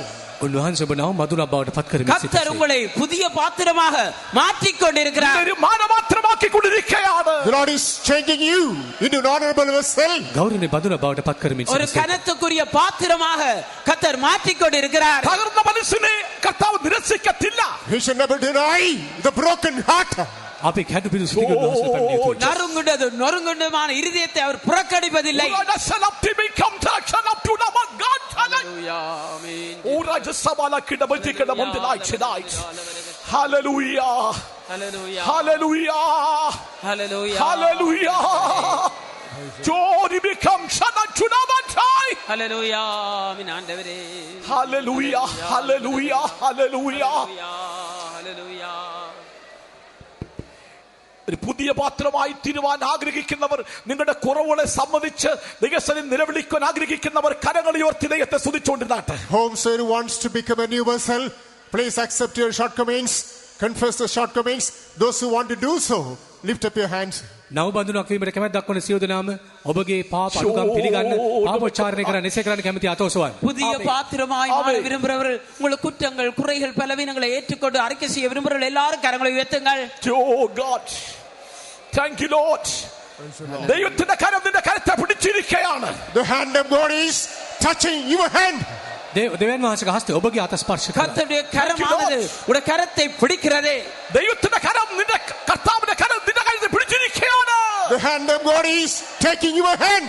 උන්වහන්සේ ඔබ නව මදුරක් බවට පත් කරමින් கர்த்தர் உங்களை புதிய பாத்திரமாக மாற்றிக் கொண்டிருக்கிறார். ഒരു മാനപാത്രമാക്കി കൊണ്ടിരിക്കുകയാണ്. The Lord is changing you into an honorable vessel. ගෞරවනීය බදුරක් බවට පත් කරමින් ஒரு கனத்துக்குரிய பாத்திரமாக கர்த்தர் மாற்றிக் கொண்டிருக்கிறார். തകർന്ന മനസ്സിനെ കർത്താവ് നിരസിക്കത്തില്ല. He shall never deny the broken heart. අපි කැඩු පිළිසු පිළිගන්න අවශ්‍ය කරන්නේ යුතුයි. நொறுங்குண்டமான இருதயத்தை அவர் புறக்கணிப்பதில்லை. Hallelujah. Hallelujah. Hallelujah. Joy becomes Hallelujah. ஆண்டவரே. Hallelujah. Hallelujah. Hallelujah. Hallelujah. ഒരു പുതിയ പാത്രമായി തീരുവാൻ ആഗ്രഹിക്കുന്നവർ, നിങ്ങളുടെ കുറവുകളെ സമ്മതിച്ച് ദൈവസന്നിധിയിൽ നിലവിളിക്കാൻ ആഗ്രഹിക്കുന്നവർ കരങ്ങൾ ഉയർത്തി ദൈവത്തെ സ്തുതിച്ചുകൊണ്ടിരുന്നാട്ടെ. Whomsoever wants to become a new vessel, please accept your shortcomings, confess the shortcomings. Those who want to do so, lift up your hands. නව බඳුනක් වීමට කැමැත්ත දක්වන සියලු දෙනාම ඔබගේ පාප අඩුකම් පිළිගන්න, පාපෝච්චාරණය කරන්න, එසේ කරන්න කැමති අතෝසවන්න. புதிய பாத்திரமாய் மாற விரும்புகிறவர்கள், உங்கள் குற்றங்கள், குறைகள், பலவீனங்களை ஏற்றுக்கொண்டு அறிக்கை செய்ய விரும்புகிறவர்கள் எல்லாரும் கரங்களை உயர்த்துங்கள். Oh God, thank you Lord. ദൈവത്തിന്റെ കരം നിന്റെ കരത്തെ പിടിച്ചിരിക്കുകയാണ്. The hand of God is touching your hand. දෙවියන් වහන්සේගේ හස්තය ඔබගේ අත ස්පර්ශ කරනවා. கர்த்தருடைய கரமானது உடைய கரத்தை பிடிக்கிறது. ദൈവത്തിന്റെ കരം നിന്റെ കർത്താവിന്റെ കരം നിന്റെ കരത്തെ പിടിച്ചിരിക്കുകയാണ്. The hand of God is taking your hand.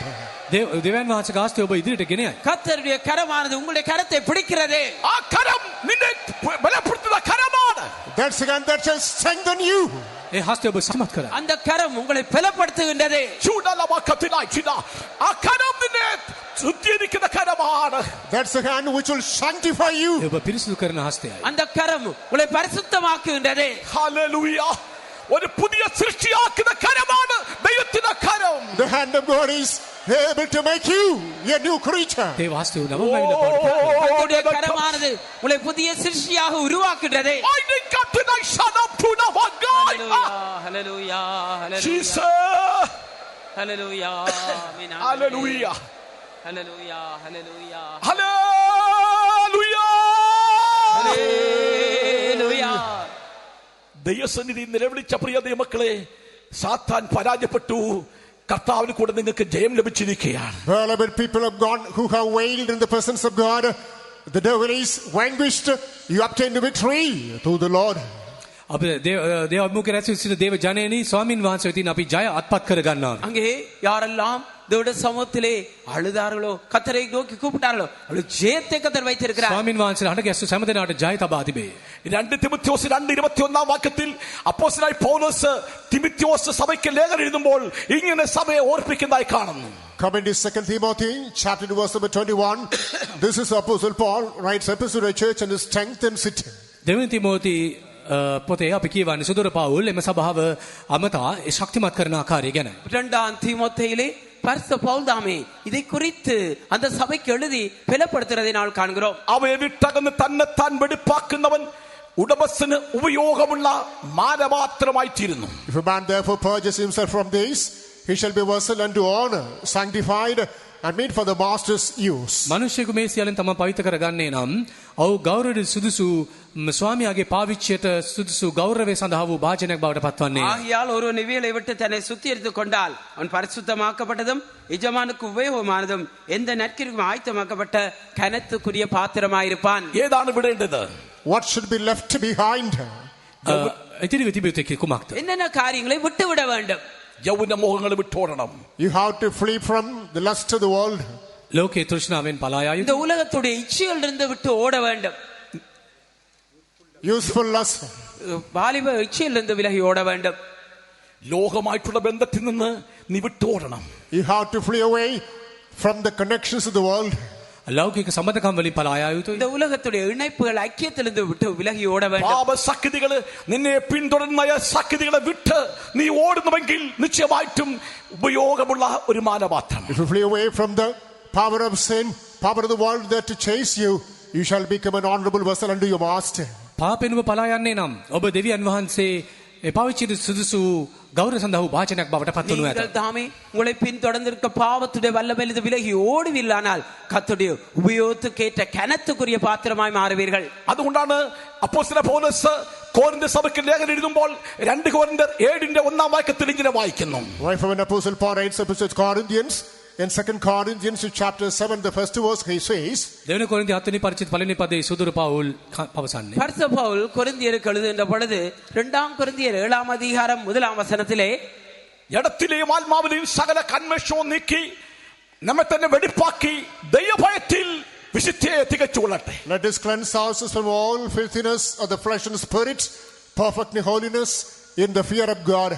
දෙවියන් වහන්සේගේ හස්තය ඔබ ඉදිරියට ගෙන යයි. கர்த்தருடைய கரமானது உங்களுடைய கரத்தை பிடிக்கிறது. ആ കരം നിന്നെ ബലപ്പെടുത്തുന്ന കരമാണ്. That's the hand that shall strengthen you. ඒ හස්තය ඔබ සමත් කරයි. அந்த கரம் உங்களை பலப்படுத்துகின்றது. ആ കരം നിന്നെ ശുദ്ധീകരിക്കുന്ന കരമാണ്. That's the hand which will sanctify you. ඔබ පිරිසිදු කරන හස්තයයි. அந்த கரம் உங்களை பரிசுத்தமாக்குகின்றது. Hallelujah. ഒരു പുതിയ സൃഷ്ടിയാക്കുന്ന കരമാണ് ദൈവത്തിന്റെ കരം. The hand of God is able to make you a new creature. ඒ වාස්තුව නවමවිල බවට கர்த்தருடைய கரமானது உங்களை புதிய சிருஷ்டியாக உருவாக்குகிறது. ஹல்லேலூயா ஹல்லேலூயா Jesus. ஹல்லேலூயா ஆமென் Hallelujah. ஹல்லேலூயா ஹல்லேலூயா Hallelujah. ஹல்லேலூயா. ദൈവസന്നിധി നിലവിളിച്ച പ്രിയ ദൈവമക്കളെ, സാത്താൻ പരാജയപ്പെട്ടു. കർത്താവിന് കൂടെ നിങ്ങൾക്ക് ജയം ലഭിച്ചിരിക്കുകയാണ്. Beloved people of God who have wailed in the presence of God, the devil is vanquished. You obtain the victory through the Lord. අප දේව අභිමුඛ රැස් වී සිටින දේව ජනයනි ස්වාමින් වහන්සේ වෙතින් අපි ජය අත්පත් කර ගන්නවා. அங்கே யாரெல்லாம் தேவனுடைய சமூகத்திலே அழுதார்களோ, கர்த்தரை நோக்கி கூப்பிட்டார்களோ, அவர்கள் ஜெயத்தை கர்த்தர் வைத்திருக்கிறார். ස්වාමින් වහන්සේ හඬ ගැස්සු සෑම දිනකට ජය තබා තිබේ. 2 തിമോഥെയോസ് 2:21 വാക്യത്തിൽ അപ്പോസ്തലനായ പൗലോസ് തിമോഥെയോസ് സഭയ്ക്ക് ലേഖനം എഴുതുമ്പോൾ ഇങ്ങനെ സഭയെ ഓർപ്പിക്കുന്നതായി കാണുന്നു. Come into 2 Timothy chapter 2 verse number 21. This is Apostle Paul writes epistle to the church and strengthens it. දෙවනි තිමෝති පොතේ අපි කියවන්නේ සුදුර පවුල් එම සභාව අමතා ඒ ශක්තිමත් කරන ආකාරය ගැන. 2 தீமோத்தேயிலே பரிசுத்த பவுல் தாமே இதை குறித்து அந்த சபைக்கு எழுதி பலப்படுத்துறதை நாள் காண்கிறோம். അവയെ വിട്ടകന്ന് തന്നെത്താൻ വെടിപ്പാക്കുന്നവൻ ഉടമസ്ഥന് ഉപയോഗമുള്ള മാനപാത്രമായി തീരുന്നു. If a man therefore purges himself from these, he shall be vessel unto honor, sanctified and meet for the master's use. මනුෂ්‍යයෙකු මේ සියල්ලෙන් තම පවිත්‍ර කරගන්නේ නම් ඔහු ගෞරවයට සුදුසු ස්වාමියාගේ පාවිච්චයට සුදුසු ගෞරවය සඳහා වූ භාජනයක් බවට පත්වන්නේ. ஆகையால் ஒருவன் இவைகளை விட்டு தன்னை சுத்திகரித்துக் கொண்டால் அவன் பரிசுத்தமாக்கப்பட்டதும் எஜமானுக்கு உபயோகமானதும் எந்த நற்கிற்கும் ஆயத்தமாக்கப்பட்ட கனத்துக்குரிய பாத்திரமாயிருப்பான். ഏതാണ് വിടേണ്ടത്? What should be left behind? ඉතිරි වෙතිබියුතේ කුමක්ද? என்னென்ன காரியங்களை விட்டு விட வேண்டும்? യൗവന മോഹങ്ങൾ വിട്ടോടണം. You have to flee from the lust of the world. ලෝකේ තෘෂ්ණාවෙන් පලා යා இந்த යුතුයි. உலகத்துடைய இச்சையிலிருந்து விட்டு ஓட வேண்டும். Useful lust. வாலிப இச்சையிலிருந்து விலகி ஓட வேண்டும். ലോകമായിട്ടുള്ള ബന്ധത്തിൽ നിന്ന് നീ വിട്ടോടണം. You have to flee away from the connections of the world. ලෞකික සම්බන්ධකම් වලින් පලා යා යුතුයි. இந்த உலகத்துடைய இணைப்புகள் ஐக்கியத்திலிருந்து விட்டு விலகி ஓட வேண்டும். പാപ ശക്തികള് നിന്നെ പിന്തുടരുന്ന ശക്തികളെ വിട്ട് നീ ഓടുന്നുവെങ്കിൽ നിശ്ചയമായിട്ടും ഉപയോഗമുള്ള ഒരു മാനപാത്രം. If you flee away from the power of sin, power of the world that to chase you, you shall become an honorable vessel unto your master. පාපෙනුව පලා යන්නේ නම් ඔබ දෙවියන් වහන්සේ ඒ පාවිච්චි සුදුසු ගෞරව සඳහා වූ භාජනයක් බවට පත් වනු ඇත. நீங்கள் தாமே உங்களை பின்தொடர்ந்திருக்க பாவத்துடைய வல்லமையிலிருந்து விலகி ஓடுவில்லானால் கர்த்தருடைய உபயோகத்துக்கேற்ற கனத்துக்குரிய பாத்திரமாய் மாறுவீர்கள். അതുകൊണ്ടാണ് അപ്പോസ്തലനായ പൗലോസ് കോരിന്ത സഭയ്ക്ക് ലേഖനം എഴുതുമ്പോൾ 2 കൊരിന്ത്യർ 7:1 വാക്യത്തിൽ ഇങ്ങനെ വായിക്കുന്നു. Right from an Apostle Paul writes epistle to Corinthians, in 2 Corinthians chapter 7 the first verse he says, දෙවන කොරින්ති 7 වෙනි පරිච්ඡේද පළවෙනි පදයේ සුදුරු පවුල් පවසන්නේ. பரிசுத்த பவுல் கொரிந்தியருக்கு எழுதுகின்ற பொழுது 2 கொரிந்தியர் 7 அதிகாரம் 1 வசனத்திலே ജഡത്തിലെയും ആത്മാവിലെയും സകല കന്മഷവും നീക്കി നമ്മെ തന്നെ വെടിപ്പാക്കി ദൈവഭയത്തിൽ വിശുദ്ധിയെ തികച്ചുകൊള്ളട്ടെ. let us cleanse ourselves from all filthiness of the flesh and spirit, perfect in holiness in the fear of God.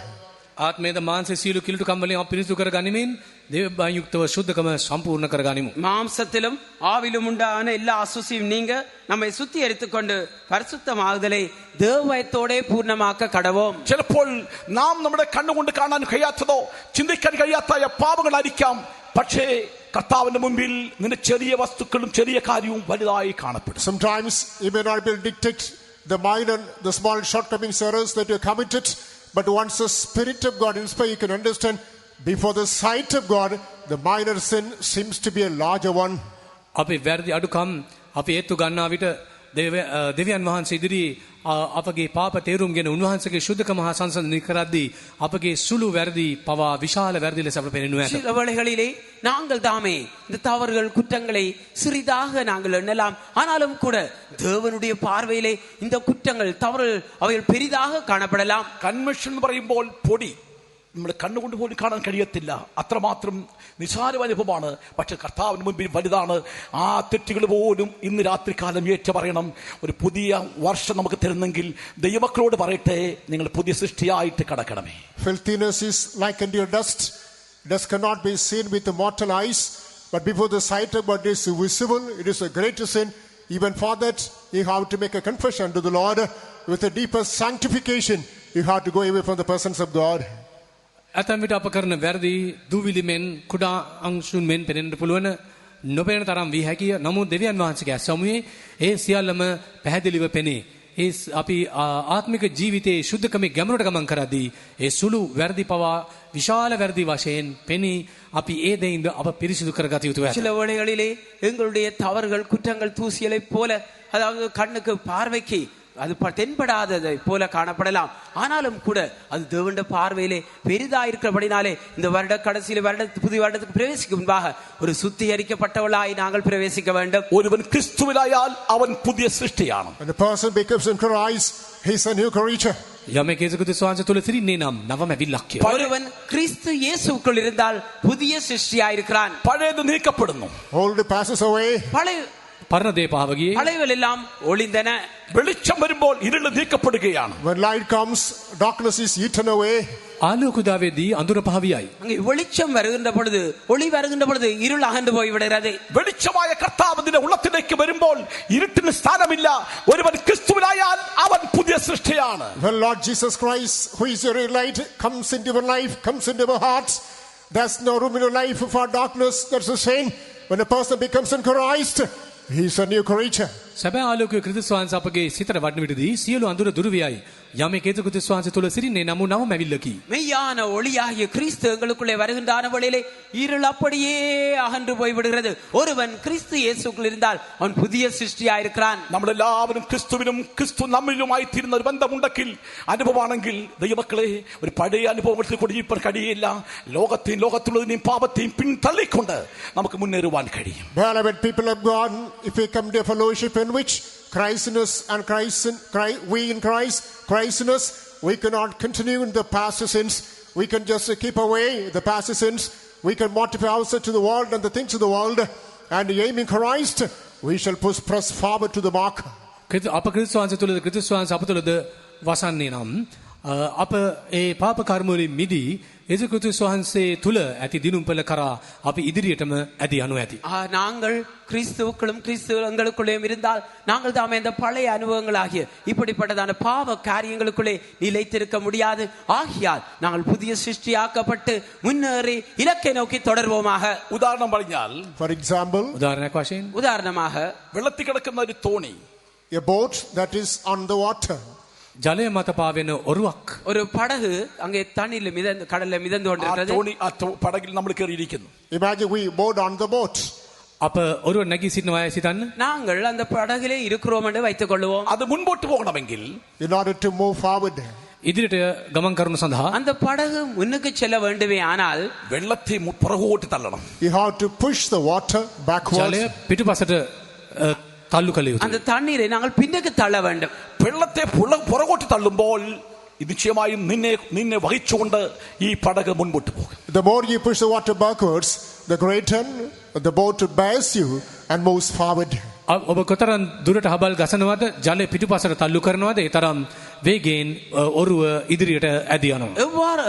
ආත්මේද මාංශ සීල කිලුටුකම් වලින් අප පිරිසුදු කර ගනිමින් දේව භයයුක්තව සුද්ධකම සම්පූර්ණ කර ගනිමු. மாம்சத்திலும் ஆவிலும் உண்டான எல்லா அசுசியும் நீங்க நம்மை சுத்திகரித்துக் கொண்டு பரிசுத்தமாகுதலை தேவபயத்தோடே பூர்ணமாக்க கடவோம். ചിലപ്പോൾ നാം നമ്മുടെ കണ്ണുകൊണ്ട് കാണാൻ കഴിയാത്തതോ ചിന്തിക്കാൻ കഴിയാത്ത പാപങ്ങളായിരിക്കാം. പക്ഷേ കർത്താവിന്റെ മുമ്പിൽ നിന്റെ ചെറിയ വസ്തുക്കളും ചെറിയ കാര്യവും വലുതായി കാണപ്പെടും. Sometimes you may not be able to detect the minor, the small shortcomings, errors that you committed, but once the Spirit of God inspires, you can understand before the sight of God, the minor sin seems to be a larger one. අපි වැරදි අඩුකම් අපි ඒත්තු ගන්නා විට දෙවියන් වහන්සේ ඉදිරි අපගේ පාප තේරුම්ගෙන උන්වහන්සේගේ ශුද්ධකම හා සංසන්දනය කරද්දී අපගේ සුළු වැරදි පවා විශාල වැරදි ලෙස අපට පෙනෙනු ඇත. சில வேளைகளிலே நாங்கள் தாமே இந்த தவறுகள் குற்றங்களை சிறிதாக நாங்கள் எண்ணலாம். ஆனாலும் கூட தேவனுடைய பார்வையிலே இந்த குற்றங்கள் தவறுகள் அவைகள் பெரிதாக காணப்படலாம். കൺവെൻഷൻ എന്ന് പറയുമ്പോൾ പൊടി നമ്മുടെ കണ്ണുകൊണ്ട് പോലും കാണാൻ കഴിയത്തില്ല. അത്രമാത്രം നിസാര അനുഭവമാണ്. പക്ഷെ കർത്താവിന് മുമ്പിൽ വലുതാണ്. ആ തെറ്റുകൾ പോലും ഇന്ന് രാത്രികാലം ഏറ്റു പറയണം. ഒരു പുതിയ വർഷം നമുക്ക് തരുന്നെങ്കിൽ ദൈവമക്കളോട് പറയട്ടെ, നിങ്ങൾ പുതിയ സൃഷ്ടിയായിട്ട് കടക്കണമേ. Filthiness is like unto your dust. Dust cannot be seen with the mortal eyes, but before the sight of God is visible. It is a greater sin. Even for that, you have to make a confession to the Lord with a deeper sanctification. you have to go away from the presence of God. ඇතැම් විට අප කරන වැරදි දූවිලිමෙන් කුඩා අංශුන් මෙන් පෙනෙන්නට පුළුවන් නොපෙනෙන තරම් වී හැකිය. නමුත් දෙවියන් වහන්සේගේ ඇසමුවේ ඒ සියල්ලම පැහැදිලිව පෙනේ. ඒ අපි ආත්මික ජීවිතයේ ශුද්ධකමේ ගැඹුරට ගමන් කරද්දී ඒ සුළු වැරදි පවා විශාල වැරදි වශයෙන් පෙනී අපි ඒ දෙයින්ද අප පිරිසිදු කරගත යුතුය. சில வேளைகளிலே எங்களுடைய தவறுகள் குற்றங்கள் தூசியலை போல அதாவது கண்ணுக்கு பார்வைக்கு அது தென்படாததை போல காணப்படலாம். ஆனாலும் கூட அது தேவனுடைய பார்வையிலே பெரிதா இருக்கிறபடினாலே இந்த வருட கடைசியில புதிய வருடத்துக்கு பிரவேசிக்கும் முன்பாக ஒரு சுத்திகரிக்கப்பட்டவளாய் நாங்கள் பிரவேசிக்க வேண்டும். ஒருவன் கிறிஸ்துவிலாயால் அவன் புதிய சிருஷ்டியான். When a person becomes in Christ, he is a new creature. යමෙක් යේසුස් ක්‍රිස්තුස් වහන්සේ තුල සිටින්නේ නම් නවම ඇවිල්ලාක්ය. ஒருவன் கிறிஸ்து இயேசுவுக்குள் இருந்தால் புதிய சிருஷ்டியாய் இருக்கிறான். பழையது நீக்கப்படுന്നു. Old passes away. පරණ දේ පාව ගියේ. பழையவெல்லாம் எல்லாம் ஒளிந்தன. வெளிச்சம் வரும்போது இருள் நீக்கப்படுகையான. When light comes, darkness is eaten away. ආලෝක උදාවේදී අඳුර පහ වියයි. அங்கே வெளிச்சம் வருகின்ற பொழுது ஒளி வருகின்ற பொழுது இருள் அகன்று போய் விடுகிறது. வெளிச்சமாய கர்த்தாவின் உள்ளத்திലേക്ക് വരുമ്പോൾ ഇരുട്ടിന് സ്ഥാനമില്ല. ഒരുവൻ ക്രിസ്തുവിലായാൽ അവൻ പുതിയ സൃഷ്ടിയാണ്. When Lord Jesus Christ, who is your light, comes into your life, comes into your hearts, there's no room in your life for darkness. That's the same. When a person becomes in Christ, he is a new creature. සැබෑ ආලෝකය ක්‍රිස්තුස් වහන්සේ අපගේ සිතට වඩන විටදී සියලු අඳුර දුරු වියයි. යමෙක් යේසුස් ක්‍රිස්තුස් වහන්සේ තුල සිටින්නේ නමුත් නවම ඇවිල්ලාකි. மெய்யான ஒளியாகிய கிறிஸ்து எங்களுக்குள்ளே வருகின்றான வேளையிலே இருள் அப்படியே அகன்று போய் விடுகிறது. ஒருவன் கிறிஸ்து இயேசுக்குள் இருந்தால் அவன் புதிய சிருஷ்டியாய் இருக்கிறான். നമ്മളെല്ലാവരും ക്രിസ്തുവിനും ക്രിസ്തു നമ്മിലുമായി തീരുന്ന ഒരു ബന്ധമുണ്ടെങ്കിൽ അനുഭവമാണെങ്കിൽ ദൈവമക്കളെ ഒരു പഴയ അനുഭവത്തിൽ കൂടി ഇപ്പോൾ കഴിയില്ല. ലോകത്തിലുള്ളതിനെയും പാപത്തെയും പിന്തള്ളിക്കൊണ്ട് നമുക്ക് മുന്നേറുവാൻ കഴിയും. Beloved people of God, if we come to a fellowship in which Christ in us and we in Christ in us, we cannot continue in the past sins. We can just keep away the past sins. We can mortify ourselves to the world and the things of the world, and aim in Christ, we shall press forward to the mark. අප ක්‍රිස්තුස් වහන්සේ තුලද ක්‍රිස්තුස් වහන්සේ අප තුලද වසන්නේ නම් අප ඒ පාප කර්ම වලින් මිදී යේසුස් ක්‍රිස්තුස් වහන්සේ තුල ඇති දිනුම්පල කරා අපි ඉදිරියටම ඇදී යනු ඇති. நாங்கள் கிறிஸ்துவுக்குள்ளும் கிறிஸ்து எங்களுக்குள்ளேயும் இருந்தால் நாங்கள் தாமே இந்த பழைய அனுபவங்களாகிய இப்படிப்பட்டதான பாவ காரியங்களுக்குள்ளே நிலைத்திருக்க முடியாது. ஆகியால் நாங்கள் புதிய சிருஷ்டியாக்கப்பட்டு முன்னேறி இலக்கை நோக்கி தொடர்வோமாக. உதாரணம் പറഞ്ഞാൽ, For example, උදාහරණයක් වශයෙන් உதாரணமாக വെള്ളത്തിൽ കിടക്കുന്ന ഒരു തോണി, a boat that is on the water. ජලය මත පාවෙන ඔරුවක්. ஒரு படகு அங்கே தண்ணீர்ல மிதந்து கடல்ல மிதந்து ആ கொண்டிருக்கிறது. തോണി ആ പടകിൽ നമ്മൾ കയറിയിരിക്കുന്നു. Imagine we board on the boat. අප ඔරුව නැගී සිටිනවා සිතන්න. நாங்கள் அந்த படகிலே இருக்கிறோம் என்று வைத்துக் கொள்வோம். അത് മുൻപോട്ട് പോകണമെങ്കിൽ In order to move forward, ඉදිරියට ගමන් කරනු සඳහා அந்த படகு முன்னுக்கு செல்ல வேண்டுமே ஆனால் വെള്ളത്തെ പുറകോട്ട് തള്ളണം. you have to push the water backwards. ජලය පිටුපසට තල්ලු කළ යුතුයි. அந்த தண்ணீரை நாங்கள் பின்னுக்கு தள்ள வேண்டும். വെള്ളത്തെ പുറകോട്ട് തള്ളുമ്പോൾ നിശ്ചയമായും നിന്നെ വഹിച്ചുകൊണ്ട് ഈ പടക് മുൻപോട്ട് പോകും. The more you push the water backwards, the greater the boat bears you and moves forward. ඔබ කොතරම් දුරට හබල් ගසනවද ජලය පිටුපසට තල්ලු කරනවද ඒ තරම් වේගයෙන් ඔරුව ඉදිරියට ඇදී යනවා.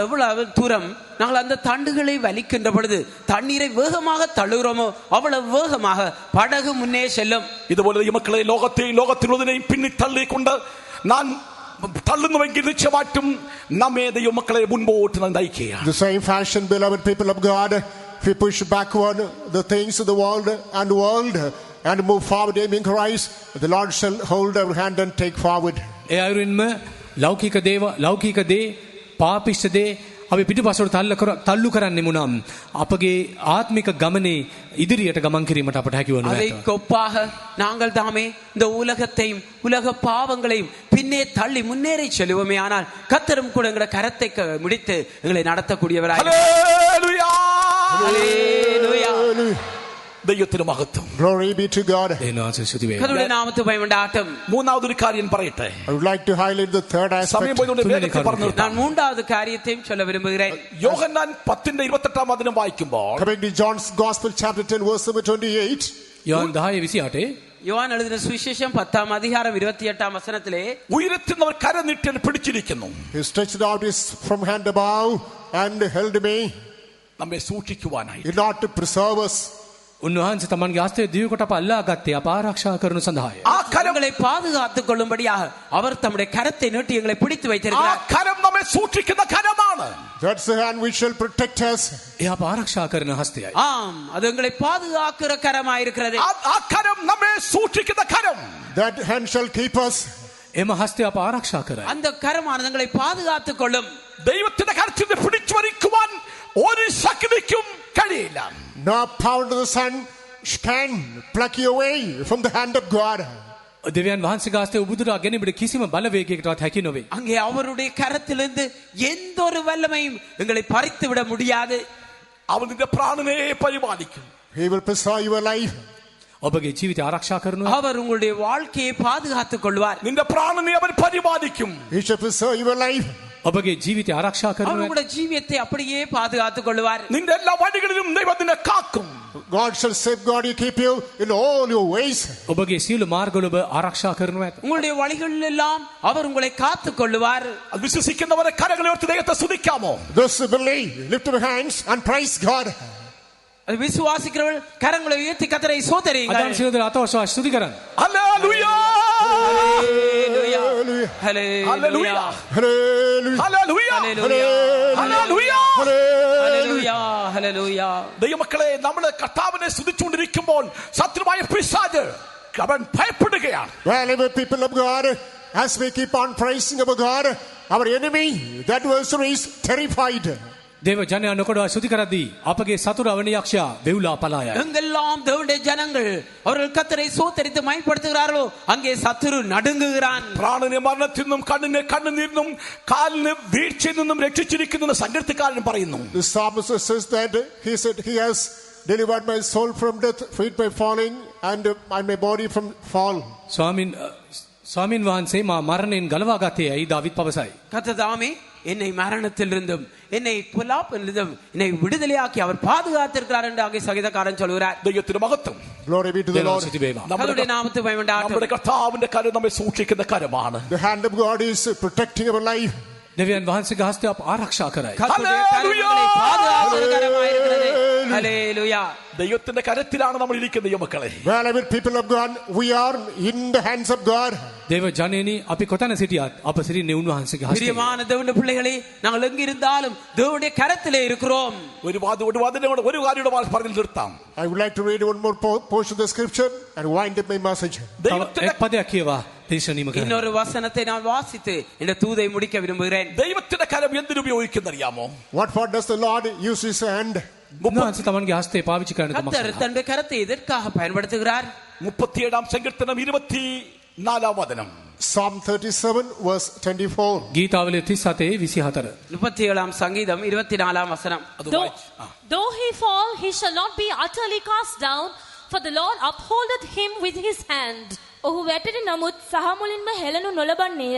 எவ்வளவு தூரம் நாங்கள் அந்த தண்டுகளை வலிக்கின்ற பொழுது தண்ணீரை வேகமாக தள்ளுகிறோமோ அவ்வளவு வேகமாக படகு முன்னே செல்லும். ഇതുപോലെ ദൈവമക്കളെ ലോകത്തിലുള്ളതിനെയും പിന്നി തള്ളിക്കൊണ്ട് നാം തള്ളുന്നുവെങ്കിൽ നിശ്ചയമായിട്ടും നമ്മെ ദൈവമക്കളെ മുൻപോട്ട് നയിക്കുകയാണ്. The same fashion, beloved people of God, if we push backward the things of the world and move forward aiming Christ, the Lord shall hold our hand and take forward. ඒ අයුරින්ම ලෞකික දේ පාපිෂ්ඨ දේ අපි පිටුපසට තල්ලු කරන්නෙමු නම් අපගේ ආත්මික ගමනේ ඉදිරියට ගමන් කිරීමට අපට හැකි වනු அதை ඇත. கொப்பாக நாங்கள் தாமே இந்த உலகத்தையும் உலக பாவங்களையும் பின்னே தள்ளி முன்னேறி செல்வோமே ஆனால் கர்த்தரும் கூட எங்களை கரத்தை முடித்து எங்களை நடத்தக்கூடியவராய். ഹല്ലേലൂയ! ஹல்லேலூயா. ദൈവത്തിന് മഹത്വം. Glory be to God. கர்த்தருடைய நாமத்துக்கு மகிமையுண்டாகட்டும். മൂന്നാമതൊരു കാര്യം പറയട്ടെ. I would like to highlight the third സമയം aspect. പോയതുകൊണ്ട് വേഗത്തിൽ പറഞ്ഞു നിർത്താം. நான் மூன்றாவது காரியத்தையும் சொல்ல விரும்புகிறேன். യോഹന്നാൻ 10:28 വചനം വായിക്കുമ്പോൾ Coming to John's Gospel chapter 10 verse number 28. யோவான் 10:28 யோவான் எழுதின சுவிசேஷம் 10 அதிகாரம் 28 வசனத்திலே ഉയരത്തുന്നവർ കര നീട്ടി പിടിച്ചിരിക്കുന്നു. He stretched out his from hand above and held me നമ്മെ സൂക്ഷിക്കുവാനായി. in order to preserve us. උන්වහන්සේ තමන්ගේ හස්තය දිවි කොට අප අල්ලා ගත්තේ අප ආරක්ෂා කරනු සඳහාය. ஆ கரங்களை பாதுகாத்துக் கொள்ளும்படியாக அவர் தம்முடைய கரத்தை நீட்டி எங்களை பிடித்து ആ வைத்திருக்கிறார். കരം സൂക്ഷിക്കുന്ന കരമാണ്. That's the hand which shall protect us. එය අප ආරක්ෂා කරන හස්තයයි. ஆம் அது எங்களை பாதுகாக்கிற கரமாயிருக்கிறது. ആ കരം നമ്മെ സൂക്ഷിക്കുന്ന കരം. That hand shall keep us. එම හස්තය අප ආරක්ෂා කරයි. அந்த கரமானது எங்களை பாதுகாத்துக் கொள்ளும். ദൈവത്തിന്റെ കരത്തിൽ നിന്ന് പിടിച്ചു വലിക്കുവാൻ ഒരു ശക്തിക്കും കഴിയില്ല. No power to the sun can pluck you away from the hand of God. දෙවියන් වහන්සේගේ හස්තය උබුදුරා ගැනීමට කිසිම බලවේගයකටවත් හැකි නොවේ. அங்கே அவருடைய கரத்திலிருந்து எந்த ஒரு வல்லமையும் எங்களை பறித்து விட முடியாது. അവൻ നിന്റെ പ്രാണനെ പരിപാലിക്കും. He will preserve your life. ඔබගේ ජීවිතය ආරක්ෂා කරනවා. அவர் உங்களுடைய வாழ்க்கையை பாதுகாத்துக் கொள்வார். നിന്റെ പ്രാണനെ അവൻ പരിപാലിക്കും. He shall preserve your life. ඔබගේ ජීවිතය ආරක්ෂා அவர் කරනවා. உங்களுடைய ஜீவியத்தை அப்படியே பாதுகாத்துக் கொள்வார். നിന്റെ എല്ലാ വഴികളിലും ദൈവം നിന്നെ കാക്കും. God shall safeguard you, keep you in all your ways. ඔබගේ සියලු මාර්ගවල ඔබ ආරක්ෂා කරනවා ඇත. உங்களுடைய வழிகளில் எல்லாம் அவர் உங்களை காத்துக் கொள்வார். അത് വിശ്വസിക്കുന്നവരെ കരങ്ങളെ ഉയർത്തി ദൈവത്തെ സ്തുതിക്കാമോ? Those who believe, lift your hands and praise God. அது விசுவாசிக்கிறவர்கள் கரங்களை உயர்த்தி கர்த்தரை சோதரியுங்கள். අදන් සියලු දෙනා අතවශ්‍ය ස්තුති කරන්න. ഹല്ലേലൂയ ஹalleluya ഹല്ലേലൂയ ஹalleluya Hallelujah. ഹല്ലേലൂയ ஹalleluya ഹല്ലേലൂയ ஹalleluya ஹalleluya. ദൈവമക്കളെ, നമ്മൾ കർത്താവിനെ സ്തുതിച്ചുകൊണ്ടിരിക്കുമ്പോൾ ശത്രുവായ പിശാച് അവൻ ഭയപ്പെടുകയാണ്. Well, people of God, as we keep on praising our God, our enemy, that adversary is terrified. දේව ජනයා නොකඩවා ස්තුති කරද්දී අපගේ සතුරු අවනි යක්ෂයා වෙවුලා පලා යයි. எங்கெல்லாம் தேவனுடைய ஜனங்கள் அவர்கள் கர்த்தரை சோதரித்து மயப்படுத்துகிறார்களோ அங்கே சத்துரு நடுங்குகிறான். പ്രാണനെ മരണത്തിൽ നിന്നും കണ്ണിനെ കണ്ണുനീരിൽ നിന്നും കാലിന് വീഴ്ചയിൽ നിന്നും രക്ഷിച്ചിരിക്കുന്ന സങ്കീർത്തനക്കാരൻ പറയുന്നു. The psalmist says that he said, He has delivered my soul from death, freed my falling, and my body from fall. ස්වාමින් වහන්සේ මා මරණයෙන් ගලවා ගත්තේ ඇයි දාවිත් පවසයි. கர்த்தர் தாமே என்னை மரணத்திலிருந்தும் என்னை பொல்லாப்பிலிருந்தும் என்னை விடுதலையாக்கி அவர் பாதுகாத்திருக்கிறார் என்று அங்கே சங்கீதக்காரன் சொல்கிறார். ദൈവത്തിന്റെ മഹത്വം. Glory be to the දේව Lord. ස්තුති වේවා. அவருடைய நாமத்தை பயமண்டாட்டும். നമ്മുടെ കർത്താവിന്റെ കരം നമ്മെ സൂക്ഷിക്കുന്ന കരമാണ്. The hand of God is protecting our life. දෙවියන් වහන්සේගේ හස්තය අප ආරක්ෂා කරයි. கர்த்தருடைய கரம் எங்களை பாதுகாக்கிற கரமாயிருக்கிறது. ஹalleluya. ദൈവത്തിന്റെ കരത്തിലാണ് നമ്മൾ ഇരിക്കുന്നത് ദൈവമക്കളെ. Well, people of God, we are in the hands of God. දේව ජනේනි අපි කොතන සිටියත් අප සිටින්නේ උන්වහන්සේගේ හස්තයේ. பிரியமான தேவனுடைய பிள்ளைகளே, நாங்கள் எங்க இருந்தாலும் தேவனுடைய கரத்திலே இருக்கிறோம். ഒരു കാര്യയുടെ പറഞ്ഞു നിർത്താം. I would like to read one more portion of the scripture and wind up my message. තව එක් පදයක් කියවා දේශනීම කරන්න. இன்னொரு வசனத்தை நான் வாசித்து இந்த தூதை முடிக்க விரும்புகிறேன். ദൈവത്തിന്റെ കരം എന്തിനു ഉപയോഗിക്കുന്നറിയാമോ? What for does the Lord use his hand? උන්වහන්සේ තමන්ගේ හස්තය පාවිච්චි කරන කුමක් கர்த்தர் தன்னுடைய கரத்தை எதற்காக பயன்படுத்துகிறார்? 37 സങ്കീർത്തനം 24 വചനം. Psalm 37 verse 24. ගීතාවලිය 37 24. 37 சங்கீதம் 24 வசனம். Though he fall, he shall not be utterly cast down, for the Lord upholdeth him with his hand. ඔහු වැටෙන නමුත් සහ මුලින්ම හෙළනු නොලබන්නේය.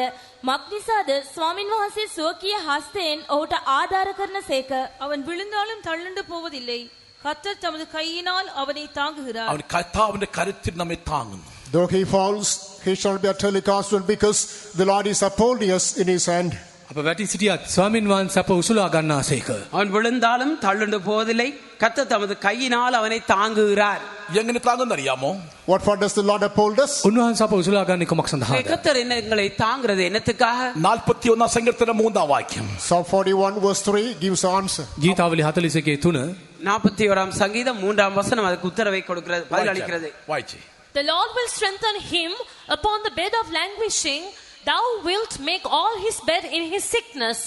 මක්නිසාද ස්වාමින් වහන්සේ සුවකීය හස්තයෙන් ඔහුට ආධාර කරන සේක. அவன் விழுந்தாலும் தள்ளுண்டு போவதில்லை. கர்த்தர் தமது கையினால் அவனை தாங்குகிறார். അവൻ കർത്താവിന്റെ കരത്തിൽ നമ്മെ താങ്ങുന്നു. Though he falls, he shall be utterly cast down, because the Lord is upholding us in his hand. අප වැටි සිටියත් ස්වාමින් වහන්සේ අප උසුලා ගන්නාසේක. அவன் விழுந்தாலும் தள்ளுண்டு போவதில்லை. கர்த்தர் தமது கையினால் அவனை தாங்குகிறார். എങ്ങനെ താങ്ങുന്നറിയാമോ? What for does the Lord uphold us? උන්වහන්සේ අප උසුලා ගන්නේ කුමක් සඳහාද? கர்த்தர் எங்களை தாங்குறது என்னத்துக்காக? 41 സങ്കീർത്തനം 3 വാക്യം. Psalm 41 verse 3 gives the answer. ගීතාවලිය 41 3 41 சங்கீதம் 3 வசனம் அதுக்கு உத்தரவை கொடுக்கிறது, பதில் அளிக்கிறது. വായിച്ചേ. The Lord will strengthen him upon the bed of languishing. Thou wilt make all his bed in his sickness.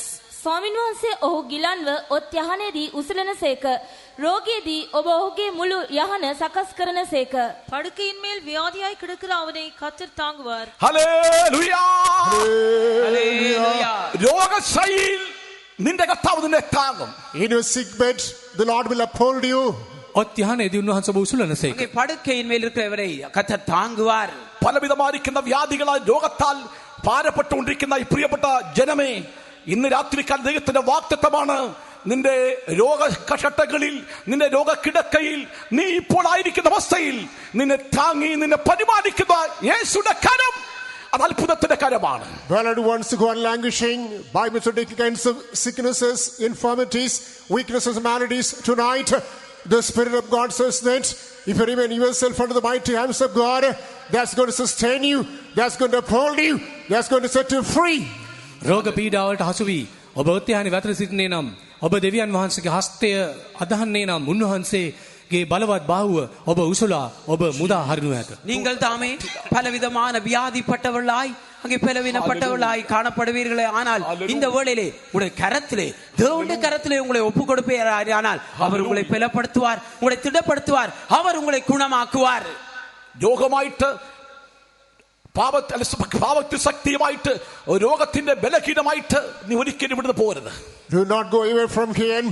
ස්වාමින් වහන්සේ ඔහු ගිලන්ව ඔත් යහනේදී උසලන සේක. රෝගයේදී ඔබ ඔහුගේ මුළු යහන සකස් කරන සේක. படுக்கையின் மேல் வியாதியாய் கிடக்கிற அவனை கர்த்தர் தாங்குவார். ഹല്ലേലൂയ. ஹalleluya. രോഗശൈലിയിൽ നിന്റെ കർത്താവ് നിന്നെ താങ്ങും. In your sick bed, the Lord will uphold you. ඔත් යහනේදී උන්වහන්සේ ඔබ උසුලන සේක. அங்கே படுக்கையின் மேல் இருக்கிறவரை கர்த்தர் தாங்குவார். പലവിധമായിരിക്കുന്ന വ്യാധികളാൽ രോഗത്താൽ ഭാരപ്പെട്ടുകൊണ്ടിരിക്കുന്ന ഈ പ്രിയപ്പെട്ട ജനമേ, ഇന്ന് രാത്രിക്കാൽ ദൈവത്തിന്റെ വാഗ്ദത്തമാണ്. നിന്റെ രോഗകഷട്ടകളിൽ, നിന്റെ രോഗക്കിടക്കയിൽ, നീ ഇപ്പോൾ ആയിരിക്കുന്ന അവസ്ഥയിൽ നിന്നെ താങ്ങി നിന്നെ പരിപാലിക്കുന്ന യേശുവിന്റെ കരം, അത് അത്ഭുതത്തിന്റെ കരമാണ്. Well, ones who are languishing by methodic kinds of sicknesses, infirmities, weaknesses, maladies, tonight the Spirit of God says that if you remain yourself under the mighty hands of God, that's going to sustain you, that's going to uphold you, that's going to set you free. රෝග පීඩාවලට හසු වී ඔබ ඔත්යානි වැතර සිටිනේ නම් ඔබ දෙවියන් වහන්සේගේ හස්තය අදහන්නේ නම් උන්වහන්සේගේ බලවත් බාහුව ඔබ උසලා ඔබ මුදා හරිනු ඇත. நீங்கள் தாமே பலவிதமான வியாதிப்பட்டவர்களாய் அங்கே பலவீனப்பட்டவர்களாய் காணப்படுவீர்களே ஆனால் இந்த வேளையிலே உங்களுடைய கரத்திலே தேவனுடைய கரத்திலே உங்களை ஒப்பு கொடுப்பீர் ஆனால் அவர் உங்களை பலப்படுத்துவார், உங்களை திடப்படுத்துவார், அவர் உங்களை குணமாக்குவார். രോഗമായിട്ട് പാപത്തിൽ ശക്തിയുമായിട്ട് രോഗത്തിന്റെ ബലഹീനമായിട്ട് നീ ഒരിക്കലും ഇവിടുന്ന് പോകരുത്. Do not go away from here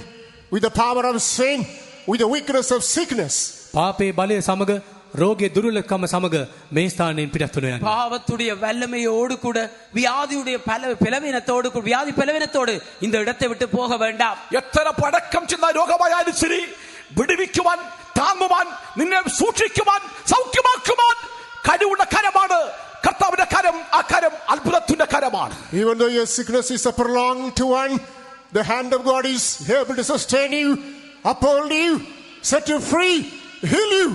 with the power of sin, with the weakness of sickness. පාපේ බලය සමග රෝගයේ දුර්වලකම සමග මේ ස්ථානයෙන් පිටත් වනු යන්න. பாவத்துடைய வல்லமையோடு கூட வியாதியுடைய பலவீனத்தோடு கூட வியாதி பலவீனத்தோடு இந்த இடத்தை விட்டு போக வேண்டாம். എത്ര പടക്കം ചെന്ന രോഗമായാലും ശരി വിടുവിക്കുവാൻ താങ്ങുവാൻ നിന്നെ സൂക്ഷിക്കുവാൻ സൗഖ്യമാക്കുവാൻ കഴിവുള്ള കരമാണ് കർത്താവിന്റെ കരം. ആ കരം അത്ഭുതത്തിന്റെ കരമാണ്. Even though your sickness is a prolonged one, the hand of God is able to sustain you, uphold you, set you free, heal you.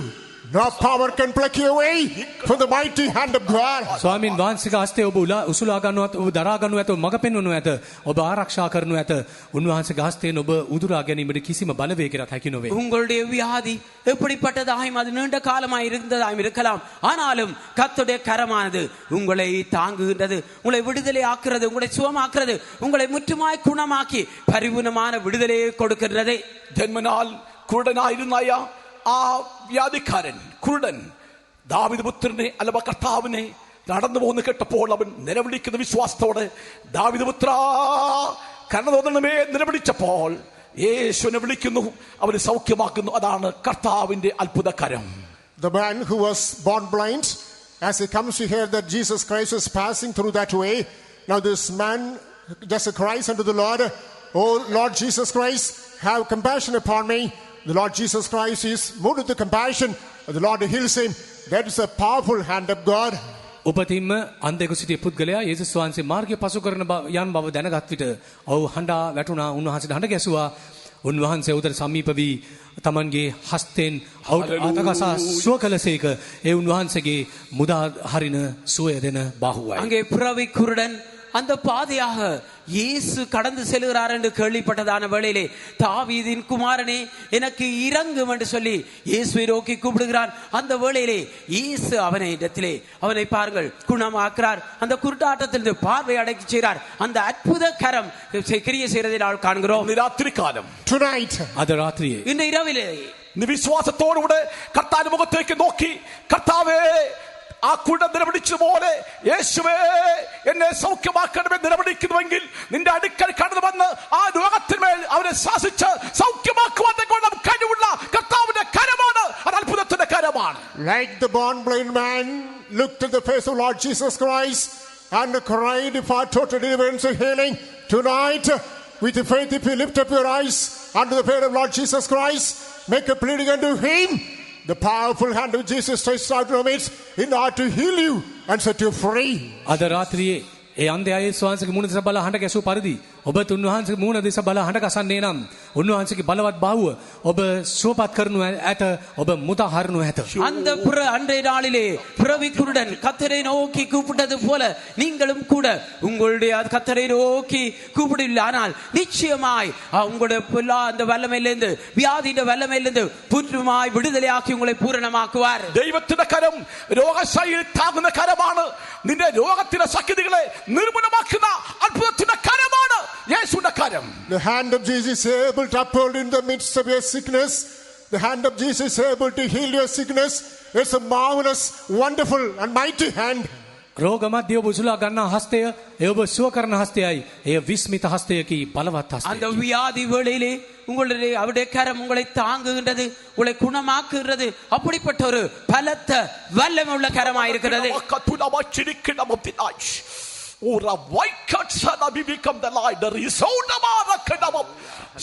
No power can pluck you away from the mighty hand of God. ස්වාමින් වහන්සේගේ හස්තය ඔබ උසුලා ගන්නවත් ඔබ දරා ගන්නු ඇත, මඟ පෙන්වනු ඇත, ඔබ ආරක්ෂා කරනු ඇත. උන්වහන්සේගේ හස්තයෙන් ඔබ උදුරා ගැනීමට කිසිම බලවේගයක් හැකි නොවේ. உங்களுடைய வியாதி எப்படிப்பட்டதாயும் அது நீண்ட காலமாய் இருந்ததாயும் இருக்கலாம், ஆனாலும் கர்த்தருடைய கரமானது உங்களை தாங்குகின்றது, உங்களை விடுதலை ஆக்குறது, உங்களை சுகமாக்குறது, உங்களை முற்றுமாய் குணமாக்கி பரிபூர்ணமான விடுதலையை கொடுக்கின்றது. ജന്മനാൽ കുരുടനായിരുന്നായ ആ വ്യാധിക്കാരൻ കുരുടൻ ദാവീദ് പുത്രനെ അല്ലവ കർത്താവിനെ നടന്നു പോകുന്ന കേട്ടപ്പോൾ അവൻ നിലവിളിക്കുന്ന വിശ്വാസത്തോടെ ദാവീദ് പുത്ര കരുണ തോന്നണമേ നിലവിളിച്ചപ്പോൾ യേശുവിനെ വിളിക്കുന്നു, അവനെ സൗഖ്യമാക്കുന്നു. അതാണ് കർത്താവിന്റെ അത്ഭുതകരം. The man who was born blind, as he comes to hear that Jesus Christ is passing through that way, now this man just cries unto the Lord, "Oh Lord Jesus Christ, have compassion upon me." The Lord Jesus Christ is moved with the compassion. The Lord heals him. That is a powerful hand of God. උපතින්ම අන්ධයෙකු සිටිය පුද්ගලයා යේසුස් වහන්සේ මාර්ගය පසු කරන යන් බව දැනගත් විට ඔහු හඬා වැටුණා. උන්වහන්සේට හඬ ගැසුවා. උන්වහන්සේ උදට සමීප වී තමන්ගේ හස්තෙන් අතගසා සුව කළසේක. ඒ උන්වහන්සේගේ මුදා හරින සුවය දෙන බාහුවයි. அங்கே பிறவி குருடன் அந்த பாதையாக இயேசு கடந்து செல்கிறார் என்று கேள்விப்பட்டதான வேளையிலே தாவீதின் குமாரனே எனக்கு இறங்கும் என்று சொல்லி இயேசுவை நோக்கி கூப்பிடுகிறான். அந்த வேளையிலே இயேசு அவனை பாருங்கள் குணமாக்குறார். அந்த குருட்டாட்டத்திலிருந்து பார்வை அடக்கி செய்கிறார். அந்த அற்புத கரம் கிரியை செய்வதை நாம் காண்கிறோம். രാത്രി കാലം Tonight, අද රාත්‍රියේ இந்த இரவிலே നീ വിശ്വാസത്തോടുകൂടെ കർത്താവിന്റെ മുഖത്തേക്ക് നോക്കി കർത്താവേ ആ കുരുടൻ നിലവിളിച്ചതുപോലെ യേശുവേ എന്നെ സൗഖ്യമാക്കണമേ നിലവിളിക്കുന്നുവെങ്കിൽ നിന്റെ അടുക്കൽ കടന്നു വന്ന് ആ രോഗത്തിന്മേൽ അവനെ ശാസിച്ച് സൗഖ്യമാക്കുവാൻ കഴിവുള്ള കർത്താവിന്റെ കരമാണ്. അത് അത്ഭുതത്തിന്റെ കരമാണ്. like the born blind man looked at the face of Lord Jesus Christ and cried for total deliverance and healing, tonight with the faith, if you lift up your eyes unto the faith of Lord Jesus Christ, make a pleading unto him, the powerful hand of Jesus stretched out from it in order to heal you and set you free. අද රාත්‍රියේ ඒ අන්ධයා යේසුස් වහන්සේගේ මුණ දෙස බලා හඬ ගැසූ පරිදි ඔබත් උන්වහන්සේගේ මුණ දෙස බලා හඬ ගසන්නේ නම් උන්වහන්සේගේ බලවත් බාහුව ඔබ සුවපත් කරනු ඇත, ඔබ මුදා හරිනු ඇත. அந்த அன்றைய நாளிலே பிறவி குருடன் கர்த்தரை நோக்கி கூப்பிட்டது போல நீங்களும் கூட உங்களுடைய கர்த்தரை நோக்கி கூப்பிடவில்லை, ஆனால் நிச்சயமாய் உங்களுடைய அந்த வல்லமையிலிருந்து வியாதியின் வல்லமையிலிருந்து பூர்ணமாய் விடுதலையாக்கி உங்களை பூரணமாக்குவார். ദൈവത്തിന്റെ കരം രോഗശൈലി താങ്ങുന്ന കരമാണ്. നിന്റെ രോഗത്തിന്റെ ശക്തികളെ നിർമൂലമാക്കുന്ന അത്ഭുതത്തിന്റെ കരമാണ് യേശുവിന്റെ കരം. The hand of Jesus is able to uphold in the midst of your sickness. The hand of Jesus is able to heal your sickness. It's a marvelous, wonderful and mighty hand. රෝග මැදේ ඔබ උසුලා ගන්නා හස්තය ඒ ඔබ සුව කරන හස්තයයි. එය විස්මිත හස්තයකි, බලවත් அந்த හස්තයකි. வியாதி வேளையிலே உங்களுடைய அவருடைய கரம் உங்களை தாங்குகின்றது, உங்களை குணமாக்குகிறது. அப்படிப்பட்ட ஒரு பலத்த வல்லமை உள்ள கரமாக இருக்கிறது.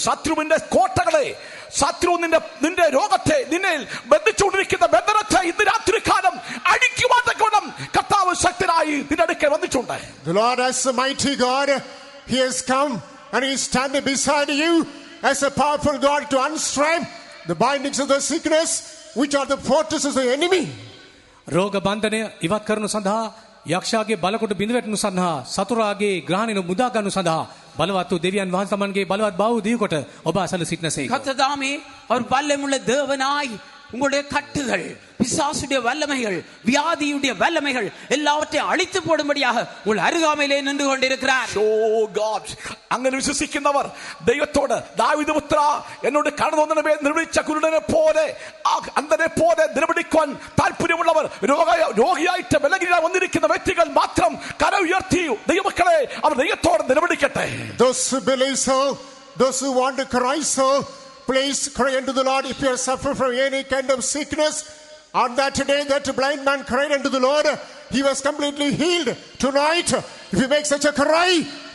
ശത്രുവിന്റെ കോട്ടകളെ, ശത്രു നിന്റെ രോഗത്തെ, നിന്നെ ബന്ധിച്ചുകൊണ്ടിരിക്കുന്ന ബന്ധനത്തെ ഇന്ന് രാത്രികാലം അടിക്കുവാൻ തക്കവണ്ണം കർത്താവ് ശക്തനായി നിന്റെ അടുക്കൽ വന്നിട്ടുണ്ട്. The Lord as a mighty God, he has come and he is standing beside you as a powerful God to unstrap the bindings of the sickness, which are the fortresses of the enemy. රෝග බන්ධනය ඉවත් කරනු සඳහා යක්ෂයාගේ බලකොට බිඳවැටෙනු සඳහා සතුරාගේ ග්‍රහණය මුදා ගන්නු සඳහා බලවත් වූ දෙවියන් වහන්සේ තමන්ගේ බලවත් බාහුව දීකොට ඔබ අසල සිටනසේක. கர்த்ததாமே அவர் வல்லமுள்ள தேவனாய் உங்களுடைய கட்டுகள் பிசாசுடைய வல்லமைகள் வியாதியுடைய வல்லமைகள் எல்லாவற்றையும் அழித்து போடும்படியாக உங்கள் அருகாமையிலே நின்று கொண்டிருக்கிறார். Oh God, അങ്ങനെ വിശ്വസിക്കുന്നവർ ദൈവത്തോട് ദാവീദ് പുത്ര എന്നോട് കടന്നുവന്നവനെ നിർമ്മിച്ച കുരുടനെ പോലെ അന്ധനെ പോലെ നിർമ്മിക്കാൻ താല്പര്യമുള്ളവർ രോഗിയായിട്ട് ബലഹീനരായി വന്നിരിക്കുന്ന വ്യക്തികൾ മാത്രം കര ഉയർത്തി ദൈവമക്കളെ അവർ ദൈവത്തോട് നിർമ്മിക്കട്ടെ. Those who believe so, those who want to cry so, please cry unto the Lord. If you are suffering from any kind of sickness, on that day that blind man cried unto the Lord, he was completely healed. Tonight, if you make such a cry,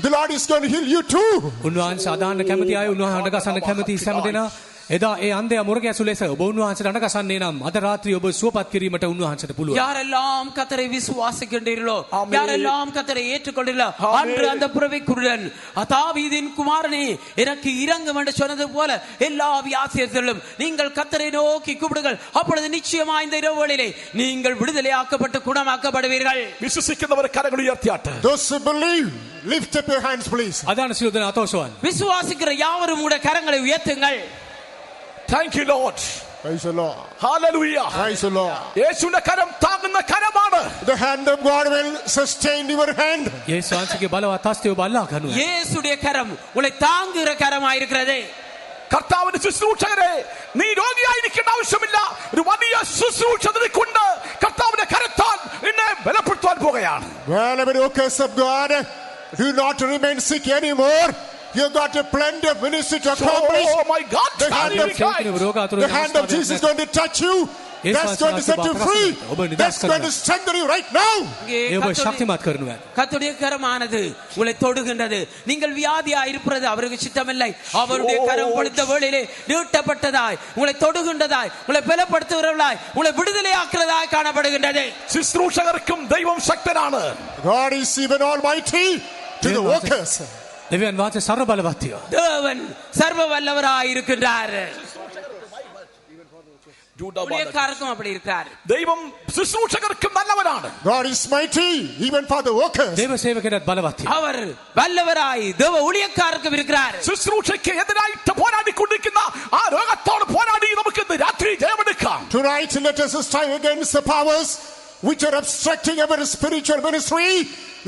the Lord is going to heal you too. උන්වහන්සේ අදහන්න කැමති අය උන්වහන්සේ අඬගසන්න කැමති සෑම දෙනා එදා ඒ අන්ධයා මුරගැසු ලෙස ඔබ උන්වහන්සේට අඬගසන්නේ නම් අද රාත්‍රියේ ඔබ සුවපත් කිරීමට උන්වහන්සේට පුළුවන්. யாரெல்லாம் கர்த்தரை விசுவாசிக்கின்றீர்களோ, யாரெல்லாம் கர்த்தரை ஏற்றுக்கொண்டீர்களோ, அன்று அந்த புறவி குருடன் தாவீதின் குமாரனே எனக்கு இரங்கும் என்று சொன்னது போல எல்லா வியாதியர்களும் நீங்கள் கர்த்தரை நோக்கி கூப்பிடுங்கள். அப்பொழுது நிச்சயமாய் இந்த இரவுகளிலே நீங்கள் விடுதலையாக்கப்பட்டு குணமாக்கப்படுவீர்கள். വിശ്വസിക്കുന്നവർ കരങ്ങൾ ഉയർത്തിയാട്ടെ. Those who believe, lift up your hands, please. අදාන සියලු දෙනා අතෝසවන්. விசுவாசிக்கிற யாவரும் உங்களுடைய கரங்களை உயர்த்துங்கள். Thank you Lord. Praise the Lord. Hallelujah. Praise the Lord. യേശുവിന്റെ കരം താങ്ങുന്ന കരമാണ്. The hand of God will sustain your hand. යේසුස් වහන්සේගේ බලවත් හස්තය ඔබ අල්ලා ගන්නවා. இயேசுடைய கரம் உங்களை தாங்குகிற கரமாய் இருக்கிறது. കർത്താവിന്റെ ശുശ്രൂഷകരെ നീ രോഗിയായിരിക്കേണ്ട ആവശ്യമില്ല. ഒരു വലിയ ശുശ്രൂഷ നിനക്കുണ്ട്. കർത്താവിന്റെ കരത്താൽ നിന്നെ ബലപ്പെടുത്താൻ പോകുകയാണ്. Well, workers of God, do not remain sick anymore. You got a plenty of ministry to accomplish. Oh my God. The hand of Jesus is going to touch you. That's going to set you free. That's going to strengthen you right now. ඒ ඔබ ශක්තිමත් කරනවා. கர்த்தருடைய கரமானது உங்களை தொடுகின்றது. நீங்கள் வியாதியாய் இருப்பது அவருக்கு சித்தமில்லை. அவருடைய கரம் பொழுத வேளையிலே நீட்டப்பட்டதாய் உங்களை தொடுகின்றதாய் உங்களை பலப்படுத்துகிறவர்களாய் உங்களை விடுதலையாக்குறதாய் காணப்படுகின்றது. ശുശ്രൂഷകർക്കും ദൈവം ശക്തനാണ്. God is even almighty to the workers. දෙවියන් වහන්සේ සර්ව බලවත්ය. தேவன் சர்வ வல்லவராய் இருக்கின்றார். ஊழியக்காரருக்கும் அப்படி இருக்கிறார். ദൈവം ശുശ്രൂഷകർക്കും നല്ലവനാണ്. God is mighty even for the workers. දේව සේවකයන්ට බලවත්ය. அவர் வல்லவராய் தேவ ஊழியக்காரருக்கும் இருக்கிறார். ശുശ്രൂഷയ്ക്ക് എതിരായിട്ട് പോരാടിക്കൊണ്ടിരിക്കുന്ന ആ രോഗത്തോട് പോരാടി നമുക്ക് ഇന്ന് രാത്രി ജയമെടുക്കാം. Tonight let us strive against the powers which are obstructing our spiritual ministry.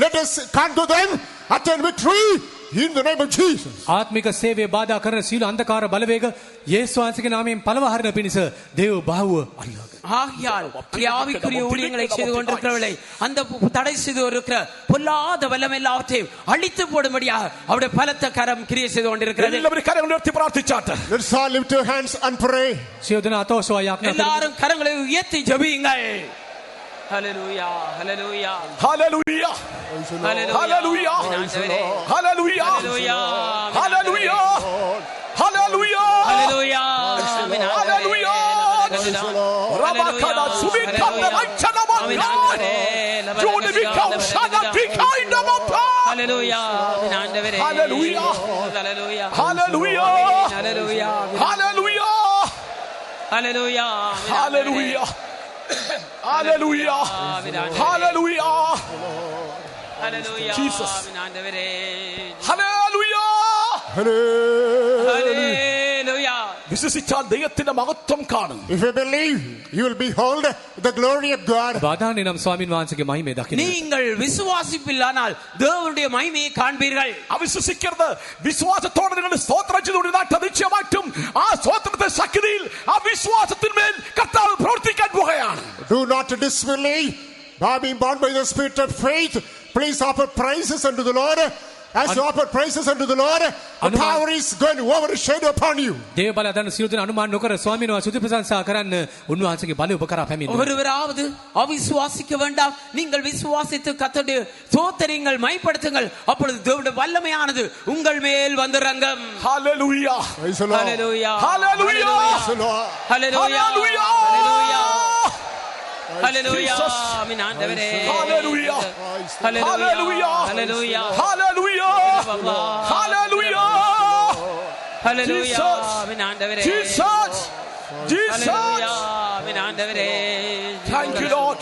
Let us conquer them, attain victory in the name of Jesus. ආත්මික සේවය බාධා කරන සීල අන්ධකාර බලවේග යේසුස් වහන්සේගේ නාමයෙන් පළවහරන පිණිස දේව බාහුව අල්ලාගන්න. ஆகியால் ஆவிக்குரிய ஊழியங்களை செய்து கொண்டிருக்கிறவர்களை அந்த தடை செய்து இருக்கிற பொல்லாத வல்லமை எல்லாவற்றையும் அழித்து போடும்படியாக அவருடைய பலத்த கரம் கிரியை செய்து கொண்டிருக்கிறது. എല്ലാവരും കരങ്ങൾ ഉയർത്തി പ്രാർത്ഥിച്ചാട്ടെ. Let's all lift our hands and pray. සියලු දෙනා අතෝසවා යාඥා කරමු. எல்லாரும் கரங்களை உயர்த்தி ஜெபியுங்கள். ஹalleluya ஹalleluya ഹല്ലേലൂയ ஹalleluya ഹല്ലേലൂയ ഹല്ലേലൂയ ഹല്ലേലൂയ ഹല്ലേലൂയ ஹalleluya ഹല്ലേലൂയ റബക്കന സുബിക്കന്ന ലക്ഷണമല്ല ജോലിവിക്കം സനഫിക്കൈന്ദമപ്പ ഹalleluയ ആണ്ടവരേ ഹല്ലേലൂയ ഹalleluയ ഹല്ലേലൂയ ഹalleluയ ഹല്ലേലൂയ ഹalleluയ ഹല്ലേലൂയ Hallelujah. Hallelujah. Hallelujah. Jesus. ആണ്ടവരേ Hallelujah. ഹല്ലേലൂയ. വിശ്വസിച്ചാൽ ദൈവത്തിന്റെ മഹത്വം കാണും. If you believe, you will behold the glory of God. බාධානේ නම් ස්වාමින් වහන්සේගේ මහිමය දකින්න. நீங்கள் விசுவாசிப்பில்லானால் தேவனுடைய மகிமையை காண்பீர்கள். അവിശ്വസിക്കരുത്. വിശ്വാസത്തോടെ നിങ്ങൾ സ്തോത്രം ചെയ്തുകൊണ്ടിരുന്നാൽ നിശ്ചയമായിട്ടും ആ സ്തോത്രത്തെ ശക്തിയിൽ ആ വിശ്വാസത്തിന്മേൽ കർത്താവ് പ്രവർത്തിക്കാൻ പോകുകയാണ്. Do not disbelieve. By being born by the spirit of faith, please offer praises unto the Lord. As you offer praises unto the Lord, the power is going to overshadow upon you. දේව බල දන්න සියලු දෙනා අනුමාන නොකර ස්වාමීන් වහන්සේ ස්තුති ප්‍රශංසා කරන්න උන්වහන්සේගේ බලය ඔබ කරා පැමිණෙනවා. ஒருவராவது அவிசுவாசிக்க வேண்டாம். நீங்கள் விசுவாசித்து கர்த்தருடைய ஸ்தோத்திரங்கள் மைப்படுத்துங்கள். அப்பொழுது தேவனுடைய வல்லமையானது உங்கள் மேல் வந்து இறங்கும். Hallelujah. Praise the Lord. Hallelujah Hallelujah. Praise the Lord. Hallelujah Hallelujah. Hallelujah hallelujah Jesus. ஆமென் ஆண்டவரே Hallelujah. ஹalleluya ஹalleluya Hallelujah. Hallelujah. ஹalleluya Jesus. ஆமென் ஆண்டவரே Jesus. Jesus. ஹalleluya ஆமென் ஆண்டவரே. Thank you Lord.